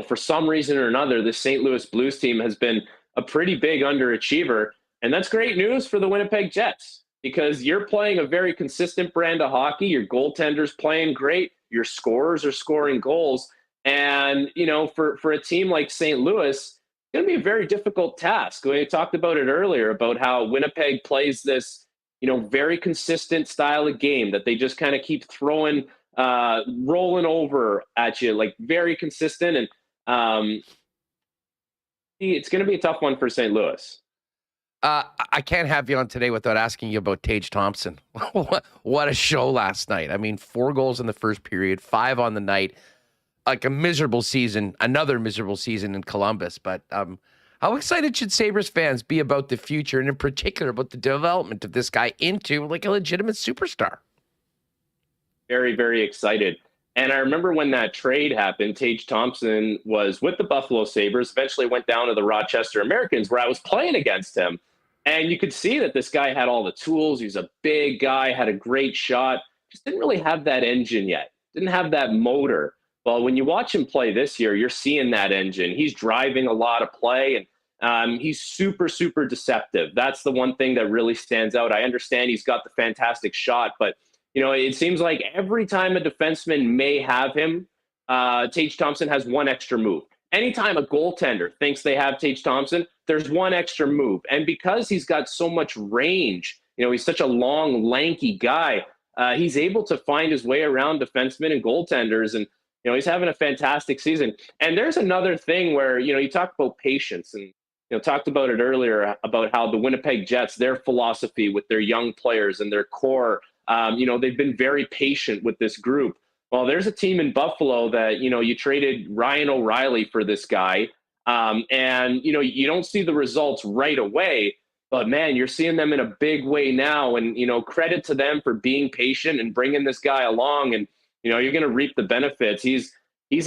for some reason or another, the St. Louis Blues team has been a pretty big underachiever, and that's great news for the Winnipeg Jets. Because you're playing a very consistent brand of hockey. Your goaltender's playing great. Your scorers are scoring goals. And, for a team like St. Louis, it's going to be a very difficult task. We talked about it earlier about how Winnipeg plays this, very consistent style of game that they just kind of keep throwing, rolling over at you, like very consistent. And it's going to be a tough one for St. Louis. I can't have you on today without asking you about Tage Thompson. What a show last night. I mean, 4 goals in the first period, 5 on the night. Like a miserable season, another miserable season in Columbus. But how excited should Sabres fans be about the future, and in particular about the development of this guy into like a legitimate superstar? Very, very excited. And I remember when that trade happened, Tage Thompson was with the Buffalo Sabres, eventually went down to the Rochester Americans, where I was playing against him. And you could see that this guy had all the tools. He's a big guy, had a great shot, just didn't really have that engine yet, didn't have that motor. Well, when you watch him play this year, you're seeing that engine. He's driving a lot of play, and he's super, super deceptive. That's the one thing that really stands out. I understand he's got the fantastic shot, but it seems like every time a defenseman may have him, Tage Thompson has one extra move. Anytime a goaltender thinks they have Tage Thompson, there's one extra move. And because he's got so much range, he's such a long, lanky guy, he's able to find his way around defensemen and goaltenders. And, he's having a fantastic season. And there's another thing where, you talk about patience and, talked about it earlier about how the Winnipeg Jets, their philosophy with their young players and their core, they've been very patient with this group. Well, there's a team in Buffalo that, you traded Ryan O'Reilly for this guy. And, you don't see the results right away, but man, you're seeing them in a big way now. And, credit to them for being patient and bringing this guy along. And, you're going to reap the benefits. He's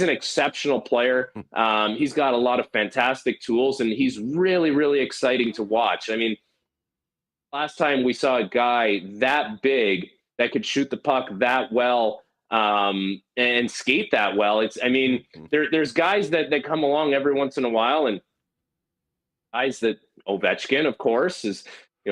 an exceptional player. He's got a lot of fantastic tools, and he's really, really exciting to watch. I mean, last time we saw a guy that big that could shoot the puck that well, and skate that well. There's guys that come along every once in a while, and guys that Ovechkin, of course, is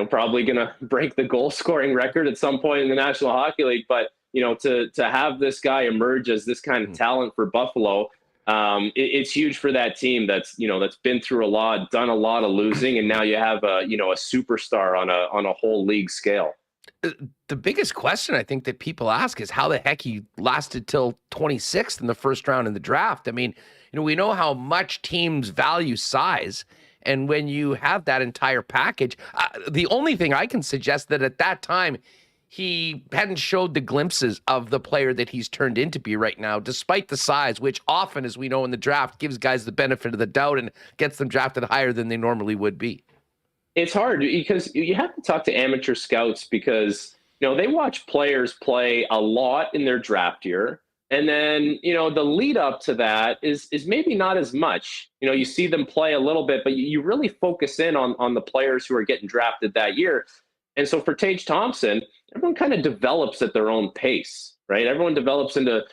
probably going to break the goal scoring record at some point in the National Hockey League. But to have this guy emerge as this kind of talent for Buffalo, it's huge for that team that's been through a lot, done a lot of losing, and now you have a superstar on a whole league scale. The biggest question I think that people ask is how the heck he lasted till 26th in the first round in the draft. I mean, we know how much teams value size, and when you have that entire package, the only thing I can suggest that at that time he hadn't showed the glimpses of the player that he's turned into be right now, despite the size, which often, as we know in the draft, gives guys the benefit of the doubt and gets them drafted higher than they normally would be. It's hard because you have to talk to amateur scouts because, they watch players play a lot in their draft year. And then, the lead up to that is maybe not as much. You see them play a little bit, but you really focus in on the players who are getting drafted that year. And so for Tage Thompson, everyone kind of develops at their own pace, right? Everyone develops into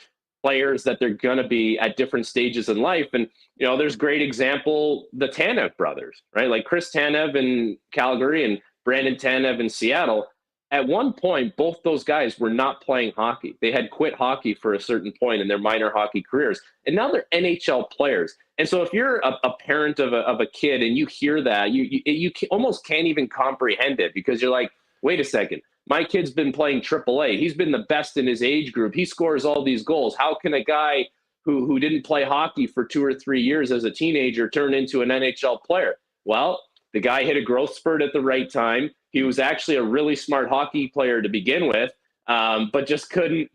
players that they're going to be at different stages in life. And, there's great example, the Tanev brothers, right? Like Chris Tanev in Calgary and Brandon Tanev in Seattle. At one point, both those guys were not playing hockey. They had quit hockey for a certain point in their minor hockey careers. And now they're NHL players. And so if you're a parent of a kid and you hear that, you almost can't even comprehend it because you're like, wait a second, my kid's been playing AAA. He's been the best in his age group. He scores all these goals. How can a guy who didn't play hockey for 2 or 3 years as a teenager turn into an NHL player? Well, the guy hit a growth spurt at the right time. He was actually a really smart hockey player to begin with, but just couldn't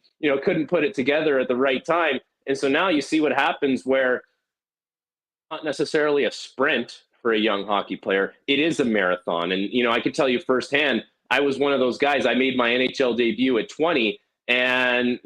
put it together at the right time. And so now you see what happens where not necessarily a sprint for a young hockey player. It is a marathon. And, I can tell you firsthand, I was one of those guys. I made my NHL debut at 20 and,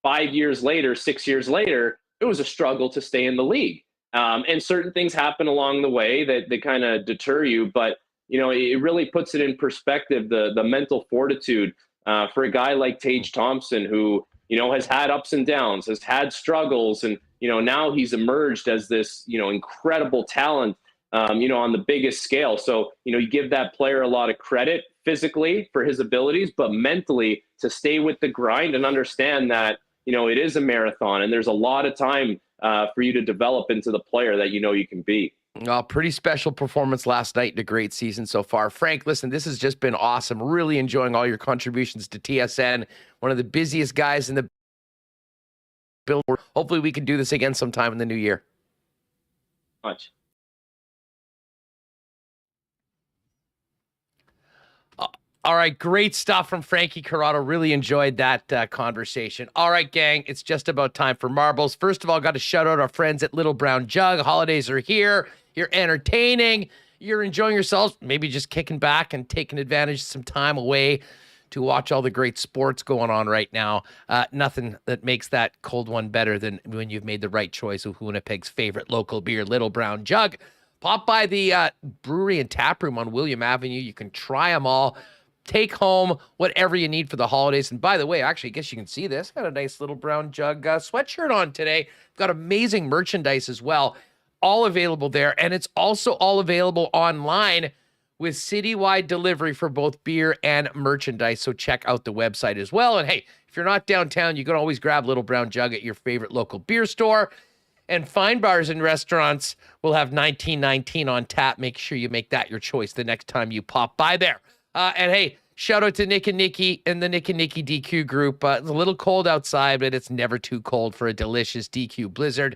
5 years later, 6 years later, it was a struggle to stay in the league. And certain things happen along the way that they kind of deter you. But, it really puts it in perspective, the mental fortitude for a guy like Tage Thompson, who, has had ups and downs, has had struggles. And, now he's emerged as this, incredible talent, on the biggest scale. So, you give that player a lot of credit physically for his abilities, but mentally to stay with the grind and understand that, it is a marathon and there's a lot of time for you to develop into the player that you can be. Pretty special performance last night and a great season so far. Frank, listen, this has just been awesome. Really enjoying all your contributions to TSN. One of the busiest guys in the billboard. Hopefully we can do this again sometime in the new year. Much. All right, great stuff from Frankie Corrado. Really enjoyed that conversation. All right, gang, it's just about time for marbles. First of all, got to shout out our friends at Little Brown Jug. Holidays are here. You're entertaining. You're enjoying yourselves. Maybe just kicking back and taking advantage of some time away to watch all the great sports going on right now. Nothing that makes that cold one better than when you've made the right choice with Winnipeg's favorite local beer, Little Brown Jug. Pop by the brewery and tap room on William Avenue. You can try them all. Take home whatever you need for the holidays. And by the way, actually, I guess you can see this. Got a nice Little Brown Jug sweatshirt on today. Got amazing merchandise as well. All available there. And it's also all available online with citywide delivery for both beer and merchandise. So check out the website as well. And hey, if you're not downtown, you can always grab Little Brown Jug at your favorite local beer store. And fine bars and restaurants will have 1919 on tap. Make sure you make that your choice the next time you pop by there. And hey, shout out to Nick and Nikki and the Nick and Nikki DQ group. It's a little cold outside, but it's never too cold for a delicious DQ blizzard.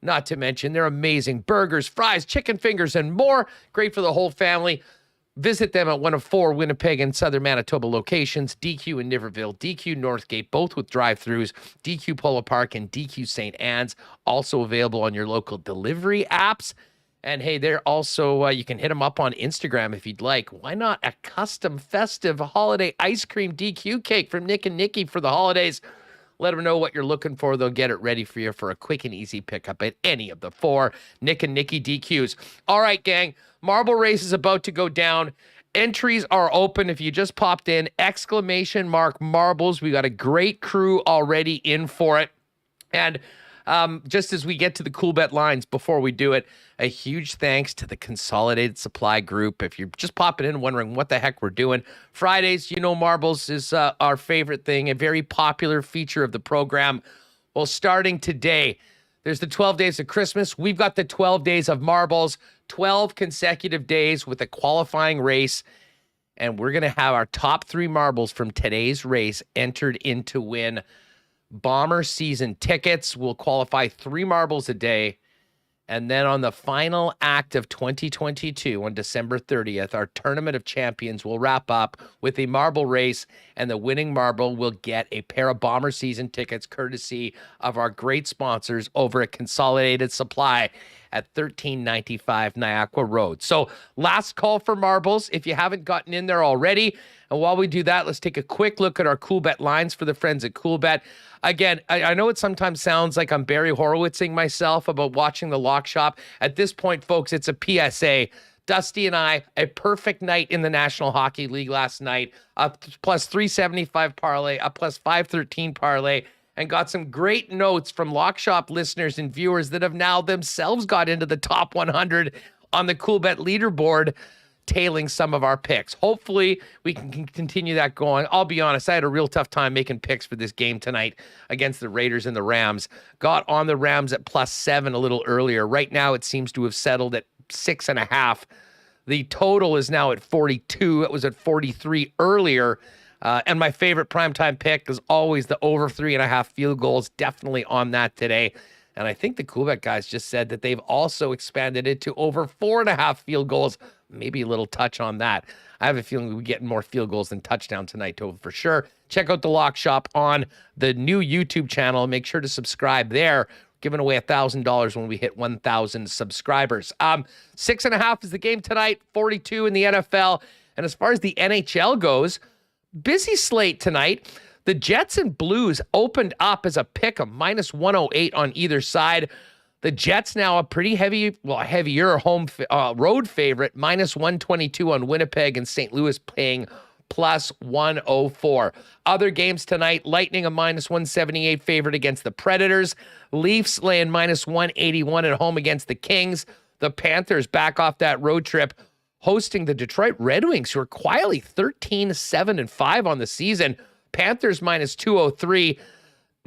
Not to mention their amazing burgers, fries, chicken fingers, and more. Great for the whole family. Visit them at one of 4 Winnipeg and Southern Manitoba locations, DQ in Niverville, DQ Northgate, both with drive-thrus, DQ Polo Park, and DQ St. Anne's, also available on your local delivery apps. And hey, they're also, you can hit them up on Instagram if you'd like. Why not a custom festive holiday ice cream DQ cake from Nick and Nikki for the holidays? Let them know what you're looking for. They'll get it ready for you for a quick and easy pickup at any of the 4 Nick and Nikki DQs. All right, gang. Marble race is about to go down. Entries are open. If you just popped in, !marbles. We got a great crew already in for it. And just as we get to the Coolbet lines, before we do it, a huge thanks to the Consolidated Supply Group. If you're just popping in wondering what the heck we're doing, Fridays, you know, marbles is our favorite thing, a very popular feature of the program. Well, starting today, there's the 12 days of Christmas. We've got the 12 days of marbles, 12 consecutive days with a qualifying race. And we're going to have our top 3 marbles from today's race entered in to win Bomber season tickets. We'll qualify 3 marbles a day. And then on the final act of 2022, on December 30th, our Tournament of Champions will wrap up with a marble race, and the winning marble will get a pair of Bomber season tickets courtesy of our great sponsors over at Consolidated Supply at 1395 Niagara Road. So last call for marbles if you haven't gotten in there already. And while we do that, let's take a quick look at our Coolbet lines for the friends at Coolbet. Again, I know it sometimes sounds like I'm Barry Horowitzing myself about watching the lock shop. At this point, folks, it's a PSA. Dusty and I, a perfect night in the National Hockey League last night, a plus 375 parlay, a plus 513 parlay, and got some great notes from lock shop listeners and viewers that have now themselves got into the top 100 on the Coolbet leaderboard, tailing some of our picks. Hopefully, we can continue that going. I'll be honest, I had a real tough time making picks for this game tonight against the Raiders and the Rams. Got on the Rams at plus 7 a little earlier. Right now, it seems to have settled at 6.5. The total is now at 42. It was at 43 earlier. And my favorite primetime pick is always the over 3.5 field goals. Definitely on that today. And I think the Coolbet guys just said that they've also expanded it to over 4.5 field goals. Maybe a little touch on that. I have a feeling we'll be getting more field goals than touchdowns tonight, Tova, for sure. Check out the Lock Shop on the new YouTube channel. Make sure to subscribe there. Giving away $1,000 when we hit 1,000 subscribers. 6.5 is the game tonight, 42 in the NFL. And as far as the NHL goes, busy slate tonight. The Jets and Blues opened up as a pick of minus 108 on either side. The Jets now a pretty heavier road favorite, minus 122 on Winnipeg, and St. Louis paying plus 104. Other games tonight, Lightning a minus 178 favorite against the Predators. Leafs laying minus 181 at home against the Kings. The Panthers back off that road trip, hosting the Detroit Red Wings, who are quietly 13-7-5 on the season. Panthers minus 203.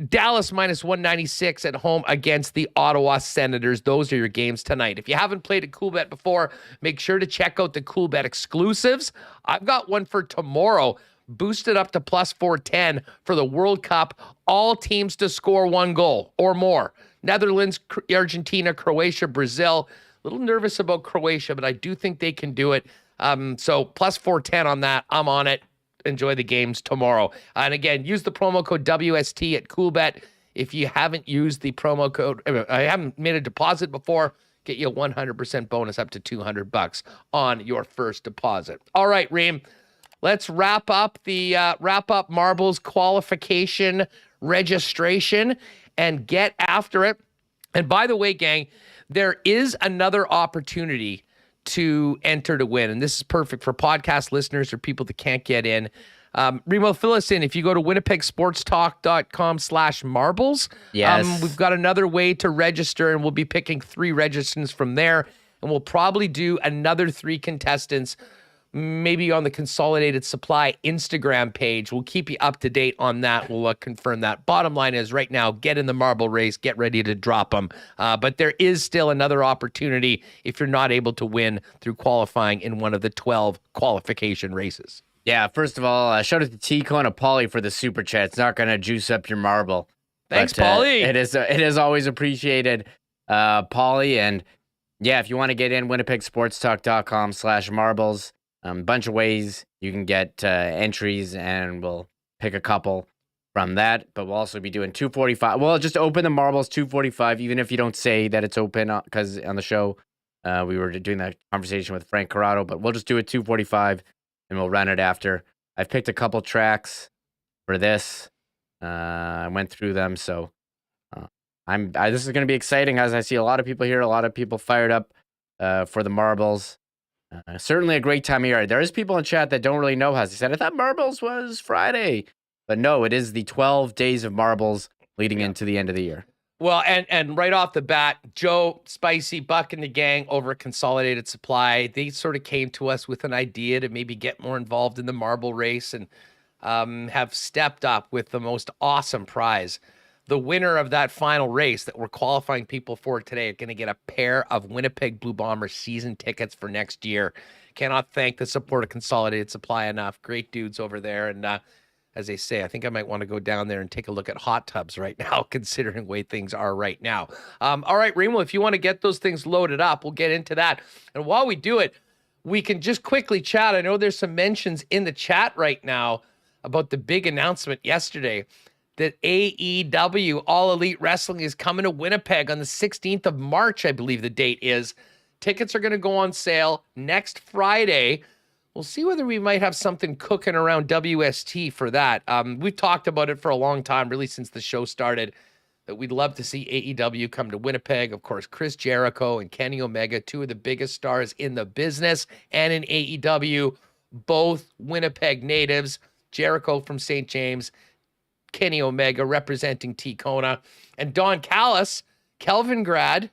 Dallas minus 196 at home against the Ottawa Senators. Those are your games tonight. If you haven't played at Coolbet before, make sure to check out the Coolbet exclusives. I've got one for tomorrow, boosted up to plus 410 for the World Cup. All teams to score 1 goal or more. Netherlands, Argentina, Croatia, Brazil. A little nervous about Croatia, but I do think they can do it. So plus 410 on that. I'm on it. enjoy the games tomorrow. And again, use the promo code WST at Coolbet. If you haven't used the promo code, I haven't made a deposit before, get you a 100% bonus up to $200 on your first deposit. All right, Reem, let's wrap up marbles qualification registration and get after it. And by the way, gang, there is another opportunity to enter to win. And this is perfect for podcast listeners or people that can't get in. Remo, fill us in. If you go to winnipegsportstalk.com/marbles, yes, we've got another way to register, and we'll be picking 3 registrants from there. And we'll probably do another 3 contestants, maybe on the Consolidated Supply Instagram page. We'll keep you up to date on that. We'll confirm that. Bottom line is right now, get in the marble race, get ready to drop them. But there is still another opportunity if you're not able to win through qualifying in one of the 12 qualification races. Yeah, first of all, shout out to Tico and Paulie for the super chat. It's not going to juice up your marble. Thanks, Paulie. It is always appreciated, Paulie. And yeah, if you want to get in, winnipegsportstalk.com/marbles. Bunch of ways you can get entries, and we'll pick a couple from that. But we'll also be doing 245. Well, just open the marbles 245, even if you don't say that it's open, because on the show we were doing that conversation with Frank Corrado. But we'll just do it 245. And we'll run it after. I've picked a couple tracks for this. I went through them, so this is going to be exciting, as I see a lot of people here, a lot of people fired up for the marbles. Certainly a great time of year. There is people in chat that don't really know how. They said, I thought marbles was Friday. But no, it is the 12 days of marbles leading into the end of the year. Well, and right off the bat, Joe, Spicy, Buck, and the gang over at Consolidated Supply, they sort of came to us with an idea to maybe get more involved in the marble race and have stepped up with the most awesome prize. The winner of that final race that we're qualifying people for today are going to get a pair of Winnipeg Blue Bombers season tickets for next year. Cannot thank the support of Consolidated Supply enough. Great dudes over there. And as they say, I think I might want to go down there and take a look at hot tubs right now, considering the way things are right now. All right, Remo, if you want to get those things loaded up, we'll get into that. And while we do it, we can just quickly chat. I know there's some mentions in the chat right now about the big announcement yesterday that AEW, All Elite Wrestling, is coming to Winnipeg on the 16th of March, I believe the date is. Tickets are going to go on sale next Friday. We'll see whether we might have something cooking around WST for that. We've talked about it for a long time, really since the show started, that we'd love to see AEW come to Winnipeg. Of course, Chris Jericho and Kenny Omega, 2 of the biggest stars in the business and in AEW, both Winnipeg natives. Jericho from St. James, Kenny Omega representing Tacona, and Don Callis, Kelvin grad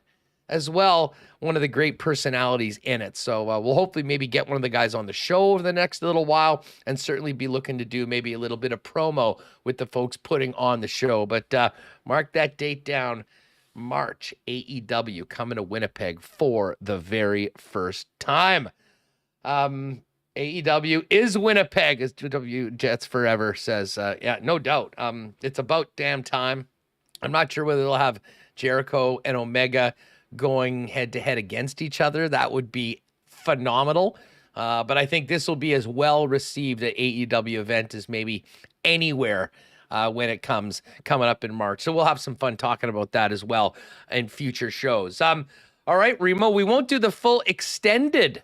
as well, one of the great personalities in it. So we'll hopefully maybe get one of the guys on the show over the next little while, and certainly be looking to do maybe a little bit of promo with the folks putting on the show. But mark that date down, March, AEW coming to Winnipeg for the very first time. AEW is Winnipeg, as W Jets Forever says. Yeah, no doubt. It's about damn time. I'm not sure whether they'll have Jericho and Omega going head-to-head against each other. That would be phenomenal. But I think this will be as well received at AEW event as maybe anywhere when it comes coming up in March. So we'll have some fun talking about that as well in future shows. All right, Remo, we won't do the full extended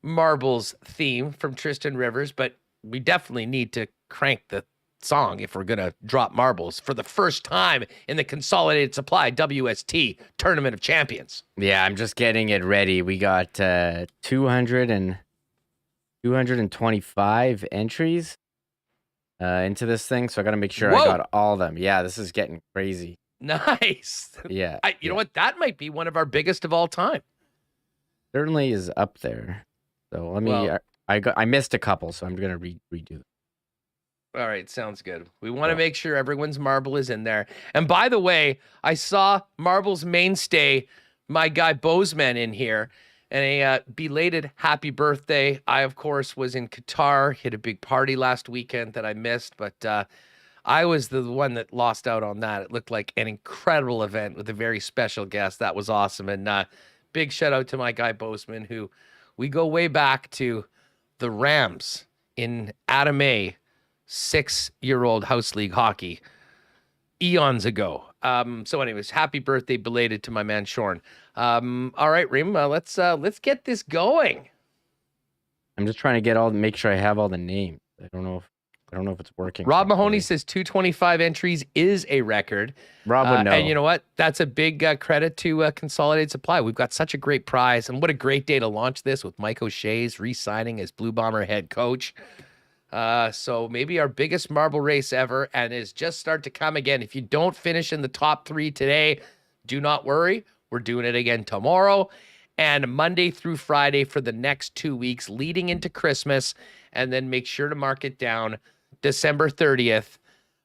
marbles theme from Tristan Rivers, but we definitely need to crank the song if we're going to drop marbles for the first time in the Consolidated Supply WST Tournament of Champions. Yeah, I'm just getting it ready. We got 225 entries into this thing, so I got to make sure I got all of them. Yeah, this is getting crazy. Nice. Yeah. You know what? That might be one of our biggest of all time. Certainly is up there. So let me, I missed a couple, so I'm going to redo it. All right, sounds good. We want to make sure everyone's marble is in there. And by the way, I saw Marble's mainstay, my guy Bozeman, in here, and a belated happy birthday. I, of course, was in Qatar, hit a big party last weekend that I missed, but I was the one that lost out on that. It looked like an incredible event with a very special guest. That was awesome. And big shout out to my guy Bozeman, who we go way back to the Rams in Adam A. 6-year-old house league hockey eons ago. So anyways, happy birthday belated to my man Shorn. All right, Reem, let's get this going. I'm just trying to make sure I have all the names. I don't know if it's working. Rob Mahoney says 225 entries is a record. Rob would know. And you know what? That's a big credit to Consolidated Supply. We've got such a great prize, and what a great day to launch this with Mike O'Shea's re-signing as Blue Bomber head coach. So maybe our biggest marble race ever, and is just start to come again. If you don't finish in the top 3 today, do not worry. We're doing it again tomorrow and Monday through Friday for the next 2 weeks leading into Christmas. And then make sure to mark it down. December 30th,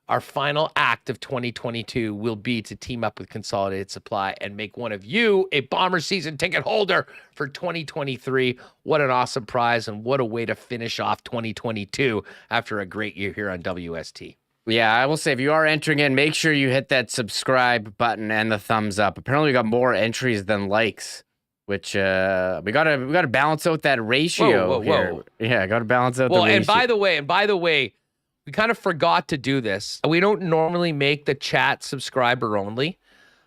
our final act of 2022 will be to team up with Consolidated Supply and make one of you a Bomber season ticket holder for 2023. What an awesome prize, and what a way to finish off 2022 after a great year here on WST. Yeah, I will say, if you are entering in, make sure you hit that subscribe button and the thumbs up. Apparently we got more entries than likes, which we gotta balance out that ratio here. Yeah, gotta balance out the ratio. And by the way, we kind of forgot to do this. We don't normally make the chat subscriber only,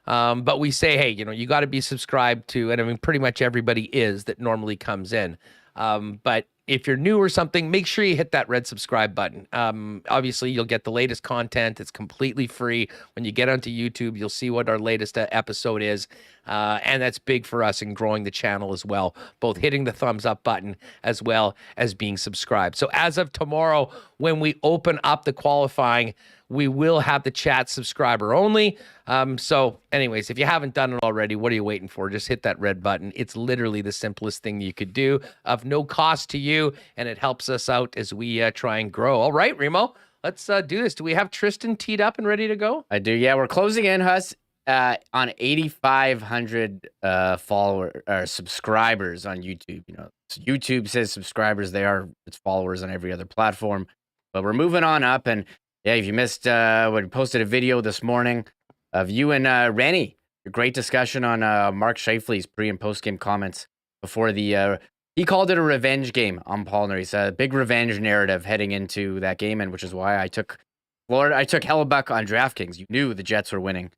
but we say, hey, you got to be subscribed to, and I mean, pretty much everybody is that normally comes in. But if you're new or something, make sure you hit that red subscribe button. Obviously, you'll get the latest content. It's completely free. When you get onto YouTube, you'll see what our latest episode is. And that's big for us in growing the channel as well, both hitting the thumbs up button as well as being subscribed. So as of tomorrow, when we open up the qualifying, we will have the chat subscriber only. So anyways, if you haven't done it already, what are you waiting for? Just hit that red button. It's literally the simplest thing you could do, of no cost to you, and it helps us out as we try and grow. All right, Remo, let's do this. Do we have Tristan teed up and ready to go? I do. Yeah, we're closing in, Huss, on 8,500 subscribers on YouTube. So YouTube says subscribers. It's followers on every other platform. But we're moving on up, and yeah, if you missed, we posted a video this morning of you and Rennie. A great discussion on Mark Scheifele's pre- and post-game comments before he called it a revenge game on Paulner. He said a big revenge narrative heading into that game, and which is why I took Hellebuck on DraftKings. You knew the Jets were winning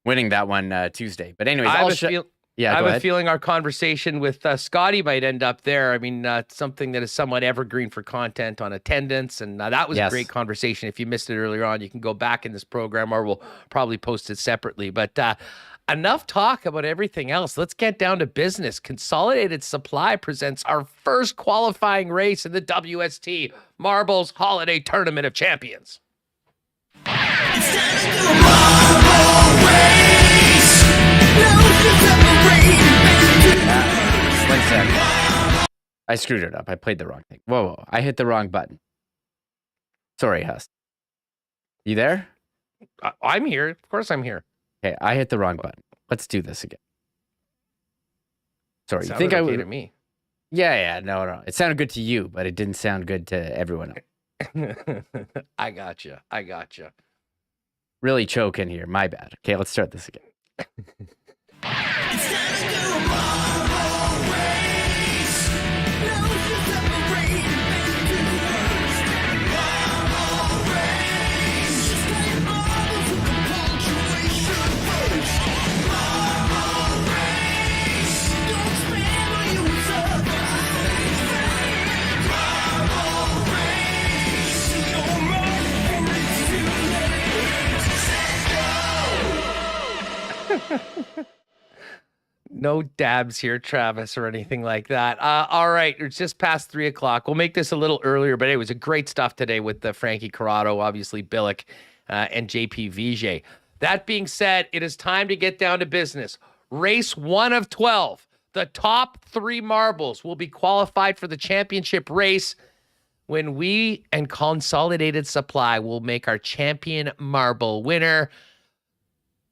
that one Tuesday. But anyways, I have a feeling our conversation with Scotty might end up there. I mean, something that is somewhat evergreen for content on attendance. And that was a great conversation. If you missed it earlier on, you can go back in this program, or we'll probably post it separately. But enough talk about everything else. Let's get down to business. Consolidated Supply presents our first qualifying race in the WST Marbles Holiday Tournament of Champions. It's time to do a marble race. One sec. I screwed it up. I played the wrong thing. Whoa. I hit the wrong button. Sorry, Huss. You there? I'm here. Of course I'm here. Okay, I hit the wrong button. Let's do this again. Sorry. You think okay I would? To me? Yeah. No. It sounded good to you, but it didn't sound good to everyone else. I gotcha. Really choking here. My bad. Okay, let's start this again. It's time to do a marble race. No separate marble race. Just play marbles with the punctuation first. Marble race. Don't spare or you will suffer. Marble race. No marble race too late. Let's go. No dabs here, Travis, or anything like that. All right, it's just past 3:00. We'll make this a little earlier, but it was a great stuff today with Frankie Corrado, obviously Billeck, and JP Vigier. That being said, it is time to get down to business. Race 1 of 12. The top 3 marbles will be qualified for the championship race when we and Consolidated Supply will make our champion marble winner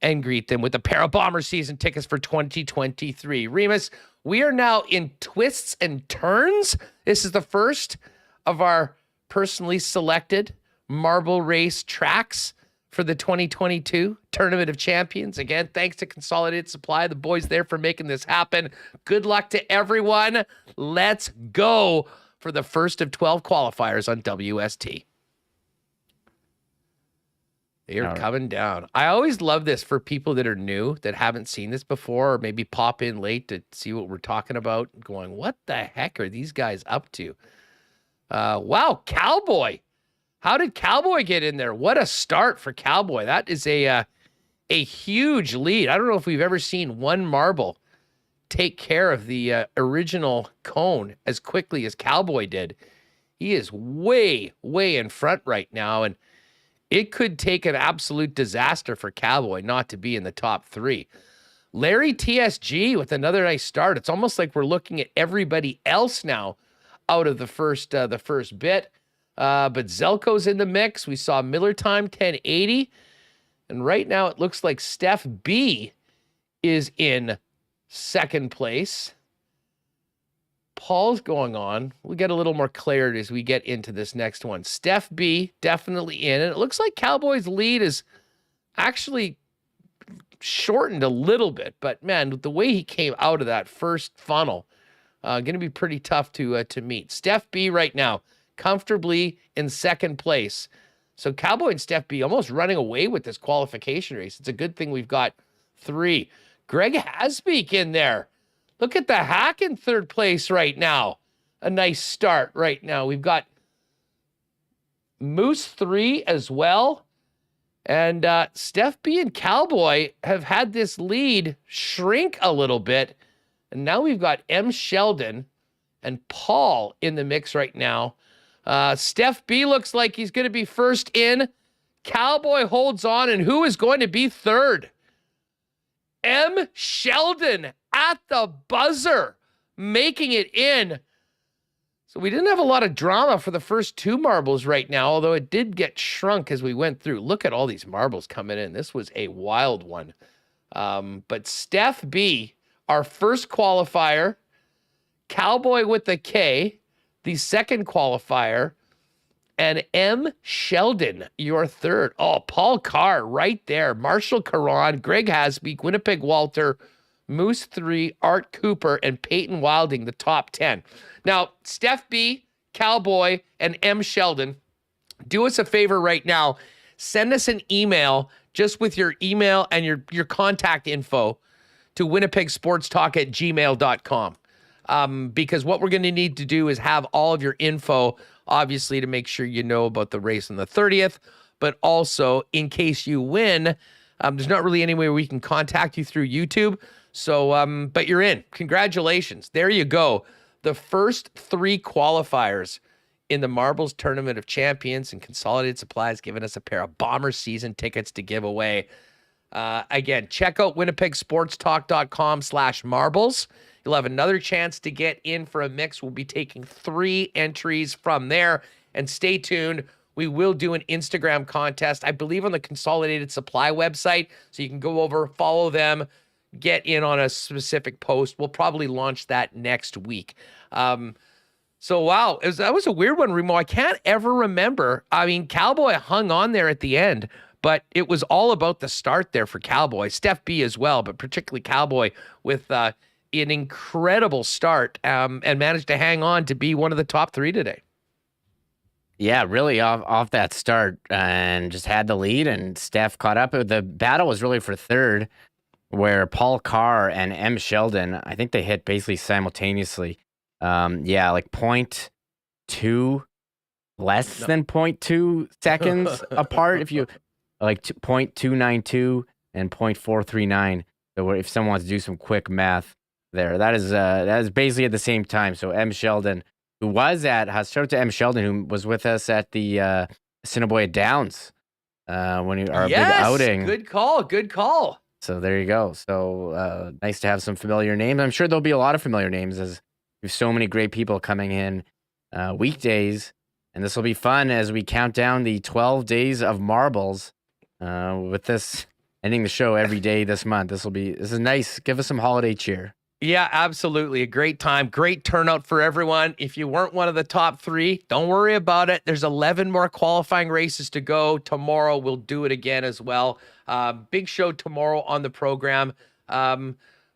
and greet them with a pair of Bomber season tickets for 2023. Remis, we are now in twists and turns. This is the first of our personally selected marble race tracks for the 2022 Tournament of Champions. Again, thanks to Consolidated Supply, the boys there for making this happen. Good luck to everyone. Let's go for the first of 12 qualifiers on WST. You're All right. coming down. I always love this for people that are new, that haven't seen this before, or maybe pop in late to see what we're talking about, going, what the heck are these guys up to? Wow, Cowboy. How did Cowboy get in there? What a start for Cowboy. That is a huge lead. I don't know if we've ever seen one marble take care of the original cone as quickly as Cowboy did. He is way, way in front right now, and it could take an absolute disaster for Cowboy not to be in the top 3. Larry TSG with another nice start. It's almost like we're looking at everybody else now out of the first bit. But Zelko's in the mix. We saw Miller Time 1080. And right now it looks like Steph B is in second place. Paul's going on. We get a little more clarity as we get into this next one. Steph B definitely in. And it looks like Cowboys' lead is actually shortened a little bit. But, man, the way he came out of that first funnel, going to be pretty tough to meet. Steph B right now, comfortably in second place. So Cowboy and Steph B almost running away with this qualification race. It's a good thing we've got 3. Greg Hasbeek in there. Look at the hack in third place right now. A nice start right now. We've got Moose 3 as well. And Steph B and Cowboy have had this lead shrink a little bit. And now we've got M. Sheldon and Paul in the mix right now. Steph B looks like he's going to be first in. Cowboy holds on. And who is going to be third? M. Sheldon at the buzzer, making it in. So we didn't have a lot of drama for the first 2 marbles right now, although it did get shrunk as we went through. Look at all these marbles coming in. This was a wild one. But Steph B, our first qualifier, Cowboy with the K, the second qualifier, and M. Sheldon, your third. Oh, Paul Carr right there. Marshall Caron, Greg Hasbeek, Winnipeg Walter, Moose 3, Art Cooper, and Peyton Wilding, the top 10. Now, Steph B, Cowboy, and M. Sheldon, do us a favor right now. Send us an email just with your email and your contact info to winnipegsportstalk@gmail.com. Because what we're going to need to do is have all of your info, obviously, to make sure you know about the race on the 30th, but also in case you win, there's not really any way we can contact you through YouTube. So, but you're in. Congratulations. There you go. The first 3 qualifiers in the Marbles Tournament of Champions, and Consolidated Supplies giving us a pair of Bomber season tickets to give away. Again, check out winnipegsportstalk.com/marbles. You'll have another chance to get in for a mix. We'll be taking 3 entries from there. And stay tuned. We will do an Instagram contest, I believe, on the Consolidated Supply website. So you can go over, follow them, get in on a specific post. We'll probably launch that next week. So, wow, that was a weird one, Remo. I can't ever remember. I mean, Cowboy hung on there at the end, but it was all about the start there for Cowboy. Steph B as well, but particularly Cowboy with an incredible start and managed to hang on to be one of the top 3 today. Yeah, really off that start and just had the lead, and Steph caught up. The battle was really for third, where Paul Carr and M. Sheldon, I think they hit basically simultaneously. Like 0.2, less than 0.2 seconds apart. If you like 0.292 and 0.439. So if someone wants to do some quick math there, that is basically at the same time. So M. Sheldon, who was at, shout out to M. Sheldon, who was with us at the Assiniboia Downs when our big outing. Good call. So there you go. So nice to have some familiar names. I'm sure there'll be a lot of familiar names as we have so many great people coming in weekdays. And this will be fun as we count down the 12 days of marbles with this ending the show every day this month. This is nice. Give us some holiday cheer. Yeah, absolutely. A great time. Great turnout for everyone. If you weren't one of the top 3, don't worry about it. There's 11 more qualifying races to go. Tomorrow we'll do it again as well. Big show tomorrow on the program.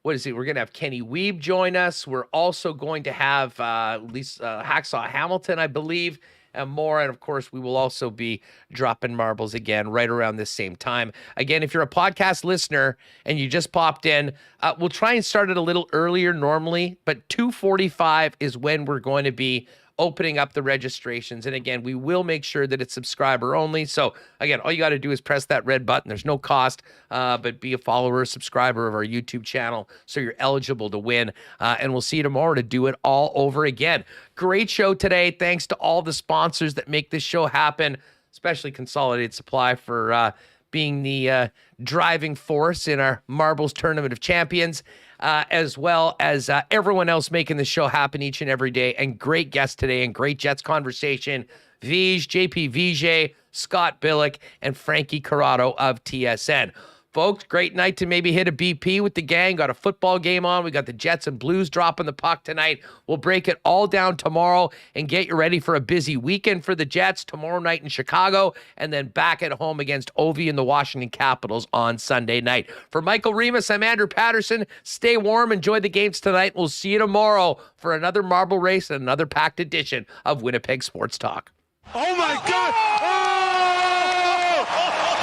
what is it? We're going to have Kenny Weeb join us. We're also going to have Hacksaw Hamilton, I believe, and more. And of course, we will also be dropping marbles again right around this same time. Again, if you're a podcast listener and you just popped in, we'll try and start it a little earlier normally, but 2:45 is when we're going to be opening up the registrations. And again, we will make sure that it's subscriber only. So again, all you got to do is press that red button. There's no cost, but be a follower, subscriber of our YouTube channel so you're eligible to win. And we'll see you tomorrow to do it all over again. Great show today. Thanks to all the sponsors that make this show happen, especially Consolidated Supply for being the driving force in our Marbles Tournament of Champions, as well as everyone else making the show happen each and every day. And great guests today and great Jets conversation. JP Vigier, Scott Billeck, and Frankie Corrado of TSN. Folks, great night to maybe hit a BP with the gang. Got a football game on. We got the Jets and Blues dropping the puck tonight. We'll break it all down tomorrow and get you ready for a busy weekend for the Jets tomorrow night in Chicago, and then back at home against Ovi and the Washington Capitals on Sunday night. For Michael Remis, I'm Andrew Paterson. Stay warm. Enjoy the games tonight. We'll see you tomorrow for another marble race and another packed edition of Winnipeg Sports Talk. Oh my God! Oh!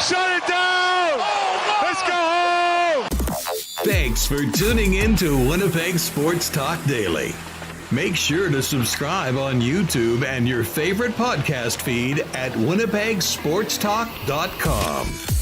Shut it down! Let's go home! Thanks for tuning in to Winnipeg Sports Talk Daily. Make sure to subscribe on YouTube and your favorite podcast feed at winnipegsportstalk.com.